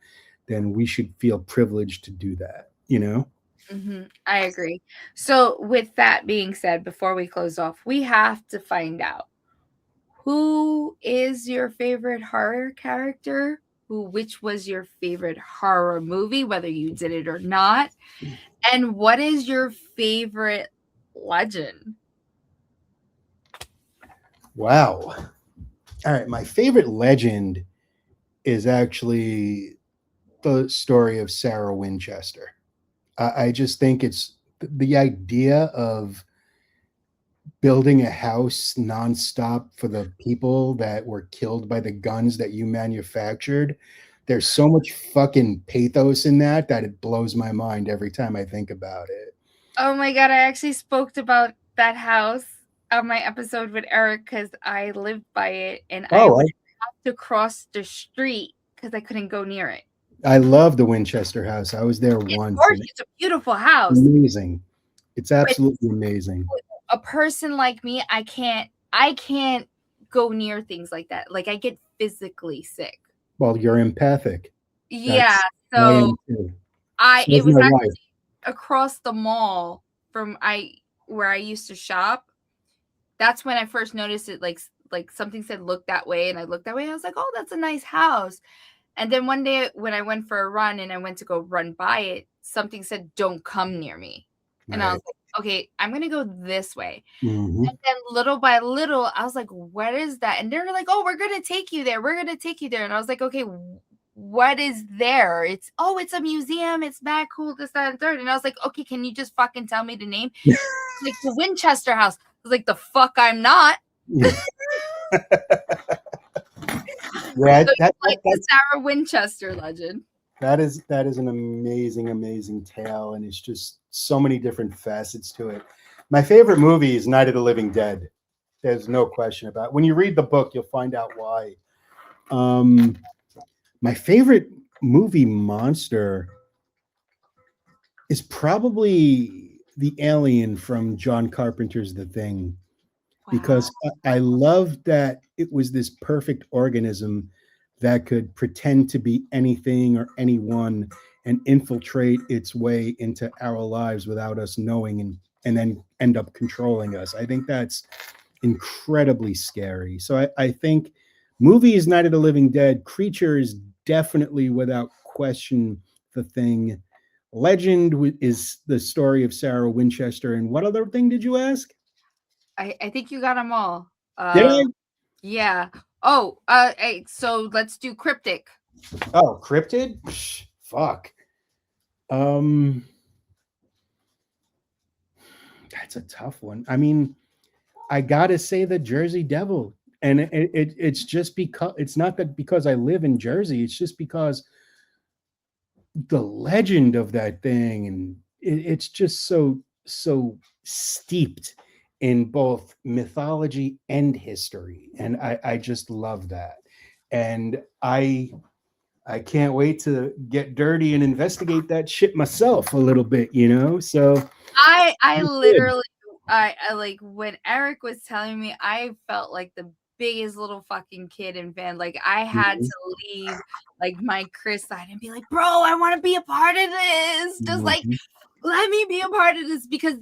then we should feel privileged to do that, I agree. So with that being said, before we close off, we have to find out, who is your favorite horror character? Which was your favorite horror movie, whether you did it or not? And what is your favorite legend? Wow. All right. My favorite legend is actually the story of Sarah Winchester. I just think it's the idea of building a house nonstop for the people that were killed by the guns that you manufactured. There's so much fucking pathos in that it blows my mind every time I think about it. Oh my God, I actually spoke about that house on my episode with Eric because I lived by it and I would have to cross the street because I couldn't go near it. I love the Winchester house. I was there once. It's a beautiful house. Amazing. It's absolutely amazing. A person like me, I can't go near things like that. Like I get physically sick. Well, you're empathic. Yeah. So it was actually across the mall from where I used to shop. That's when I first noticed it. Like something said, look that way. And I looked that way. I was like, oh, that's a nice house. And then one day when I went for a run and I went to go run by it, something said, don't come near me. And I was like, okay, I'm going to go this way. Mm-hmm. And then little by little, I was like, what is that? And they're like, oh, we're going to take you there. We're going to take you there. And I was like, okay, what is there? It's a museum. It's mad cool, this, that, and third. And I was like, okay, can you just fucking tell me the name? Like the Winchester house. I was like, the fuck I'm not. Yeah, so like the Sarah Winchester legend. That is an amazing tale, and it's just so many different facets to it. My favorite movie is Night of the Living Dead. There's no question about it. When you read the book, you'll find out why. My favorite movie monster is probably the alien from John Carpenter's The Thing. Because I loved that it was this perfect organism that could pretend to be anything or anyone and infiltrate its way into our lives without us knowing and then end up controlling us. I think that's incredibly scary. So I think movie is Night of the Living Dead. Creature is definitely without question The Thing. Legend is the story of Sarah Winchester. And what other thing did you ask? I think you got them all. Did I? Yeah. Oh, hey, so let's do cryptic. Oh, cryptid? Fuck. That's a tough one. I mean, I gotta say the Jersey Devil, and it's just because it's not that because I live in Jersey. It's just because the legend of that thing, and it's just so steeped in both mythology and history. And I just love that. And I can't wait to get dirty and investigate that shit myself a little bit, you know? So I literally, I like when Eric was telling me, I felt like the biggest little fucking kid in van. Like I had to leave like my Chris side and be like, bro, I want to be a part of this. Just like, let me be a part of this, because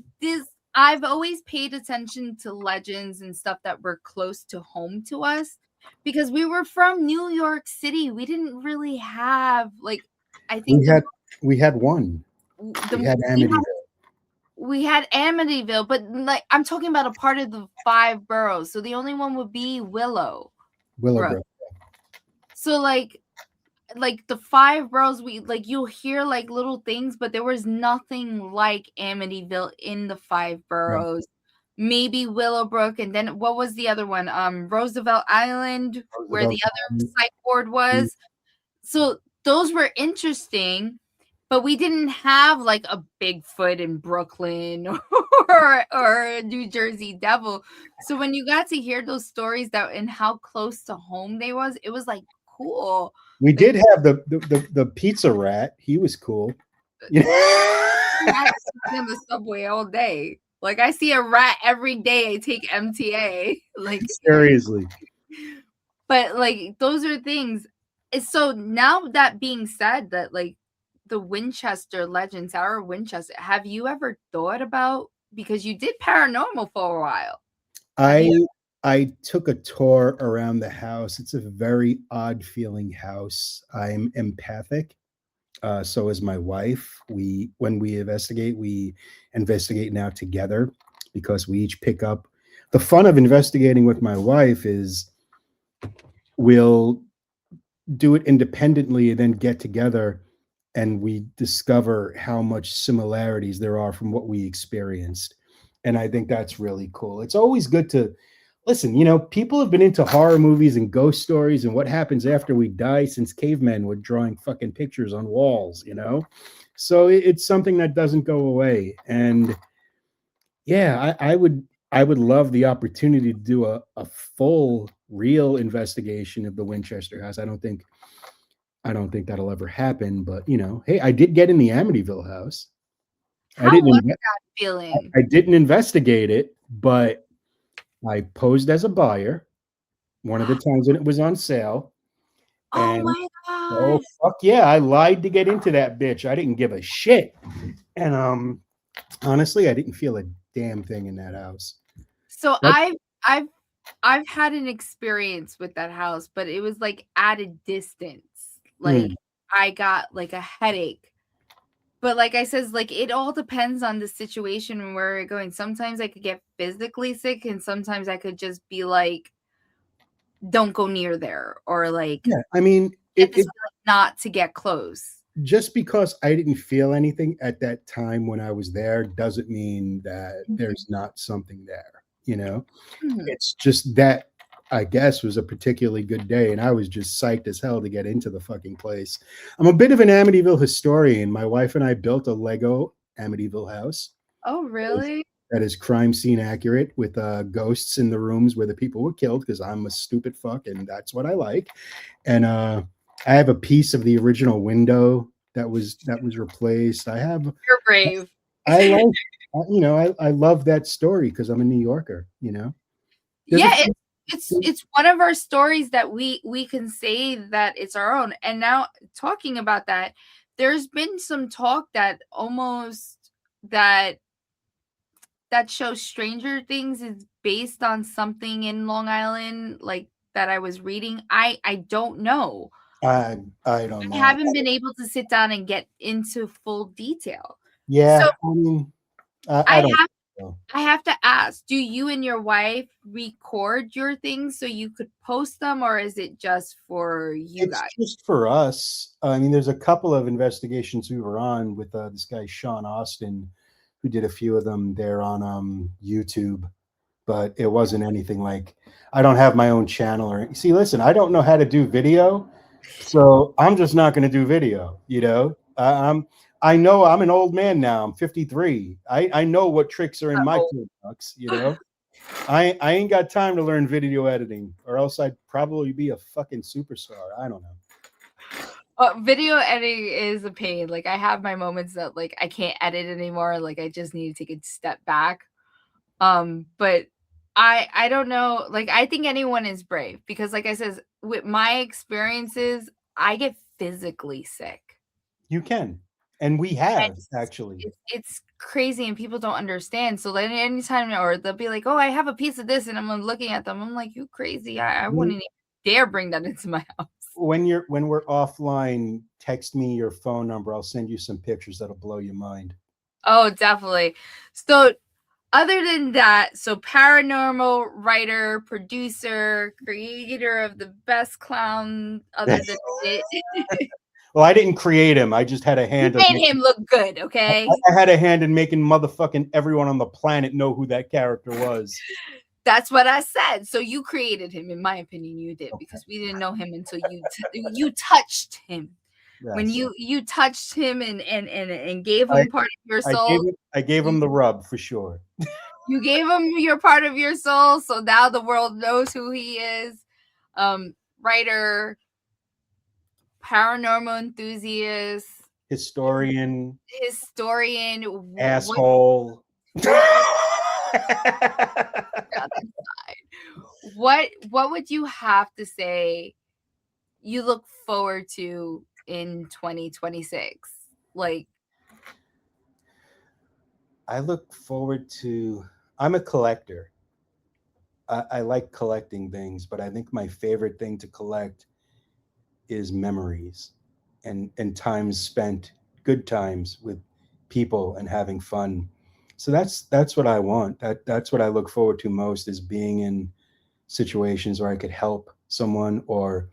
I've always paid attention to legends and stuff that were close to home to us, because we were from New York City. We didn't really have I think we had one. We had Amityville. We had Amityville, but like I'm talking about a part of the 5 boroughs. So the only one would be Willowbrook. So like the 5 boroughs, we you'll hear like little things, but there was nothing like Amityville in the 5 boroughs. Right. Maybe Willowbrook, and then what was the other one? Roosevelt Island, where the other psych ward was. Mm-hmm. So those were interesting, but we didn't have like a Bigfoot in Brooklyn or a New Jersey Devil. So when you got to hear those stories and how close to home they was, it was like cool. We did have the pizza rat. He was cool. I in the subway all day. Like I see a rat every day. I take MTA. Like seriously. But like those are things. So now that being said, that like the Winchester legend, Sarah Winchester, have you ever thought about, because you did paranormal for a while? I took a tour around the house. It's a very odd feeling house. I'm empathic. So is my wife. When we investigate now together, because we each pick up. The fun of investigating with my wife is we'll do it independently and then get together, and we discover how much similarities there are from what we experienced. And I think that's really cool. It's always good to listen, you know, people have been into horror movies and ghost stories and what happens after we die since cavemen were drawing fucking pictures on walls, you know? So it's something that doesn't go away. And yeah, I would love the opportunity to do a full real investigation of the Winchester house. I don't think that'll ever happen, but you know, hey, I did get in the Amityville house. I How was didn't inve- that feeling? I didn't investigate it, but I posed as a buyer one of the times when it was on sale. Oh And my oh god. fuck yeah, I lied to get into that bitch. I didn't give a shit. And honestly, I didn't feel a damn thing in that house. So That I've I've had an experience with that house, but it was like at a distance. Like mm, I got like a headache. But like I says, like it all depends on the situation and where we're going. Sometimes I could get physically sick, and sometimes I could just be like, don't go near there, or like yeah, I mean, get it, this it feeling not to get close. just because I didn't feel anything at that time when I was there doesn't mean that there's not something there, you know? Mhm. It's just that I guess was a particularly good day, and I was just psyched as hell to get into the fucking place. I'm a bit of an Amityville historian. My wife and I built a Lego Amityville house Oh, really? that is crime scene accurate with ghosts in the rooms where the people were killed because I'm a stupid fuck and that's what I like. And I have a piece of the original window that was replaced. You're brave. I like I love that story because I'm a New Yorker. You know, there's a Yeah, it's one of our stories that we can say that it's our own. And now talking about that, there's been some talk that almost that that show Stranger Things is based on something in Long Island, like that I was reading. I don't know. I don't I know. haven't been able to sit down and get into full detail. So Yeah, I mean, I I don't have know. I have to ask, do you and your wife record your things so you could post them, or is it just for you It's guys? just for us. I mean, there's a couple of investigations we were on with this guy Sean Austin, who did a few of them there on YouTube, but it wasn't anything like. I don't have my own channel or see. Listen, I don't know how to do video, so I'm just not going to do video. You know, I know I'm an old man now. I'm 53. I know what tricks are in my Oh. toolbox. You know. I ain't got time to learn video editing, or else I'd probably be a fucking superstar. I don't know. Video editing is a pain. Like I have my moments that like I can't edit anymore. Like I just need to take a step back. But I don't know. Like I think anyone is brave because like I says, with my experiences, I get physically sick. You can, and we And have actually. it's crazy and people don't understand. So then anytime or they'll be like, "Oh, I have a piece of this," and I'm looking at them, I'm like, "You crazy? I When wouldn't even dare bring that into my house." when we're offline, text me your phone number. I'll send you some pictures that'll blow your mind. Oh, definitely. So other than that, so paranormal writer, producer, creator of the best clown other than it. Well, I didn't create him. I just had a You hand of made making, him look good, okay? I had a hand in making motherfucking everyone on the planet know who that character was. That's what I said. So you created him, in my opinion, you did Okay. because we didn't know him until you touched him. When Yes. you touched him and gave I, him part of your soul, I gave him you the rub for sure. you gave him your part of your soul, so now the world knows who he is. Writer, paranormal enthusiast, Historian, historian. asshole. What would you have to say you look forward to in 2026? Like, I look forward to. I'm a collector. I like collecting things, but I think my favorite thing to collect is memories and times spent, good times with people and having fun. So that's what I want. That's what I look forward to most is being in situations where I could help someone or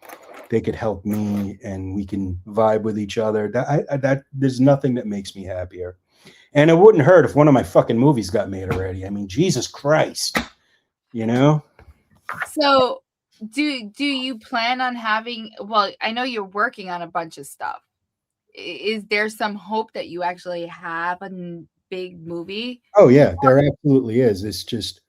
they could help me and we can vibe with each other. That there's nothing that makes me happier. And it wouldn't hurt if one of my fucking movies got made already. I mean, Jesus Christ, you know? So, do you plan on having? Well, I know you're working on a bunch of stuff. Is there some hope that you actually have a big movie? Oh yeah, there absolutely is. It's just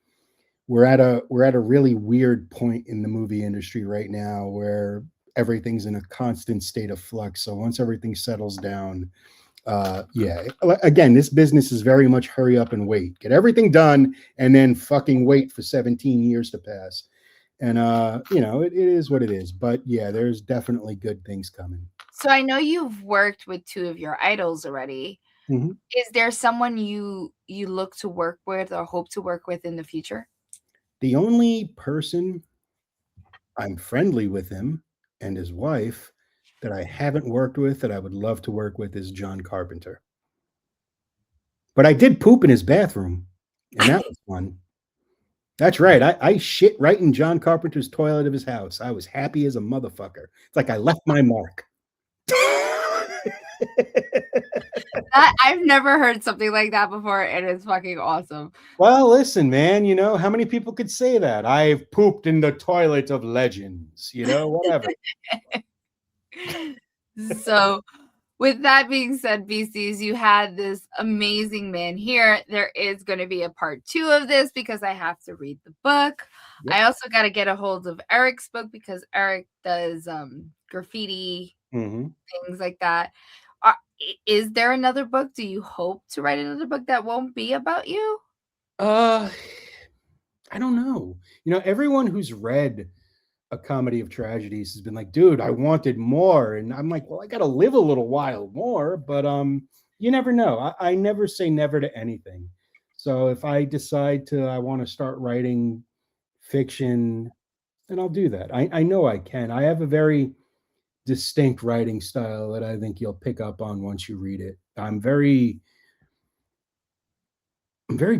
we're at a really weird point in the movie industry right now where everything's in a constant state of flux. So once everything settles down, yeah, again, this business is very much hurry up and wait, get everything done, and then fucking wait for 17 years to pass. And it is what it is. But yeah, there's definitely good things coming. So I know you've worked with two of your idols already. Mhm. Is there someone you look to work with or hope to work with in the future? The only person I'm friendly with him and his wife that I haven't worked with that I would love to work with is John Carpenter. But I did poop in his bathroom, and that was fun. That's right. I shit right in John Carpenter's toilet of his house. I was happy as a motherfucker. It's like I left my mark. I've never heard something like that before, and it's fucking awesome. Well, listen, man, how many people could say that? I've pooped in the toilet of legends, whatever. So, with that being said, Beasties, you had this amazing man here. There is going to be a part 2 of this because I have to read the book. Yep. I also got to get a hold of Eric's book because Eric does graffiti, things like that. Is there another book? Do you hope to write another book that won't be about you? I don't know. Everyone who's read A Comedy of Tragedies has been like, dude, I wanted more. And I'm like, well, I got to live a little while more, but you never know. I never say never to anything. So if I decide I want to start writing fiction, then I'll do that. I know I can. I have a very distinct writing style that I think you'll pick up on once you read it. I'm very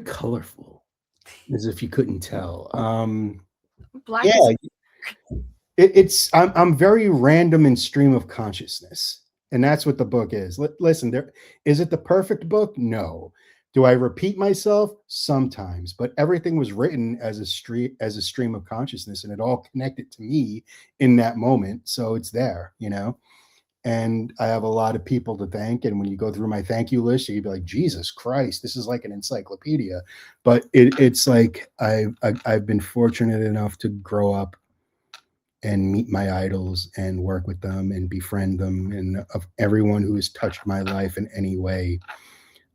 colorful, as if you couldn't tell. Black Yeah, is I'm very random in stream of consciousness, and that's what the book is. Listen, is it the perfect book? No. Do I repeat myself? Sometimes, but everything was written as a stream of consciousness, and it all connected to me in that moment. So it's there, And I have a lot of people to thank. And when you go through my thank you list, you'd be like, Jesus Christ, this is like an encyclopedia. But it's like I've been fortunate enough to grow up and meet my idols and work with them and befriend them. And of everyone who has touched my life in any way,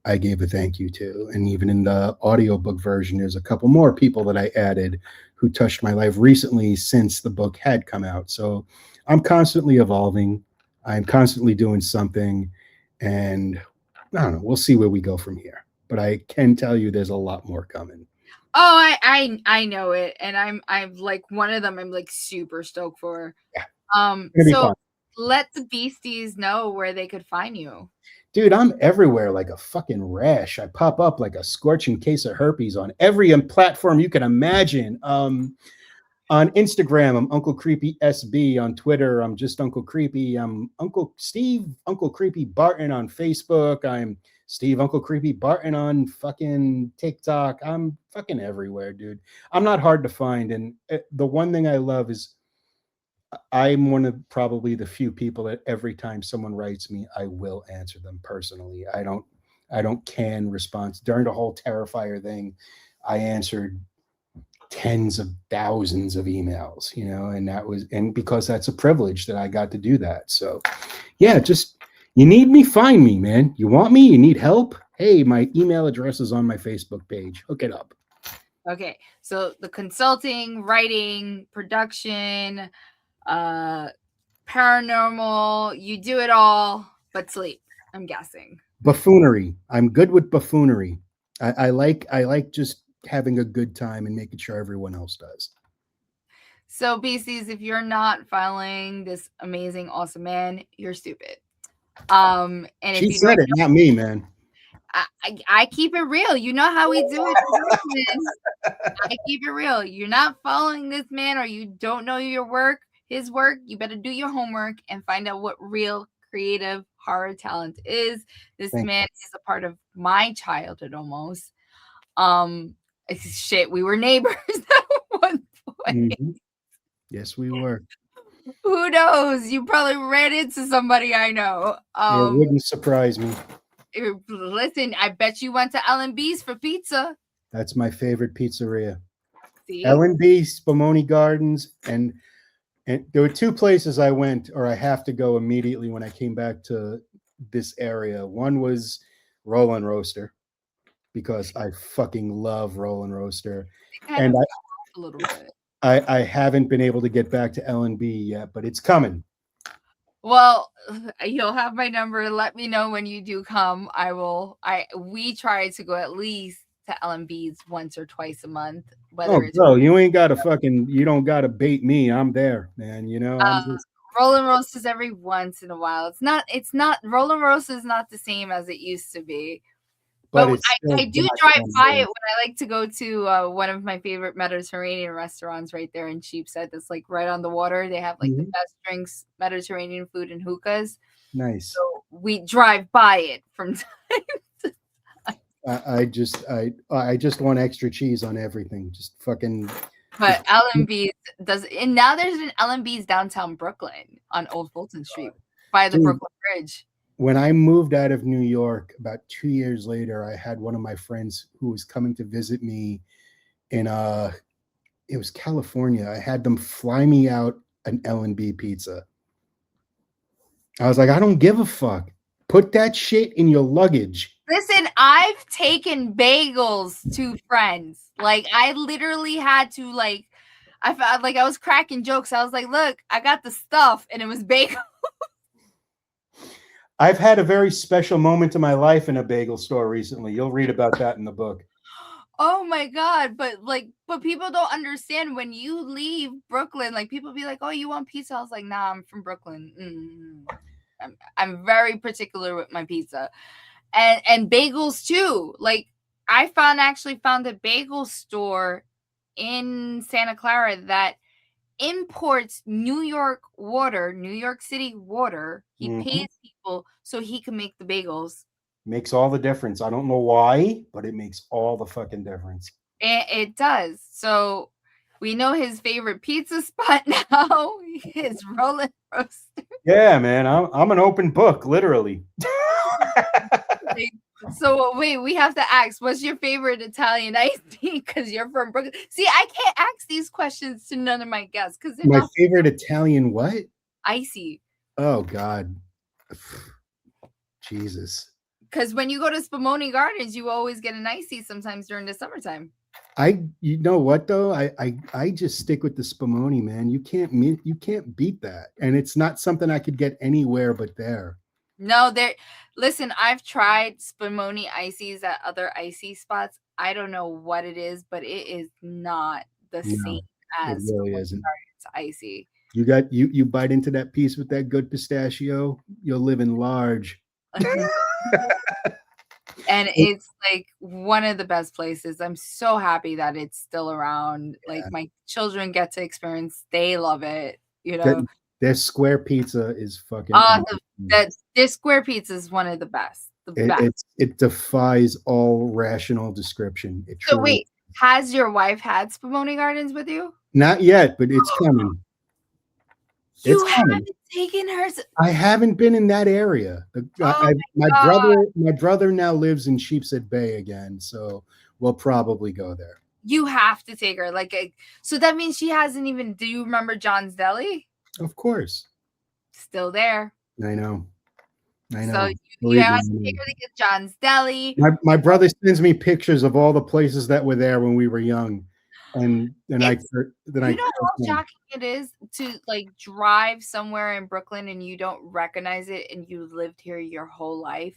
I gave a thank you to. And even in the audiobook version, there's a couple more people that I added who touched my life recently since the book had come out. So I'm constantly evolving. I'm constantly doing something. And I don't know, we'll see where we go from here. But I can tell you there's a lot more coming. Oh, I know it, and I'm like one of them. I'm like super stoked for. Yeah, it's gonna be So fun. let the Beasties know where they could find you. Dude, I'm everywhere like a fucking rash. I pop up like a scorching case of herpes on every platform you can imagine. On Instagram, I'm Uncle Creepy SB. On Twitter, I'm just Uncle Creepy. I'm Uncle Steve, Uncle Creepy Barton on Facebook. I'm Steve, Uncle Creepy Barton on fucking TikTok. I'm fucking everywhere, dude. I'm not hard to find. And the one thing I love is I'm one of probably the few people that every time someone writes me, I will answer them personally. I don't can response. During the whole Terrifier thing, I answered tens of thousands of emails, and because that's a privilege that I got to do that. So yeah, just you need me, find me, man. You want me, you need help. Hey, my email address is on my Facebook page. Hook it up. Okay, so the consulting, writing, production, paranormal, you do it all but sleep, I'm guessing. Buffoonery. I'm good with buffoonery. I like just having a good time and making sure everyone else does. So Beasties, if you're not following this amazing, awesome man, you're stupid. And she if you said it, not me, man. I keep it real. You know how we do it. I keep it real. You're not following this man or you don't know his work, you better do your homework and find out what real creative horror talent is. This Thank man is a part of my childhood almost. Um, shit, we were neighbors at one point. Mhm. Yes, we were. Who knows? You probably ran into somebody I know. It wouldn't surprise me. Listen, I bet you went to L&B's for pizza. That's my favorite pizzeria. See? L&B, Spumoni Gardens, and there were two places I went, or I have to go immediately when I came back to this area. One was Roll and Roaster, because I fucking love Roll and Roaster, It kind and of a little bit. I haven't been able to get back to L&B yet, but it's coming. Well, you'll have my number. Let me know when you do come. We try to go at least to L&B's once or twice a month. Whether it's bro, you don't gotta bait me. I'm there, man. You know, I'm just Roll and Roast is every once in a while. It's not Roll and Roast is not the same as it used to be. But it's still I do got drive some by there. it when I like to go to one of my favorite Mediterranean restaurants right there in Sheepshead. That's like right on the water. They have like the Mhm. best drinks, Mediterranean food, and hookahs. Nice. So we drive by it from time to I just want extra cheese on everything. Just fucking. But L&B's does, and now there's an L&B's downtown Brooklyn on Old Fulton Street by the Dude. Brooklyn Bridge. When I moved out of New York about 2 years later, I had one of my friends who was coming to visit me in it was California. I had them fly me out an L&B pizza. I was like, I don't give a fuck. Put that shit in your luggage. Listen, I've taken bagels to friends. Like I literally had to I felt like I was cracking jokes. I was like, "Look, I got the stuff," and it was bagel. I've had a very special moment in my life in a bagel store recently. You'll read about that in the book. Oh my god! But people don't understand when you leave Brooklyn. Like people be like, "Oh, you want pizza?" I was like, "Nah, I'm from Brooklyn. I'm very particular with my pizza." And bagels too. Like I actually found a bagel store in Santa Clara that imports New York City water. He Mhm. pays people so he can make the bagels. Makes all the difference. I don't know why, but it makes all the fucking difference. It does. So we know his favorite pizza spot now is Roll and Roaster. Yeah, man. I'm an open book, literally. So wait, we have to ask, what's your favorite Italian iced tea? Because you're from Brooklyn. See, I can't ask these questions to none of my guests because they're My not favorite Italian what? icy. Oh God. Jesus. Because when you go to Spumoni Gardens, you always get an icy sometimes during the summertime. You know what though? I just stick with the Spumoni, man. You can't beat that. And it's not something I could get anywhere but there. No, listen, I've tried Spumoni ices at other icy spots. I don't know what it is, but it is not the same as It really Spumoni isn't. Gardens icy. You bite into that piece with that good pistachio, you'll live in large. And it's like one of the best places. I'm so happy that it's still around. Yeah. Like my children get to experience, they love it, you know. Their square pizza is fucking this square pizza is one of the best. It defies all rational description. So wait, has your wife had Spumoni Gardens with you? Not yet, but it's coming. You haven't taken her. I haven't been in that area. My brother now lives in Sheepshead Bay again, so we'll probably go there. You have to take her. So that means she hasn't even. Do you remember John's Deli? Of course. Still there. I know. So you have to take her to get John's Deli. My brother sends me pictures of all the places that were there when we were young. And you know how shocking it is to drive somewhere in Brooklyn and you don't recognize it and you lived here your whole life.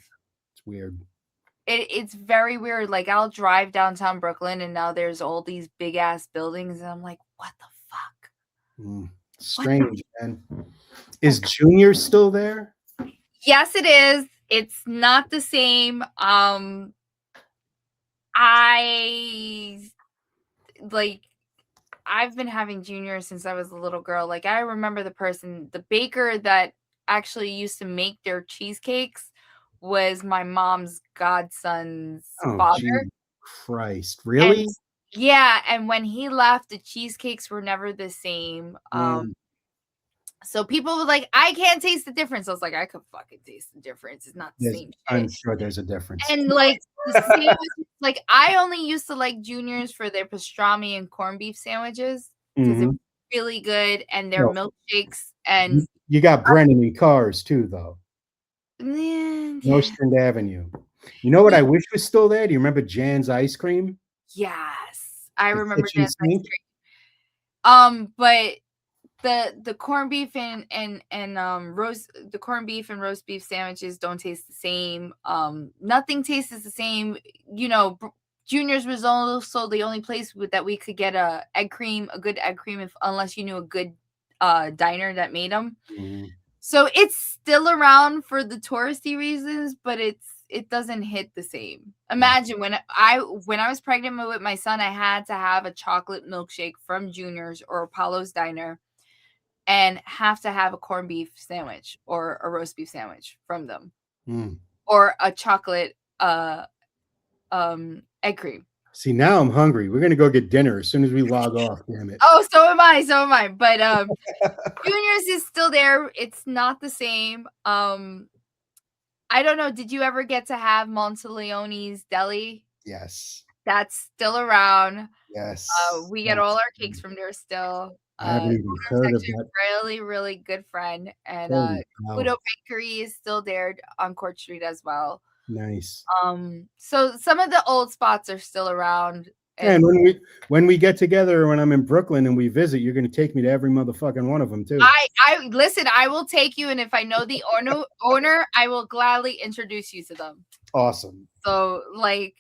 It's weird. It's very weird. Like I'll drive downtown Brooklyn and now there's all these big ass buildings and I'm like, what the fuck? Strange, man. Is Junior still there? Yes, it is. It's not the same. I've been having Junior since I was a little girl. Like I remember the baker that actually used to make their cheesecakes was my mom's godson's Oh, father. Jesus Christ. Really? And yeah, and when he left, the cheesecakes were never the same. Mm, So people were like, I can't taste the difference. I was like, I could fucking taste the difference. It's not the same I'm shit. sure there's a difference. And like the sandwiches, like I only used to like Juniors for their pastrami and corned beef sandwiches because they're Mhm. really good and their No, milkshakes you and you got Brennan in cars too, though. yeah. Nostrand Avenue. You know what I wish was still there? Do you remember Jan's Ice Cream? Yes, I The remember kitchen Dan's ice sink? cream. But the corned beef and roast the corned beef and roast beef sandwiches don't taste the same. Nothing tastes the same. You know, Junior's was also the only place that we could get a good egg cream, if unless you knew a good diner that made them. Mhm. So it's still around for the touristy reasons, but it doesn't hit the same. Imagine when I was pregnant with my son, I had to have a chocolate milkshake from Junior's or Apollo's Diner and have to have a corned beef sandwich or a roast beef sandwich from them Mm. or a chocolate egg cream. See, now I'm hungry. We're gonna go get dinner as soon as we log off, damn it. Oh, so am I. But Junior's is still there. It's not the same. I don't know. Did you ever get to have Monteleone's Deli? Yes. That's still around. Yes. We get all our cakes from there still. I haven't even Owner's heard of actually that. a really, really good friend. And Holy cow. Udo Bakery is still there on Court Street as well. Nice. So some of the old spots are still around. And when we get together, or when I'm in Brooklyn and we visit, you're gonna take me to every motherfucking one of them too. I listen, I will take you, and if I know the owner, I will gladly introduce you to them. Awesome. So like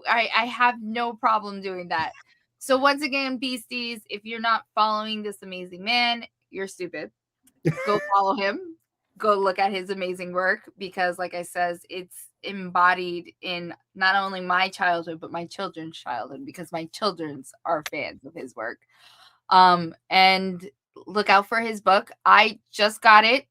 I have no problem doing that. So once again, beasties, if you're not following this amazing man, you're stupid. Go follow him. Go look at his amazing work because like I says, it's embodied in not only my childhood but my children's childhood because my children's are fans of his work. And look out for his book. I just got it.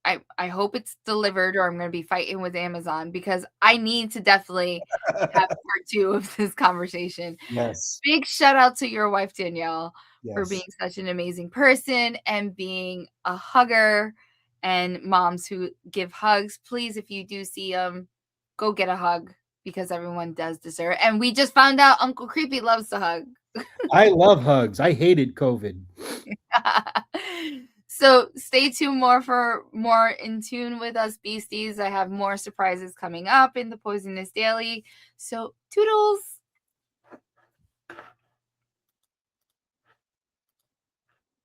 I hope it's delivered or I'm going to be fighting with Amazon because I need to definitely have part 2 of this conversation. Yes. Big shout out to your wife, Danielle, for Yes. being such an amazing person and being a hugger and moms who give hugs. Please, if you do see them, go get a hug because everyone does deserve it. And we just found out Uncle Creepy loves to hug. I love hugs. I hated COVID. So stay tuned for more in tune with us beasties. I have more surprises coming up in the Poisonous Daily. So toodles.